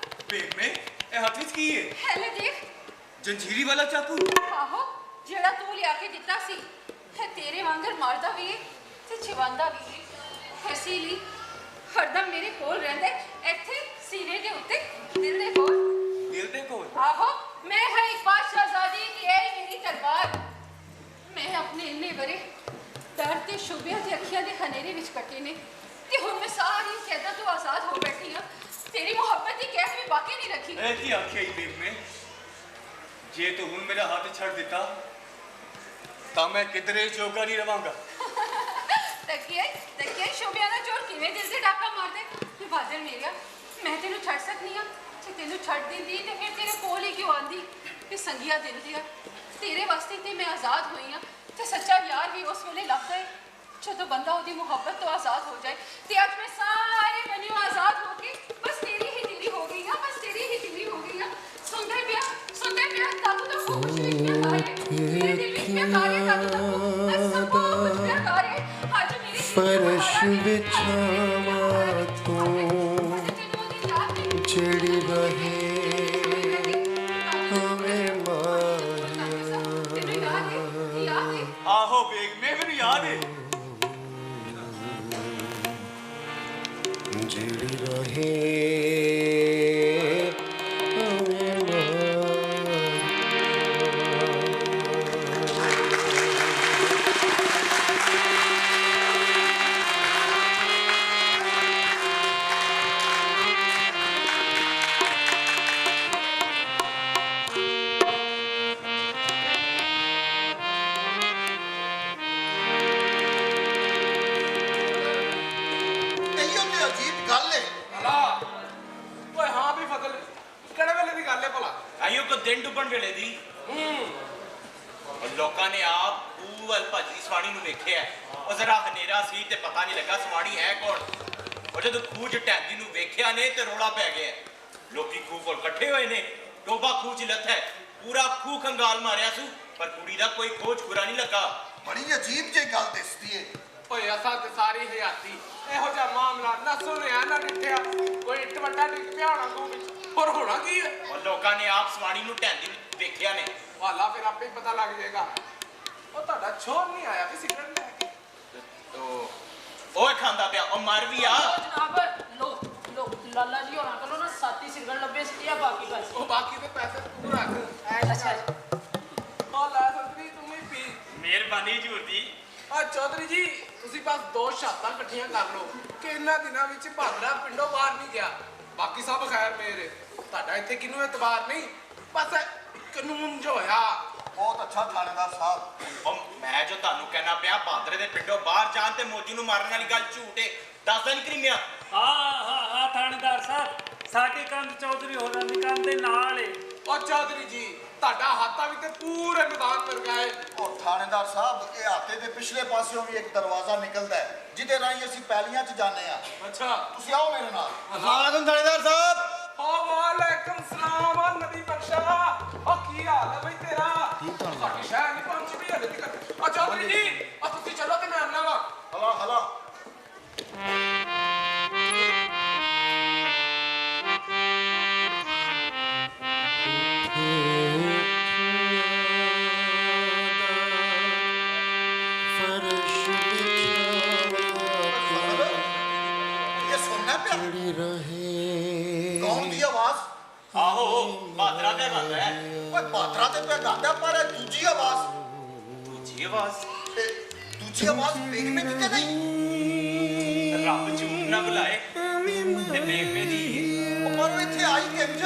ਬੇਗਮੇ, ਇਹ ਹੱਥ ਵਿੱਚ ਕੀ ਹੈ? ਹੈ ਲੈ ਦੇਖ। ਜੰਜੀਰੀ ਵਾਲਾ ਚਾਕੂ? ਆਹੋ, ਜਿਹੜਾ ਤੂੰ ਲਿਆ ਕੇ ਦਿੱਤਾ ਸੀ। ਇਹ ਤੇਰੇ ਵਾਂਗਰ ਮਾਰਦਾ ਵੀ ਹੈ ਤੇ ਚਿਵਾਂਦਾ ਵੀ ਹੈ। ਇਸੇ ਲਈ ਹਰਦਮ ਮੇਰੇ ਕੋਲ ਰਹਿੰਦਾ ਹੈ, ਇੱਥੇ ਸੀਨੇ ਦੇ ਉੱਤੇ, ਦਿਲ ਦੇ ਕੋਲ। ਦਿਲ ਦੇ ਕੋਲ? ਆਹੋ, ਮੈਂ ਹੈ ਇੱਕ ਬਾਦਸ਼ਾਹਜ਼ਾਦੀ ਤੇ ਇਹ ਮੇਰੀ ਤਲਵਾਰ। ਮੈਂ ਆਪਣੇ ਇੰਨੇ ਬਰੇ ਡਰ ਤੇ ਸ਼ੁਭਿਆਂ ਤੇ ਅੱਖੀਆਂ ਦੇ ਹਨੇਰੇ ਵਿੱਚ ਕੱਟੇ ਨੇ ਤੇ ਹੁਣ ਮੈਂ ਸਾਰੀ ਕੈਦਾਂ ਤੋਂ ਆਜ਼ਾਦ ਹੋ ਬੈਠੀ ਹਾਂ। ਤੇਰੀ ਮੁਹੱਬਤ ਦੀ ਕੈਦ ਵੀ ਬਾਕੀ ਨਹੀਂ ਰੱਖੀ। ਇਹ ਕੀ ਆਖਿਆ ਹੀ ਬੇਗਮੇ? ਜੇ ਤੂੰ ਹੁਣ ਮੇਰਾ ਹੱਥ ਛੱਡ ਦਿੱਤਾ ਤਾਂ ਮੈਂ ਕਿਧਰੇ ਜੋਗਾ ਨਹੀਂ ਰਵਾਂਗਾ। ਤੱਕਿਆ ਸ਼ੋਭਿਆਂ ਦਾ ਚੋਰ ਕਿਵੇਂ ਦਿਲ ਤੇ ਡਾਕਾ ਮਾਰਦੇ। ਤੇ ਬਾਦਰ ਮੇਰਿਆ, ਮੈਂ ਤੈਨੂੰ ਛੱਡ ਸਕਨੀ ਆ। ਜੇ ਤੈਨੂੰ ਛੱਡ ਦਿੰਦੀ ਤੇ ਫਿਰ ਤੇਰੇ ਕੋਲ ਹੀ ਕਿਉਂ ਆਂਦੀ? ਤੇ ਸੰਗੀਆਂ ਦਿਲ ਦੀਆਂ ਤੇਰੇ ਵਾਸਤੇ ਤੇ ਮੈਂ ਆਜ਼ਾਦ ਹੋਈ ਆ। ਤੇ ਸੱਚਾ ਯਾਰ ਵੀ ਉਸ ਵੇਲੇ ਲੱਭਦਾ ਹੈ ਜਦੋਂ ਬੰਦਾ ਉਹਦੀ ਮੁਹੱਬਤ ਤੋਂ ਆਜ਼ਾਦ ਹੋ ਜਾਏ। ਤੇ ਅੱਜ ਮੈਂ ਸਾਰੇ ਬੰਨਿਓ ਆਜ਼ਾਦ ਹੋ ਕੇ ਬਸ ਤੇਰੀ ਹੀ ਤੇਰੀ ਹੋ ਗਈ ਆ। ਬਸ ਤੇਰੀ ਹੀ ਤੇਰੀ ਹੋ ਗਈ ਆ। ਸੁਣਦੇ ਪਿਆ ਤਾਨੂੰ ਤਾਂ ਉਹ ਕੁਝ ਵੀ ਨਹੀਂ ਆ ਰਿਹਾ। ਮੇਰੇ ਦਿਲ ਵਿੱਚ ਪਿਆਰ ਹੈ ਤਾਨੂੰ ਤਾਂ ਉਹ ਸਭ ਕੁਝ ਪਿਆਰ ਹੈ। ਅੱਜ ਮੇਰੀ ਫਰਸ਼ ਵਿਛਾਵਾਂ ਤੂੰ, चिड़ी रहे हमें माहिया ਤੈਨੂੰ ਯਾਦ ਹੈ ਯਾਦ ਹੈ ਆਹੋ ਬੇਗਮੇ ਮੈਨੂੰ ਯਾਦ ਹੈ चिड़ी रहे हमें माहिया ਇਹੋ ਤੇ ਅਜੀਬ ਗੱਲ ਹੈ ਓਏ ਹਾਂ ਵੀ ਫਜ਼ਲ ਕਿਹੜੇ ਵੇਲੇ ਦੀ ਗੱਲ ਹੈ ਭਲਾ ਆਇਓ ਕੋ ਦਿਨ ਡੁੱਬਣ ਵੇਲੇ ਦੀ ਉਹ ਲੋਕਾਂ ਨੇ ਆਪ ਪੂਵਲ ਭੱਜਦੀ ਸਵਾਣੀ ਨੂੰ ਵੇਖਿਆ ਉਹ ਜ਼ਰਾ ਹਨੇਰਾ ਸੀ ਤੇ ਪਤਾ ਨਹੀਂ ਲੱਗਾ ਸਵਾਣੀ ਹੈ ਕੌਣ ਉਹ ਜਦੋਂ ਖੂਹ 'ਚ ਢਹਿੰਦੀ ਨੂੰ ਵੇਖਿਆ ਨੇ ਤੇ ਰੋਲਾ ਪੈ ਗਿਆ ਲੋਕੀ ਖੂਹ ਕੋਲ ਇਕੱਠੇ ਹੋਏ ਨੇ ਟੋਬਾ ਖੂਹ 'ਚ ਲੱਥਾ ਪੂਰਾ ਖੂਹ ਖੰਗਾਲ ਮਾਰਿਆ ਸੂ ਪਰ ਕੁੜੀ ਦਾ ਕੋਈ ਖੋਜ ਖੁਰਾ ਨਹੀਂ ਲੱਗਾ ਬੜੀ ਅਜੀਬ ਜਿਹੀ ਗੱਲ ਦਿਸਦੀ ਹੈ ਓਏ ਅਸਾਂ ਤੇ ਸਾਰੀ ਹਯਾਤੀ ਇਹੋ ਜਿਹਾ ਮਾਮਲਾ ਨਾ ਸੁਣਿਆ ਨਾ ਡਿੱਠਿਆ ਕੋਈ ਇੱਟ ਵੱਡਾ ਡਿੱਗ ਪਿਆ ਹੋਣਾ ਖੂਹ ਵਿੱਚ ਹੋਰ ਹੋਣਾ ਕੀ ਹੈ ਉਹ ਲੋਕਾਂ ਨੇ ਆਪ ਸਵਾਣੀ ਨੂੰ ਢਹਿੰਦੀ ਨੂੰ ਵੇਖਿਆ ਨੇ ਵਾਲਾ ਫਿਰ ਆਪੇ ਹੀ ਪਤਾ ਲੱਗ ਜਾਏਗਾ ਉਹ ਤੁਹਾਡਾ ਛੋਰ ਨਹੀਂ ਆਇਆ ਵੀ ਸਿਗਰਟ ਲੈ ਕੇ ਤੋ ਓਏ ਖਾਂਦਾ ਪਿਆ ਉਹ ਮਰ ਵੀ ਆ ਜਨਾਬ ਲੋ ਲਾਲਾ ਜੀ ਹੋਣਾ ਕੋਲੋਂ ਨਾ ਸਾਤੀ ਸਿਗਰਟ ਲੱਭੇ ਸੀ ਆ ਬਾਕੀ ਪੈਸੇ ਉਹ ਬਾਕੀ ਦੇ ਪੈਸੇ ਤੂੰ ਰੱਖ ਅੱਛਾ ਉਹ ਲੈ ਸੰਤਰੀ ਤੂੰ ਵੀ ਪੀ ਮਿਹਰਬਾਨੀ ਹਜ਼ੂਰ ਦੀ ਆ ਚੌਧਰੀ ਜੀ ਤੁਸੀਂ ਬਸ ਦੋ ਸ਼ਾਤਾਂ ਇਕੱਠੀਆਂ ਕਰ ਲਓ ਕਿ ਇਹਨਾਂ ਦਿਨਾਂ ਵਿੱਚ ਭਾਦਰਾ ਪਿੰਡੋਂ ਬਾਹਰ ਨਹੀਂ ਗਿਆ ਬਾਕੀ ਸਭ ਖੈਰ ਮੇਰੇ ਤੁਹਾਡਾ ਇੱਥੇ ਕਿਹਨੂੰ ਇਤਬਾਰ ਨਹੀਂ ਬਸ ਕਾਨੂੰਨ ਜੋ ਹੋਇਆ ਬਹੁਤ ਅੱਛਾ ਥਾਣੇਦਾਰ ਸਾਹਿਬ ਉਹ ਮੈਂ ਜੋ ਤੁਹਾਨੂੰ ਕਹਿਣਾ ਪਿਆ ਬਾਦਰੇ ਦੇ ਪਿੰਡੋਂ ਬਾਹਰ ਜਾਣ ਤੇ ਮੋਜੂ ਨੂੰ ਮਾਰਨ ਵਾਲੀ ਗੱਲ ਝੂਠ ਏ ਦੱਸਦਾ ਨਹੀਂ ਕਰੀਮਿਆ ਹਾਂ ਥਾਣੇਦਾਰ ਸਾਹਿਬ ਸਾਡੀ ਕੰਧ ਚੌਧਰੀ ਹੋਰਾਂ ਦੀ ਕੰਧ ਦੇ ਨਾਲ ਏ ਉਹ ਚੌਧਰੀ ਜੀ ਤੁਹਾਡਾ ਹਾਤਾ ਵੀ ਤੇ ਪੂਰੇ ਮੈਦਾਨ ਵਰਗਾ ਹੈ ਔਰ ਥਾਣੇਦਾਰ ਸਾਹਿਬ ਇਹ ਹਾਤੇ ਦੇ ਪਿਛਲੇ ਪਾਸਿਓਂ ਵੀ ਇੱਕ ਦਰਵਾਜ਼ਾ ਨਿਕਲਦਾ ਹੈ ਜਿਹਦੇ ਰਾਹੀਂ ਅਸੀਂ ਪੈਲੀਆਂ 'ਚ ਜਾਂਦੇ ਆ ਅੱਛਾ ਤੁਸੀਂ ਆਓ ਮੇਰੇ ਨਾਲ ਵਾਲੇਕੁਮ ਥਾਣੇਦਾਰ ਸਾਹਿਬ ਵਾਲੇਕੁਮ ਸਲਾਮ ਆ ਨਬੀ ਬਖਸ਼ਾ ਉਹ ਕੀ ਹਾਲ ਹੈ ਬਈ ਤੇਰਾ ਸਾਡੀ ਸ਼ਹਿਰ ਨਹੀਂ ਪਹੁੰਚੀ ਵੀ ਹਲੇ ਤੱਕ ਆ ਚੌਧਰੀ ਜੀ ਆ ਤੁਸੀਂ ਚਲੋ ਤੇ ਮੈਂ ਆਨਾ ਵਾ ਹਲਾ ਹਲਾ फर्श बिछावा ਇਹ ਸੁਣਨਾ ਪਿਆ चिड़ी रहे ਕੌਣ ਦੀ ਆਵਾਜ਼ ਆਹੋ ਬਾਦਰਾ ਦਾ ਗਾਉਂਦਾ ਹੈ ਓਏ ਬਾਤਰਾ ਤੇ ਪਿਆ ਗਾਉਂਦਾ ਪਰ ਇਹ ਦੂਜੀ ਆਵਾਜ਼ ਦੂਜੀ ਆਵਾਜ਼ ਇਹ ਦੂਜੀ ਆਵਾਜ਼ ਵੇਖਵੇਂ ਦੀ ਤੇ ਨਹੀਂ ਰੱਬ ਝੂਠ ਨਾ ਬੁਲਾਏ ਤੇ ਬੇਬੇ ਦੀ ਉਹ ਪਰ ਉਹ ਇੱਥੇ ਆਈ ਕਿੰਜ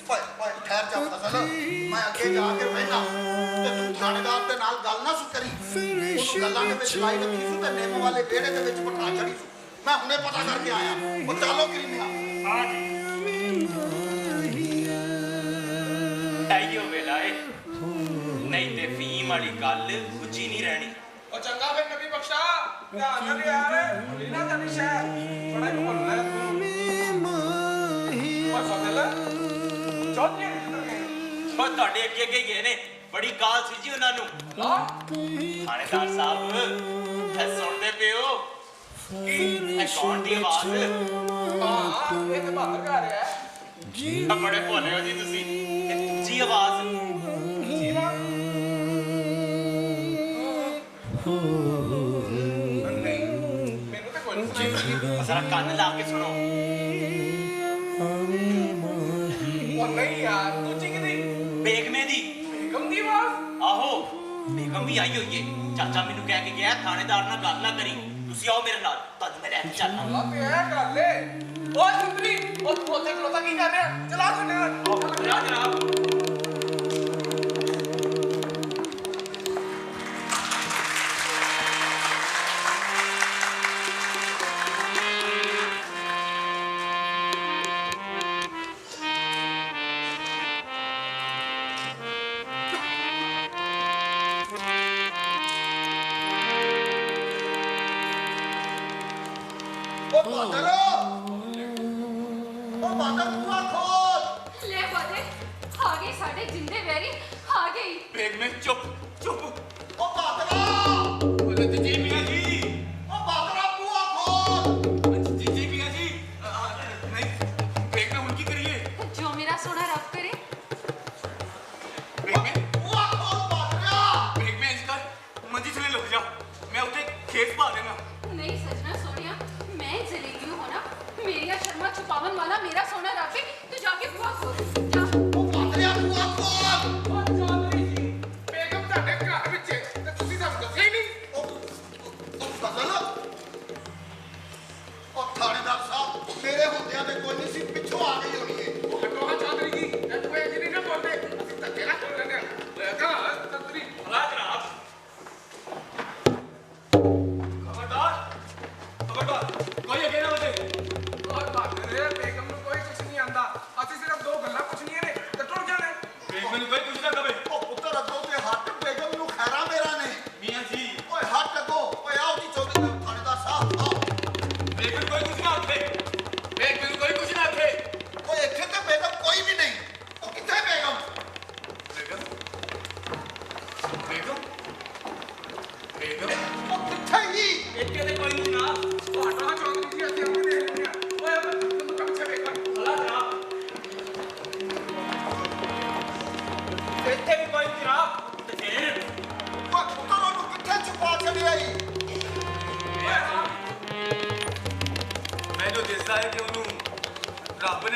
ਓਏ ਓਏ ਠਹਿਰ ਜਾ ਫਸਲ ਮੈਂ ਅੱਗੇ ਜਾ ਕੇ ਬਹਿਣਾ ਤੇ ਤੂੰ ਥਾਣੇਦਾਰ ਦੇ ਨਾਲ ਗੱਲ ਨਾ ਸੁ ਕਰੀ ਉਹ ਗੱਲਾਂ ਦੇ ਵਿੱਚ ਲਾਈ ਰੱਖੀ ਸੁ ਤੇ ਨਿੰਮ ਵਾਲੇ ਵਿਹੜੇ ਦੇ ਵਿੱਚ ਬਿਠਾ ਛੜੀ ਸੁ ਮੈਂ ਹੁਣੇ ਪਤਾ ਕਰਕੇ ਆਇਆ ਉਹ ਚਾਲੋ ਕਰੀਮਿਆ ਹਾਂ ਜੀ ਆਈਓ ਵੇਲਾ ਏ ਨਹੀਂ ਤੇ ਫੀਮ ਵਾਲੀ ਗੱਲ ਗੁੱਜੀ ਨਹੀਂ ਰਹਿਣੀ ਉਹ ਚੰਗਾ ਫਿਰ ਨਬੀ ਬਖਸ਼ਾ ਧਿਆਨ ਨਾਲ ਯਾਰ ਲੀਨਾ ਜਾਨੀ ਸ਼ਹਿਰ ਬੜਾ ਹੀ ਭੁੱਲ ਲੈ ਤੂੰ ਓਏ ਫਜ਼ਲ ਚੌਧਰੀ ਕਿੱਧਰ ਗਏ ਉਹ ਤੁਹਾਡੇ ਅੱਗੇ ਅੱਗੇ ਗਏ ਨੇ ਬੜੀ ਕਾਲ ਸੀ ਜੀ ਉਹਨਾਂ ਨੂੰ ਹਾਂ ਥਾਣੇਦਾਰ ਸਾਹਿਬ ਇਹ ਸੁਣਦੇ ਪਿਓ ਇਹ ਕੌਣ ਦੀ ਆਵਾਜ਼ ਹਾਂ ਇਹ ਤੇ ਬਾਹਰ ਘਰ ਹੈ ਆ ਬੜੇ ਭੋਲੇ ਹੋ ਜੀ ਤੁਸੀਂ ਇਹ ਜੀ ਆਵਾਜ਼ ਜੀਵਾ ਨਹੀਂ ਮੈਨੂੰ ਤਾਂ ਕੋਈ ਨਹੀਂ ਸੁਣਾਈ ਜ਼ਰਾ ਕੰਨ ਲਾ ਕੇ ਸੁਣੋ ਉਹ ਨਹੀਂ ਯਾਰ ਦੂਜੀ ਕਿਹਦੀ ਬੇਗਮੇ ਦੀ ਬੇਗਮ ਦੀ ਆਵਾਜ਼ ਆਹੋ ਬੇਗਮ ਵੀ ਆਈ ਹੋਈ ਏ ਚਾਚਾ ਮੈਨੂੰ ਕਹਿ ਕੇ ਗਿਆ ਥਾਣੇਦਾਰ ਨਾਲ ਗੱਲ ਨਾ ਕਰੀ ਤੁਸੀਂ ਆਓ ਮੇਰੇ ਨਾਲ ਤੁਹਾਨੂੰ ਮੈਂ ਲੈ ਕੇ ਚੱਲਣਾ ਅੱਲਾ ਤੇ ਇਹ ਗੱਲ ਏ ਓਏ ਸੁੰਦਰੀ ਉਹ ਤੂੰ ਉੱਥੇ ਖਲੋਤਾ ਕੀ ਕਰ ਰਿਹਾ ਚਲਾ ਸਾਡੇ ਨਾਲ ਜਾ ਜਨਾਬ ਉਹ ਬਾਦਰ ਤੂੰ ਆ ਖੋਲ ਲੈ ਬਾਦੇ ਆ ਗਏ ਸਾਡੇ ਜਿੰਦੇ ਵੈਰੀ ਆ ਗਈ ਬੇਗਮੇ ਚੁੱਪ ਚੁੱਪ ਉਹ ਬਾਦਰਾ ਜੀ ਮੀਆਂ ਜੀ ਉਹ ਬਾਦਰਾ ਤੂੰ ਆ ਖੋਲ ਜੀ ਮੀਆਂ ਜੀ ਨਹੀਂ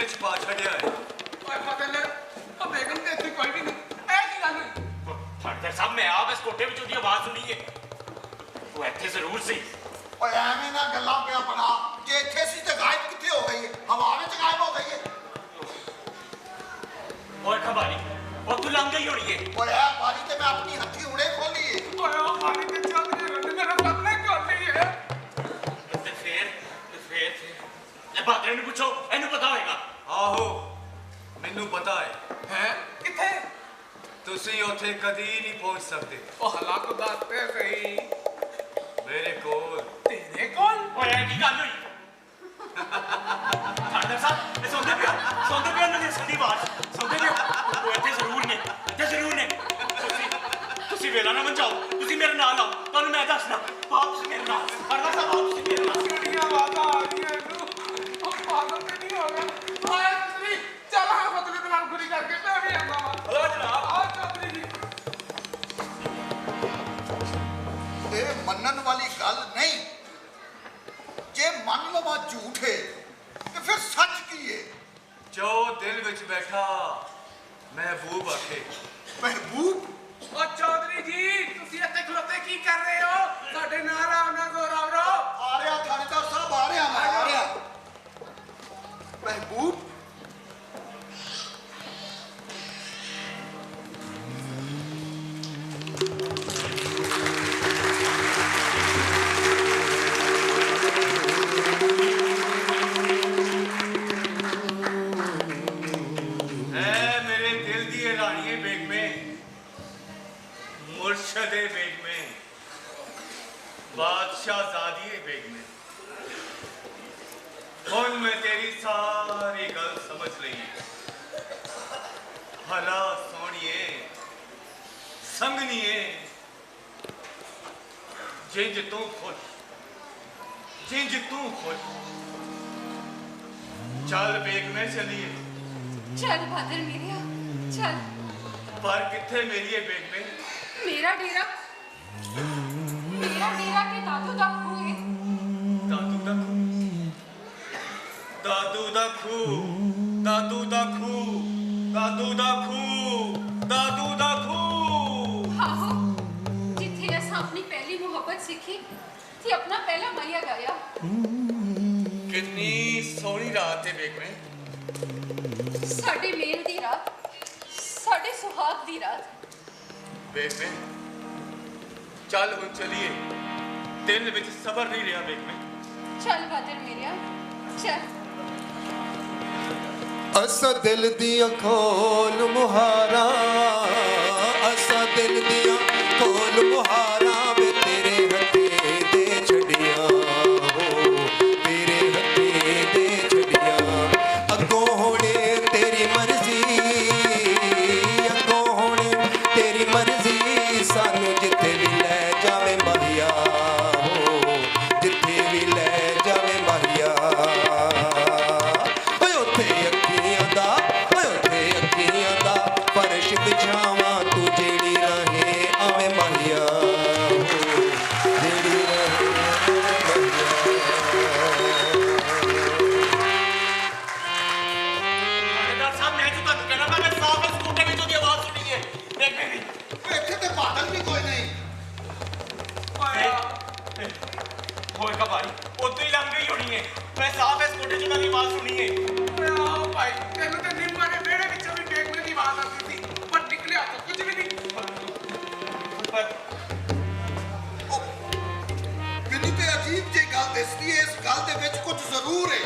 ਨੇ ਛੁਪਾ ਛੱਡਿਆ ਹੈ। ਓਏ ਫਤਿਹਗੜ੍ਹ, ਉਹ ਬੇਗਮ ਤੇ ਇੱਥੇ ਕੋਈ ਵੀ ਨਹੀਂ। ਇਹ ਕੀ ਗੱਲ ਹੋਈ? ਥਾਣੇਦਾਰ ਸਾਹਿਬ ਮੈਂ ਆਪ ਇਸ ਕੋਠੇ ਵਿੱਚ ਉਹਦੀ ਆਵਾਜ਼ ਸੁਣੀ ਹੈ। ਉਹ ਇੱਥੇ ਜ਼ਰੂਰ ਸੀ। ਓਏ ਐਵੇਂ ਨਾ ਗੱਲਾਂ ਪਿਆ ਬਣਾ। ਜੇ ਇੱਥੇ ਸੀ ਤੇ ਗਾਇਬ ਕਿੱਥੇ ਹੋ ਗਈ ਹੈ? ਹਵਾ ਵਿੱਚ ਗਾਇਬ ਹੋ ਗਈ ਹੈ। ਓਏ ਖਬਾਰੀ, ਉਹ ਤੂੰ ਲੰਘ ਗਈ ਹੋਣੀ ਹੈ। ਓਏ ਇਹ ਬਾਰੀ ਤੇ ਮੈਂ ਆਪਣੀ ਹੱਥੀ ਹੁਣੇ ਖੋਲੀ ਹੈ। ਓਏ ਉਹ ਪਾਣੀ ਤੇ ਚੱਲ ਰਹੀ ਰੰਨ ਮੇਰਾ ਪਤਾ ਕਿਉਂ ਨਹੀਂ ਹੈ? ਤੇ ਫੇਰ ਇਹ ਬਾਦਰੇ ਨੂੰ ਪੁੱਛੋ, ਇਹਨੂੰ ਪਤਾ ਹੋਏਗਾ। ਆਹੋ ਮੈਨੂੰ ਪਤਾ ਹੈ। ਹੈ ਕਿੱਥੇ? ਤੁਸੀਂ ਉੱਥੇ ਕਦੀ ਨਹੀਂ ਪਹੁੰਚ ਸਕਦੇ। ਉਹ ਹਲਾਕ ਦੱਸਦੇ ਸਹੀ। ਮੇਰੇ ਕੋਲ ਤੇਰੇ ਕੋਲ? ਓਏ ਇਹ ਕੀ ਗੱਲ ਹੋਈ? ਥਾਣੇਦਾਰ ਸਾਹਿਬ, ਇਹ ਸੁਣਦੇ ਪਿਓ ਉਹਨਾਂ ਦੀ ਸੰਦੀ ਆਵਾਜ਼ ਸੁਣਦੇ ਪਿਓ। ਉਹ ਇੱਥੇ ਜ਼ਰੂਰ ਨੇ, ਇੱਥੇ ਜ਼ਰੂਰ ਨੇ। ਤੁਸੀਂ ਵੇਲਾ ਨਾ ਮੰਝਾਓ, ਤੁਸੀਂ ਮੇਰੇ ਨਾਲ ਆਓ, ਤੁਹਾਨੂੰ ਮੈਂ ਦੱਸਣਾ। ਵਾਪਸ ਮੇਰੇ ਨਾਲ, ਥਾਣੇਦਾਰ ਸਾਹਿਬ ਵਾਪਸ ਮੇਰੇ ਨਾਲ। ਕਿਹੜੀਆਂ ਆਵਾਜ਼ਾਂ ਆ ਰਹੀਆਂ ਇਹਨੂੰ? ਉਹ ਪਾਗਲ ਤੇ ਨਹੀਂ ਹੋ ਗਿਆ? ਆਏ ਤੁਸੀਂ ਚੱਲ ਹਾਂ ਫਤਿਹ ਦੇ ਨਾਲ ਗੁਰੀ ਕਰਕੇ ਮੈਂ ਵੀ ਆਉਂਦਾ ਵਾਂ। ਹਲੋ ਜਨਾਬ। ਆ ਚੌਧਰੀ ਜੀ। ਇਹ ਮੰਨਣ ਵਾਲੀ ਗੱਲ ਨਹੀਂ। ਜੇ ਮੰਨ ਲਵਾਂ ਝੂਠ ਹੈ ਤੇ ਫਿਰ ਸੱਚ ਕੀ ਹੈ? ਜੋ ਦਿਲ ਵਿੱਚ ਬੈਠਾ ਮਹਿਬੂਬ ਆਖੇ। ਮਹਿਬੂਬ? ਉਹ ਚੌਧਰੀ ਜੀ, ਤੁਸੀਂ ਇੱਥੇ ਖਲੋਤੇ ਕੀ ਕਰ ਰਹੇ ਹੋ? ਸਾਡੇ ਨਾਲ ਆਓ ਨਾ ਗੌਰਵ। ਆ ਰਿਹਾ ਥਾਣੇਦਾਰ ਸਾਹਿਬ, ਆ ਰਿਹਾ ਮੈਂ, ਆ ਰਿਹਾ। ਮਹਿਬੂਬ? मेरे दिल दी रानी बेगमे, मुर्शदे बेगमे, बादशाहजादी बेगमे, हुन मैं तेरी सारी गल समझ लई। भला सोनिए संगनिए, जिंज तू खुश, जिंज तू खुश। चल बेगमे चलिए। चल बादल मेरिया चल। पर किथे मेरी बेगमे? मेरा डेरा के दादू दा खूह है। दादू दा खूह, दादू दा खूह, दादू दा खूह, दादू दा खूह, दादू दा खूह। आहो जिथे असा अपनी पहली मोहब्बत सीखी थी, अपना पहला मैया गाया। कितनी सोहनी रात है बेगमे। साडे मेल दी रात, साडे सुहाग दी रात। बेगमे चल हुन चलिए, दिल विच सबर नहीं रहा बेगमे। चल बादल मेरिया चल। असा दिल दिया खोल मुहारा, असा दिल दिया खोल मुहारा वे तेरे हथे दे छड़िया हो, तेरे हथे दे छड़िया। अगों होने तेरी मर्जी, अगों होने तेरी मर्जी, सानू जिथे भी ले जावे माहिया हो, जिथे भी ले जावे माहिया। फर्श बिछावा तू जेड़ी रहे आवे माहिया हो, जेड़ी रहे थाणेदार साहब, मैं जो ਤੁਹਾਨੂੰ ਕਹਿਣਾ ਮੈਂ ਸਾਫ਼ ਇਸ ਕੋਠੇ ਵਿੱਚ ਉਹਦੀ ਆਵਾਜ਼ ਸੁਣੀ ਹੈ। ਬੇਗਮੇ ਦੀ। ਇੱਥੇ ਤੇ ਬਾਦਲ ਵੀ ਕੋਈ ਨਹੀਂ। ਹੋਏ ਖਬਾਰੀ, ਉੱਧਰ ਹੀ ਲੰਘ ਗਈ ਹੋਣੀ ਹੈ। ਮੈਂ ਸਾਫ਼ ਇਸ ਕੋਠੇ 'ਚ ਉਹਨਾਂ ਦੀ ਆਵਾਜ਼ ਸੁਣੀ ਹੈ। ਓਏ ਆਓ ਭਾਈ, ਤੈਨੂੰ ਤੇ ਨਿੰਮਾਂ ਦੇ ਵਿਹੜੇ ਵਿੱਚੋਂ ਵੀ ਬੇਗਮੇ ਦੀ ਆਵਾਜ਼ ਆਉਂਦੀ ਸੀ, ਪਰ ਨਿਕਲਿਆ ਤਾਂ ਕੁਝ ਵੀ ਨਹੀਂ। ਪਰ ਮੈਨੂੰ ਤੇ ਅਜੀਬ ਜਿਹੀ ਗੱਲ ਦਿਸਦੀ ਹੈ। ਇਸ ਗੱਲ ਦੇ ਵਿੱਚ ਕੁਝ ਜ਼ਰੂਰ ਹੈ।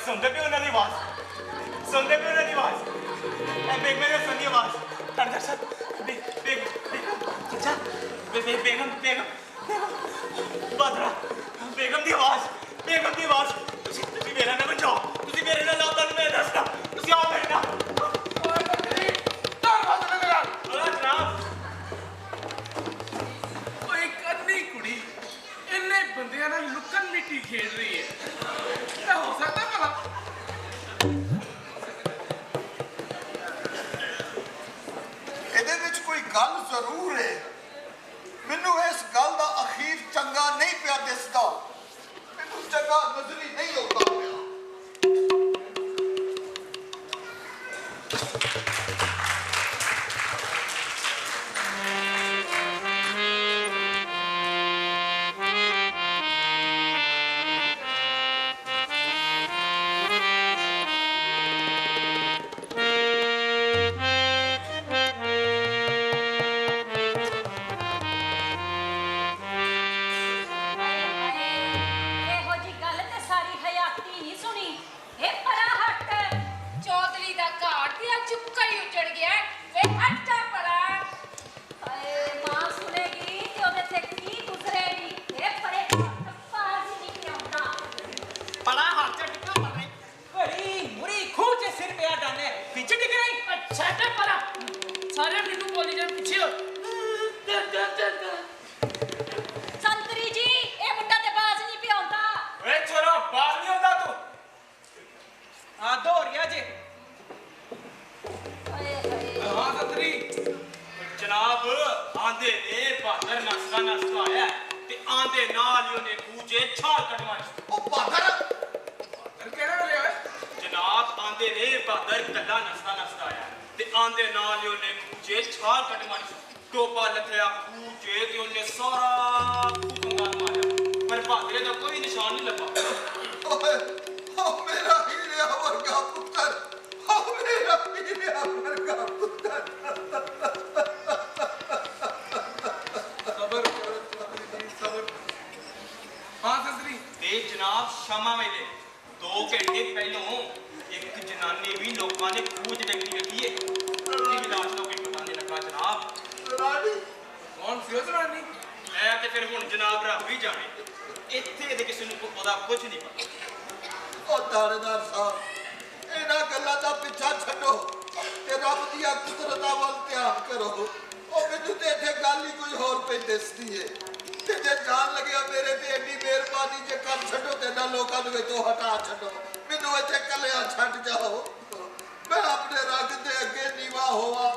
ਸੁਣਦੇ ਪਏ ਉਹਨਾਂ ਦੀ ਆਵਾਜ਼, ਸੁਣਦੇ ਪਏ ਉਹਨਾਂ ਦੀ ਆਵਾਜ਼। ਇਹ ਬੇਗਮੇ ਦੀ ਸੁਣੀ ਆਵਾਜ਼। ਥਾਣੇਦਾਰ ਸਾਹਿਬ, ਬੇਗਮ ਬਾਦਰਾ, ਬੇਗਮ ਦੀ ਆਵਾਜ਼, ਬੇਗਮ ਦੀ ਆਵਾਜ਼। ਤੁਸੀਂ ਮੇਰਾ ਨਾ ਬਚਾਓ, ਤੁਸੀਂ ਮੇਰੇ ਨਾਲ ਆਓ, ਤੁਹਾਨੂੰ ਮੈਂ ਦੱਸਦਾ। ਤੁਸੀਂ ਆਓ ਮੇਰੇ ਨਾਲ। ਓਏ ਬੱਕਰੀ, ਤਾਂ ਫਤਿਹ ਦੇ ਨਾਲ। ਜਨਾਬ, ਓਏ ਕੰਨੀ ਕੁੜੀ ਇੰਨੇ ਬੰਦਿਆਂ ਨਾਲ ਲੁਕਣ ਮਿੱਟੀ ਖੇਡ ਰਹੀ ਹੈ। ਇਹ ਹੋ ਸਕਦਾ ਭਲਾ? ਇਹਦੇ ਵਿੱਚ ਕੋਈ ਗੱਲ ਜ਼ਰੂਰ ਹੈ। ਮੈਨੂੰ ਇਸ ਗੱਲ ਦਾ ਅਖੀਰ ਚੰਗਾ ਨਹੀਂ ਪਿਆ ਦਿਸਦਾ। ਮੈਨੂੰ ਚੰਗਾ ਨਜ਼ਰੀ ਨਹੀਂ ਇਹੋ ਜੀ ਗੱਲ ਤੇ ਸਾਰੀ ਹਯਾਤੀ ਨਹੀਂ ਸੁਣੀ। ਇਹ ਪਰਾ ਹਟ। ਚੌਧਰੀ ਦਾ ਘਾਟ ਤੇ ਆ ਚੁੱਕਾ ਹੀ ਉੱਜੜ ਗਿਆ ਵੇ ਹੱਟਾ ਪੜਾ ਹਾਏ ਮਾਂ ਸੁਣੇਗੀ ਤੇ ਉਹਦੇ ਤੇ ਕੀ ਗੁਜ਼ਰੇਗੀ। ਇਹ ਪਰੇ ਪਾਸ ਨਹੀਂ ਪਿਆਉਂਦਾ। ਬੜਾ ਹੱਥ ਟਿਕਾ ਮਰ ਰਹੀ ਘੜੀ ਮੁਰੀ ਖੂਹ ਚ ਸਿਰ ਪਿਆ ਡਾਨੇ ਪਿੱਛੇ ਡਿੱਗ ਰਹੀ ਅੱਛਾ ਤੇ ਪਰਾ ਸਾਰੇ ਮੈਨੂੰ ਬੋਲੀ ਜਾਣ ਪਿੱਛੇ ਹੋ। ਸੰਤਰੀ ਜੀ ਇਹ ਮੁੰਡਾ ਤੇ ਬਾਜ਼ ਨਹੀਂ ਪਿਆਉਂਦਾ। ਓਏ ਚੋਰਾ ਬਾਹਰ ਨਹੀਂ ਆਉਂਦਾ ਤੂੰ ਆ ਦੌੜਿਆ ਜੇ ਹਾਏ ਹਾਏ ਹਾਂ ਸੰਤਰੀ ਜਨਾਬ ਆਂਦੇ ਨੇ ਬਹਾਦਰ ਨਸਦਾ ਆਇਆ ਤੇ ਆਂਦੇ ਨਾਲ ਹੀ ਉਹਨੇ ਖੂਜੇ ਛਾਲ ਕਟਵਾਈ। ਉਹ ਬਹਾਦਰ ਫਿਰ ਕਿਹੜੇ ਵੇਲੇ ਓਏ ਜਨਾਬ ਆਂਦੇ ਨੇ ਬਹਾਦਰ ਕੱਲਾ ਨਸਦਾ ਆਇਆ ਤੇ ਆਂਦੇ ਨਾਲ ਹੀ ਉਹਨੇ ਖੂਜੇ ਛਾਲ ਕਟਵਾਈ। ਟੋਪਾ ਲੱਥਿਆ ਖੂਜੇ ਤੇ ਉਹਨੇ ਸਾਰਾ ਖੂੰਗਾ ਮਾਰਿਆ ਪਰ ਬਹਾਦਰੇ ਦਾ ਕੋਈ ਨਿਸ਼ਾਨ ਨਹੀਂ ਲੱਭਾ। ਓਏ ਉਹ ਮੇਰਾ ਹੀਰਿਆ ਵਰਗਾ ਪੁੱਤਰ, ਉਹ ਮੇਰਾ ਹੀਰਿਆ ਵਰਗਾ ਪੁੱਤਰ। ਸਬਰ ਕਰੋ ਚੌਧਰੀ ਜੀ ਸਬਰ। ਹਾਂ ਸੰਤਰੀ ਤੇ ਜਨਾਬ ਸ਼ਾਮਾਂ ਵੇਲੇ 2 ਘੰਟੇ ਪਹਿਲੋਂ ਇੱਕ ਜਨਾਨੀ ਵੀ ਲੋਕਾਂ ਦੇ ਖੂਹ 'ਚ ਡਿੱਗੀ ਰੱਖੀ ਏ। ਉਹਦੀ ਵੀ ਲਾਸ਼ ਦਾ ਕੋਈ ਪਤਾ ਨਹੀਂ ਲੱਗਾ ਜਨਾਬ। ਰਾਣੀ ਕੌਣ ਸੀ ਉਹ ਜਨਾਨੀ? ਮੈਂ ਤੇ ਫਿਰ ਹੁਣ ਜਨਾਬ ਰੱਬ ਹੀ ਜਾਣੇ। ਇੱਥੇ ਦੇ ਕਿਸੇ ਨੂੰ ਉਹਦਾ ਕੁਝ ਨਹੀਂ ਪਤਾ। ਉਹ ਥਾਣੇਦਾਰ ਸਾਹਿਬ, ਇਹਨਾਂ ਗੱਲਾਂ ਦਾ ਪਿੱਛਾ ਛੱਡੋ ਤੇ ਰੱਬ ਦੀਆਂ ਕੁਦਰਤਾਂ ਵੱਲ ਧਿਆਨ ਕਰੋ। ਉਹ ਮੈਨੂੰ ਤੇ ਇੱਥੇ ਗੱਲ ਹੀ ਕੋਈ ਹੋਰ ਪਈ ਦਿਸਦੀ ਏ ਤੇ ਜੇ ਜਾਣ ਲੱਗਿਆ ਮੇਰੇ ਤੇ ਇੰਨੀ ਮਿਹਰਬਾਨੀ ਜੇ ਕਰ ਛੱਡੋ ਤੇ ਇਹਨਾਂ ਲੋਕਾਂ ਨੂੰ ਵਿੱਚੋਂ ਹਟਾ ਛੱਡੋ। ਮੈਨੂੰ ਇੱਥੇ ਇਕੱਲਿਆਂ ਛੱਡ ਜਾਓ। ਮੈਂ ਆਪਣੇ ਰੱਬ ਦੇ ਅੱਗੇ ਨੀਵਾ ਹੋਵਾਂ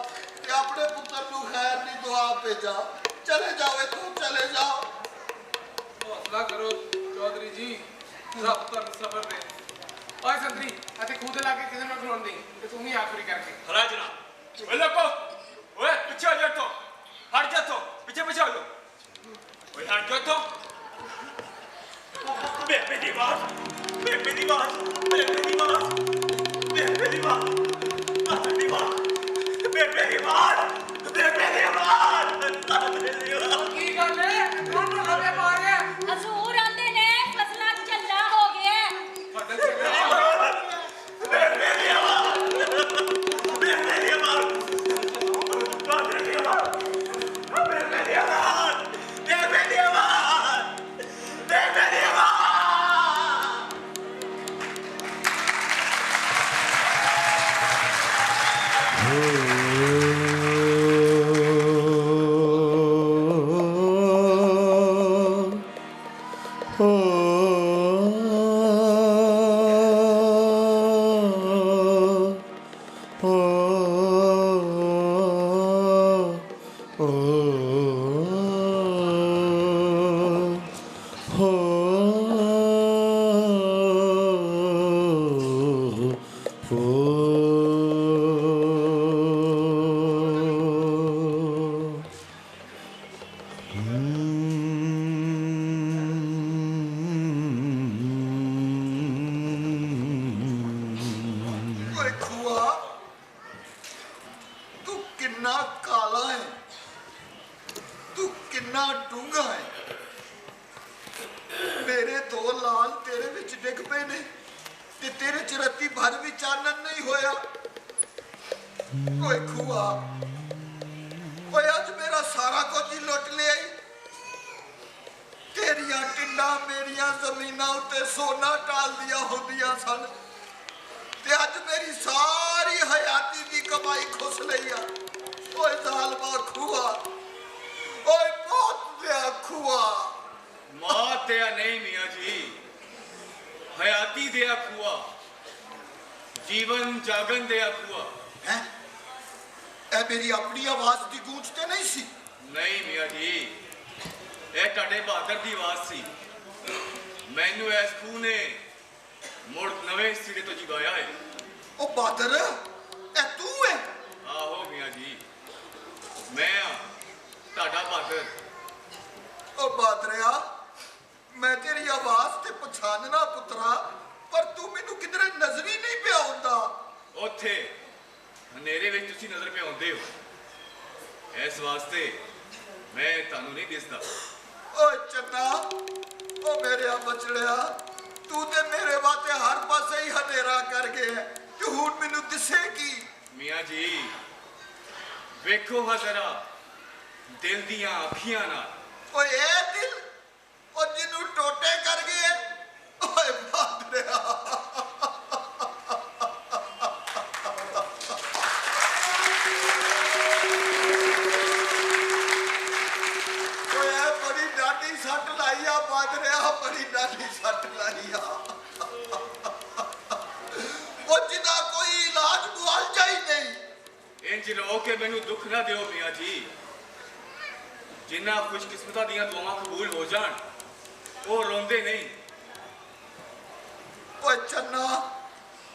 ਤੇ ਆਪਣੇ ਪੁੱਤਰ ਨੂੰ ਖੈਰ ਦੀ ਦੁਆ ਭੇਜਾਂ। ਚਲੇ ਜਾਓ ਇੱਥੋਂ, ਚਲੇ ਜਾਓ। ਹੌਸਲਾ ਕਰੋ ਚੌਧਰੀ ਜੀ ਰੱਬ ਤੁਹਾਨੂੰ ਸਬਰ ਦੇ। ਓਏ ਸੰਤਰੀ ਅਤੇ ਖੂਹ ਦੇ ਲਾਗੇ ਕਿਸੇ ਨੂੰ ਖਲੋਣ ਨਹੀਂ ਤੇ ਤੂੰ ਹੀ ਆਖਰੀ ਕਰਕੇ ਹਰਾ ਜਨਾਬ ਓਏ ਲੋਕੋ ਓਏ ਪਿੱਛੇ ਹੋ ਜਾ ਤੋ ਹਟ ਜਾ ਤੋ ਪਿੱਛੇ ਪਿੱਛੇ ਹੋ ਜਾ ਓਏ ਹਟ ਜਾ ਤੋ ਬੇਬੇ ਦੀ ਬਾਤ ਬੇਬੇ ਦੀ ਬਾਤ ਬੇਬੇ ਦੀ ਬਾਤ ਬੇਬੇ ਦੀ ਬਾਤ ਬੇਬੇ ਦੀ ਬਾਤ ਬੇਬੇ ਦੀ ਬਾਤ ਬੇਬੇ ਦੀ ਬਾਤ ਕੀ ਗੱਲ ਹੈ ਕੌਣ ਲਵੇ ਮਾਰਿਆ ਹਜ਼ੂਰ ਆਂਦੇ ਨੇ ਫਸਲਾਂ ਝੱਲਾ ਹੋ ਗਿਆ। ਫਸਲ ਚੱਲਿਆ ਬੇਬੇ ਦੀ ਬਾਤ ਬੇਬੇ ਦੀ ਬਾਤ ਬੇਬੇ ਦੀ ਬਾਤ ਬੇਬੇ ਦੀ ਬਾਤ ਬੇਬੇ ਦੀ ਬਾਤ ਬੇਬੇ ਦੀ ਬਾਤ ਓਏ ਖੂਆ, ਤੂੰ ਕਿੰਨਾ ਕਾਲਾ ਹੈ, ਤੂੰ ਕਿੰਨਾ ਡੂੰਘਾ ਹੈ। ਮੇਰੇ 2 ਲਾਲ ਤੇਰੇ ਵਿੱਚ ਡਿੱਗ ਪਏ ਨੇ ਤੇ ਤੇਰੇ ਚ ਰੱਤੀ ਭਰ ਵੀ ਚਾਨਣ ਨਹੀਂ ਹੋਇਆ। ਓਏ ਖੂਆ, ਓਏ ਅੱਜ ਮੇਰਾ ਸਾਰਾ ਕੁਝ ਹੀ ਲੁੱਟ ਲਿਆ ਈ। ਤੇਰੀਆਂ ਟਿੰਡਾਂ ਮੇਰੀਆਂ ਜ਼ਮੀਨਾਂ ਉੱਤੇ ਸੋਨਾ ਟਾਲਦੀਆਂ ਹੁੰਦੀਆਂ ਸਨ ਤੇ ਅੱਜ ਮੇਰੀ ਸਾਰੀ ਹਯਾਤੀ ਦੀ ਕਮਾਈ ਖੁੱਸ ਲਈ ਆ। ਓਏ ਜ਼ਾਲਮਾ ਖੂਆ, ਓਏ ਬਹੁਤ ਦਿਆ ਖੂਆ। ਮੌਤ ਦਿਆ ਨਹੀਂ ਮੀਆਂ ਜੀ, ਹਯਾਤੀ ਦਿਆ ਖੂਆ, ਜੀਵਨ ਜਾਗਣ ਦਿਆ ਖੂਆ। ਹੈ ਇਹ ਮੇਰੀ ਆਪਣੀ ਆਵਾਜ਼ ਦੀ ਗੂੰਜ ਤੇ ਨਹੀਂ ਸੀ। ਨਹੀਂ ਮੀਆਂ ਜੀ, ਇਹ ਤੁਹਾਡੇ ਬਹਾਦਰ ਦੀ ਆਵਾਜ਼ ਸੀ। ਮੈਨੂੰ ਇਸ ਖੂਹ ਨੇ ਮੁੜ ਨਵੇਂ ਸਿਰੇ ਤੋਂ ਜਗਾਇਆ ਹੈ। ਉਹ ਬਾਦਰ, ਇਹ ਤੂੰ ਮੈਂ ਆ ਤੁਹਾਡਾ ਬਹਾਦਰ। ਉਹ ਬਾਦਰਿਆ, ਮੈਂ ਤੇਰੀ ਆਵਾਜ਼ ਤੇ ਪਛਾਣਨਾ ਪੁੱਤਰਾ, ਪਰ ਤੂੰ ਮੈਨੂੰ ਕਿਧਰੇ ਨਜ਼ਰ ਹੀ ਨਹੀਂ ਪਿਆ ਹੁੰਦਾ। ਉੱਥੇ ਹਨੇਰੇ ਵਿੱਚ ਤੁਸੀਂ ਨਜ਼ਰ ਪੇ ਆਉਂਦੇ ਹੋ, ਇਸ ਵਾਸਤੇ ਮੈਂ ਤੁਹਾਨੂੰ ਨਹੀਂ ਦਿਸਦਾ। ਓਏ ਚੰਨਾ, ਉਹ ਮੇਰਿਆ ਬਚੜਿਆ, ਤੂੰ ਤੇ ਮੇਰੇ ਵਾਸਤੇ ਹਰ ਪਾਸੇ ਹੀ ਹਨੇਰਾ ਕਰ ਗਿਆ ਤੇ ਹੁਣ ਮੈਨੂੰ ਦਿਸੇਗੀ। ਮੀਆਂ ਜੀ ਵੇਖੋ ਹਾਂ ਜ਼ਰਾ ਦਿਲ ਦੀਆਂ ਅੱਖੀਆਂ ਨਾਲ। ਓਏ ਇਹ ਦਿਲ, ਉਹ ਜਿਹਨੂੰ ਟੋਟੇ ਕਰ ਗਏ। ਓਏ ਬਾਦਰਿਆ, ਓਏ ਬੜੀ ਡਾਢੀ ਸੱਟ ਲਾਈ ਆ ਬਾਦਰਿਆ, ਬੜੀ ਡਾਢੀ ਸੱਟ ਲਾਈ ਆ। ਉਹ ਜਿਹਦਾ ਕੋਈ ਇਲਾਜ ਮੁਆਲਜਾ ਹੀ ਨਹੀਂ। ਇੰਜ ਰੋ ਕੇ ਮੈਨੂੰ ਦੁੱਖ ਨਾ ਦਿਓ ਮੀਆਂ ਜੀ। ਜਿਨ੍ਹਾਂ ਖੁਸ਼ਕਿਸਮਤਾਂ ਦੀਆਂ ਦੁਆਵਾਂ ਕਬੂਲ ਹੋ ਜਾਣ ਉਹ ਰੋਂਦੇ ਨਹੀਂ। ਓਏ ਚੰਨਾ,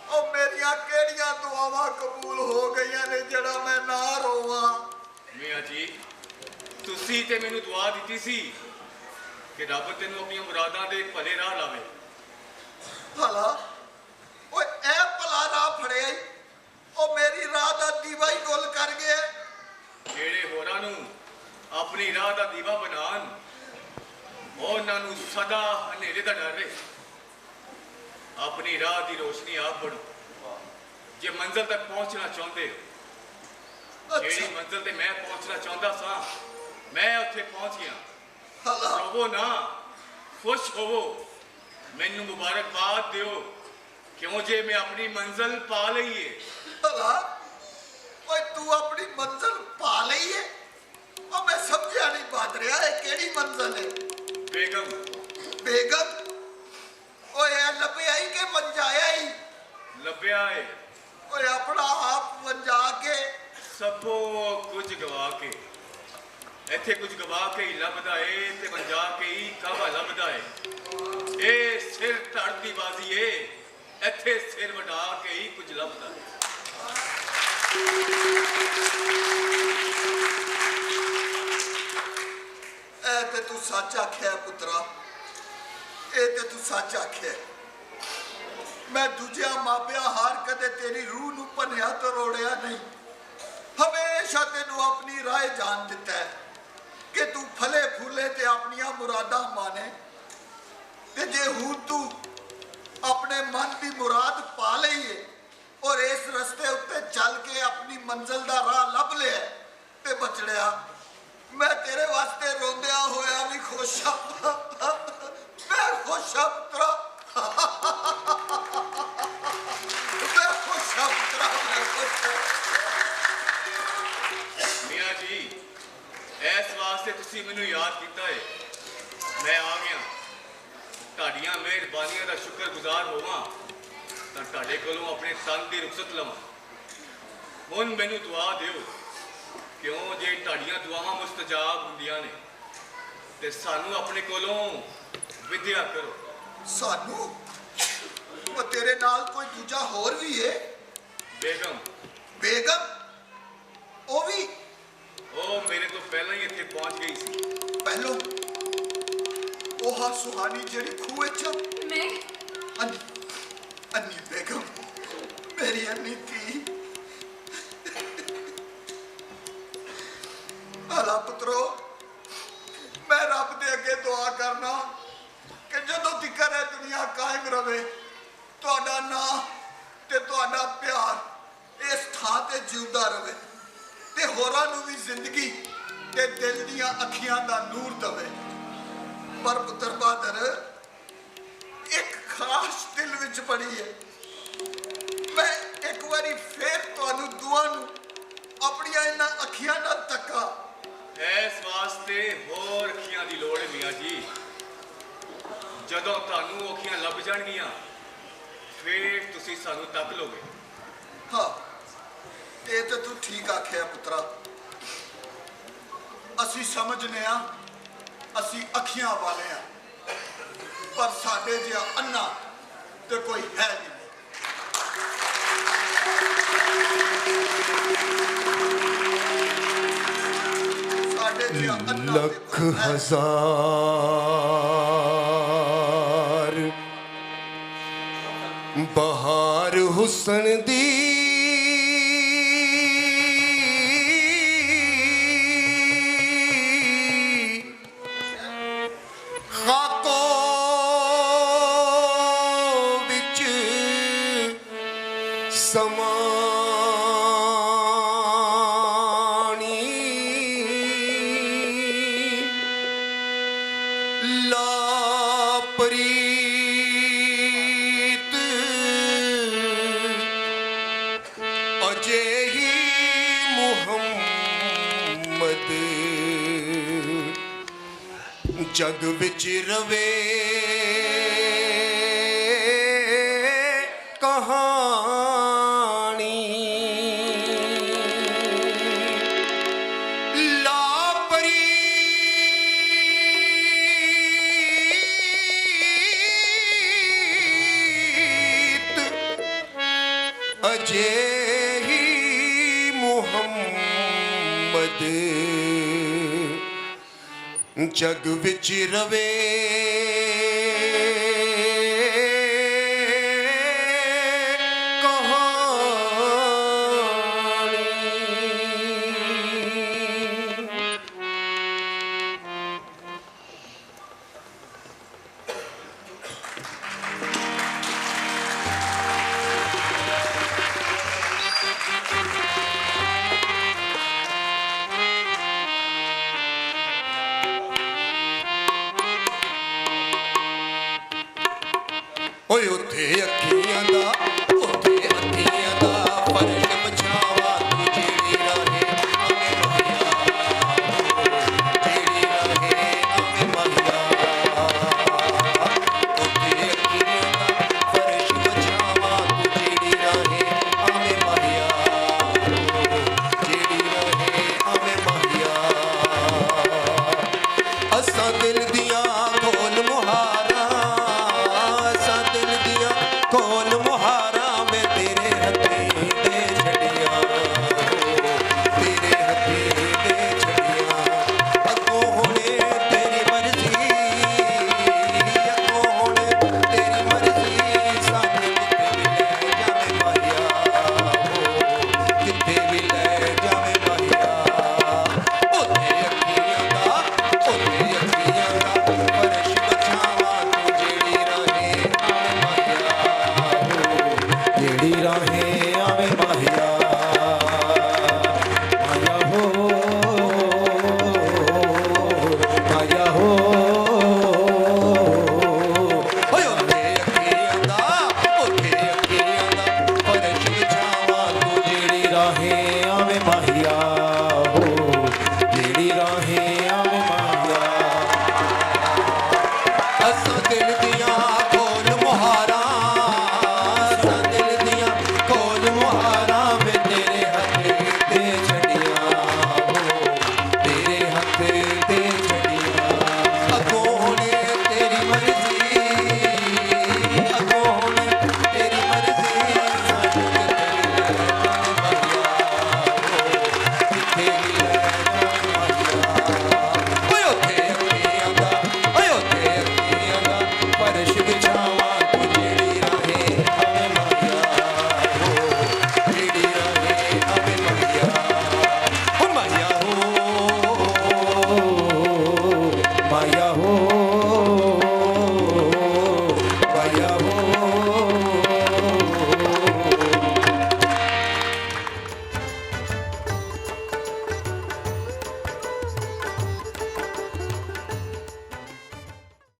ਉਹ ਮੇਰੀਆਂ ਕਿਹੜੀਆਂ ਦੁਆਵਾਂ ਕਬੂਲ ਹੋ ਗਈਆਂ ਨੇ ਜਿਹੜਾ ਮੈਂ ਨਾ ਰੋਵਾਂ। ਮੀਆਂ ਜੀ ਤੁਸੀਂ ਤੇ ਮੈਨੂੰ ਦੁਆ ਦਿੱਤੀ ਸੀ ਕਿ ਰੱਬ ਤੈਨੂੰ ਆਪਣੀਆਂ ਮੁਰਾਦਾਂ ਦੇ ਭਲੇ ਰਾਹ ਲਾਵੇ। ਭਲਾ, ਓਏ ਇਹ ਭਲਾ ਰਾਹ ਫੜਿਆ ਈ, ਉਹ ਮੇਰੀ ਰਾਹ ਦਾ ਦੀਵਾ ਹੀ ਗੁੱਲ ਕਰ ਗਿਆ। ਜਿਹੜੇ ਹੋਰਾਂ ਨੂੰ ਆਪਣੀ ਰਾਹ ਦਾ ਦੀਵਾ ਬਣਾਉਣ, ਉਹਨਾਂ ਨੂੰ ਸਦਾ ਹਨੇਰੇ ਦਾ ਡਰ ਰਹੇ। ਆਪਣੀ ਰਾਹ ਦੀ ਰੋਸ਼ਨੀ ਆਪ ਬਣੋ। ਜੇ ਮੰਜ਼ਿਲ ਤੱਕ ਪਹੁੰਚਣਾ ਚਾਹੁੰਦੇ ਹੋ, ਜਿਹੜੀ ਮੰਜ਼ਿਲ ਤੇ ਮੈਂ ਪਹੁੰਚਣਾ ਚਾਹੁੰਦਾ ਸਾਂ, ਮੈਂ ਉੱਥੇ ਪਹੁੰਚ ਗਿਆ। ਰੋਵੋ ਨਾ, ਖੁਸ਼ ਹੋਵੋ, ਮੈਨੂੰ ਮੁਬਾਰਕਬਾਦ ਦਿਓ, ਕਿਉਂ ਜੇ ਮੈਂ ਆਪਣੀ ਮੰਜ਼ਿਲ ਪਾ ਲਈਏ। ਭਲਾ, ਓਏ ਤੂੰ ਆਪਣੀ ਮੰਜ਼ਿਲ ਪਾ ਲਈ ਏ? ਉਹ ਮੈਂ ਸਮਝਿਆ ਨਹੀਂ ਬਾਦਰਿਆ, ਇਹ ਕਿਹੜੀ ਮੰਜ਼ਿਲ ਏ? ਬੇਗਮ। ਬੇਗਮ? ਓਏ ਇਹ ਲੱਭਿਆ ਹੀ ਕਿ ਵੰਜਾਇਆ ਹੀ? ਲੱਭਿਆ ਏ। ਓਏ ਆਪਣਾ ਆਪ ਵੰਜਾ ਕੇ? ਸਭੋ ਕੁਝ ਗਵਾ ਕੇ। ਇੱਥੇ ਕੁਝ ਗਵਾ ਕੇ ਹੀ ਲੱਭਦਾ ਏ ਤੇ ਵੰਜਾ ਕੇ ਹੀ ਕਾਬਾ ਲੱਭਦਾ ਏ। ਇਹ ਸਿਰ ਧੜ ਦੀ ਬਾਜ਼ੀ ਏ, ਇੱਥੇ ਸਿਰ ਵਡਾ ਕੇ ਹੀ ਕੁਝ ਲੱਭਦਾ ਏ। ਇਹ ਤੇ ਤੂੰ ਸੱਚ ਆਖਿਆ ਪੁੱਤਰਾ, ਇਹ ਤੇ ਤੂੰ ਸੱਚ ਆਖਿਆ। ਮੈਂ ਦੂਜਿਆਂ ਮਾਪਿਆਂ ਹਾਰ ਕਦੇ ਤੇਰੀ ਰੂਹ ਨੂੰ ਭੰਨਿਆ ਤਰੋੜਿਆ ਨਹੀਂ। ਹਮੇਸ਼ਾ ਤੈਨੂੰ ਆਪਣੀ ਰਾਹ ਜਾਣ ਦਿੱਤਾ ਹੈ ਕਿ ਤੂੰ ਫਲੇ ਫੁੱਲੇ ਤੇ ਆਪਣੀਆਂ ਮੁਰਾਦਾਂ ਮਾਨੇ। ਤੇ ਜੇ ਹੁਣ ਤੂੰ ਆਪਣੇ ਮਨ ਦੀ ਮੁਰਾਦ ਪਾ ਲਈਏ ਔਰ ਇਸ ਰਸਤੇ ਉੱਤੇ ਚੱਲ ਕੇ ਆਪਣੀ ਮੰਜ਼ਿਲ ਦਾ ਰਾਹ ਲੱਭ ਲਿਆ ਤੇ ਬਚੜਿਆ, ਮੈਂ ਤੇਰੇ ਵਾਸਤੇ ਰੋਂਦਿਆਂ ਹੋਇਆ ਵੀ ਖੁਸ਼ ਹਾਂ। ਮੈਂ ਖੁਸ਼ ਹਾਂ ਪੁੱਤਰਾ, ਮੈਂ ਖੁਸ਼ ਹਾਂ ਪੁੱਤਰਾ, ਮੈਂ ਖੁਸ਼ ਹਾਂ। ਮੀਆਂ ਜੀ ਇਸ ਵਾਸਤੇ ਤੁਸੀਂ ਮੈਨੂੰ ਯਾਦ ਕੀਤਾ ਏ, ਮੈਂ ਆ ਗਿਆ। ਤੁਹਾਡੀਆਂ ਮਿਹਰਬਾਨੀਆਂ ਦਾ ਸ਼ੁਕਰਗੁਜ਼ਾਰ ਹੋਵਾਂ ਤਾਂ ਤੁਹਾਡੇ ਕੋਲੋਂ ਆਪਣੇ ਤਨ ਦੀ ਰੁਖਸਤ ਲਵਾਂ। ਹੁਣ ਮੈਨੂੰ ਦੁਆ ਦਿਓ, ਕਿਉਂ ਜੇ ਤੁਹਾਡੀਆਂ ਦੁਆਵਾਂ ਮੁਸਤਜਾਬ ਹੁੰਦੀਆਂ ਨੇ ਤੇ ਸਾਨੂੰ ਆਪਣੇ ਕੋਲੋਂ ਵਿਦਿਆ ਕਰੋ। ਸਾਨੂੰ? ਉਹ ਤੇਰੇ ਨਾਲ ਕੋਈ ਦੂਜਾ ਹੋਰ ਵੀ ਏ? ਬੇਗਮ। ਬੇਗਮ? ਉਹ ਵੀ? ਉਹ ਮੇਰੇ ਤੋਂ ਪਹਿਲਾਂ ਹੀ ਇੱਥੇ ਪਹੁੰਚ ਗਈ ਸੀ। ਪਹਿਲੋਂ? ਉਹ ਹਾਂ ਸੁਹਾਨੀ ਜਿਹੜੀ ਖੂਹ ਵਿੱਚ? ਮੈਂ ਅੰਨੀ ਬੇਗਮ, ਮੇਰੀ ਅੰਨੀ ਧੀ। ਭਲਾ ਪੁੱਤਰੋ, ਮੈਂ ਰੱਬ ਦੇ ਅੱਗੇ ਦੁਆ ਕਰਨਾ ਕਿ ਜਦੋਂ ਤੀਕਰ ਇਹ ਦੁਨੀਆ ਕਾਇਮ ਰਵੇ, ਤੁਹਾਡਾ ਨਾਂ ਤੇ ਤੁਹਾਡਾ ਪਿਆਰ ਇਸ ਥਾਂ ਤੇ ਜਿਉਂਦਾ ਰਵੇ ਤੇ ਹੋਰਾਂ ਨੂੰ ਵੀ ਜ਼ਿੰਦਗੀ ਤੇ ਦਿਲ ਦੀਆਂ ਅੱਖੀਆਂ ਦਾ ਨੂਰ ਦਵੇ। ਪਰ ਪੁੱਤਰ ਬਹਾਦਰ, ਇੱਕ ਖਾਸ ਦਿਲ ਵਿੱਚ ਬੜੀ ਹੈ। ਮੈਂ ਇੱਕ ਵਾਰੀ ਫੇਰ ਤੁਹਾਨੂੰ ਦੁਆ ਨੂੰ ਆਪਣੀਆਂ ਇਹਨਾਂ ਅੱਖੀਆਂ ਨਾਲ ਤੱਕਾਂ। ਇਸ ਵਾਸਤੇ ਹੋਰ ਅੱਖੀਆਂ ਦੀ ਲੋੜ ਹੈ ਮੀਆਂ ਜੀ। ਜਦੋਂ ਤੁਹਾਨੂੰ ਉਹ ਅੱਖੀਆਂ ਲੱਭ ਜਾਣਗੀਆਂ ਫਿਰ ਤੁਸੀਂ ਸਾਨੂੰ ਤੱਕ ਲੋਗੇ। ਹਾਂ, ਇਹ ਤਾਂ ਤੂੰ ਠੀਕ ਆਖਿਆ ਪੁੱਤਰਾ। ਅਸੀਂ ਸਮਝਨੇ ਆ, ਅਸੀਂ ਅੱਖੀਆਂ ਵਾਲੇ ਆ, ਪਰ ਸਾਡੇ ਜਿਹਾ ਅੰਨਾ ਤੇ ਕੋਈ ਹੈ ਨਹੀਂ। लख हजार बहार हुसन दी खाको विच समानी ला प्रीत अजे ही मुहम्मद जग विच रवे कहानी ला प्रीत अजे ही मुहम्मद जग विच रवे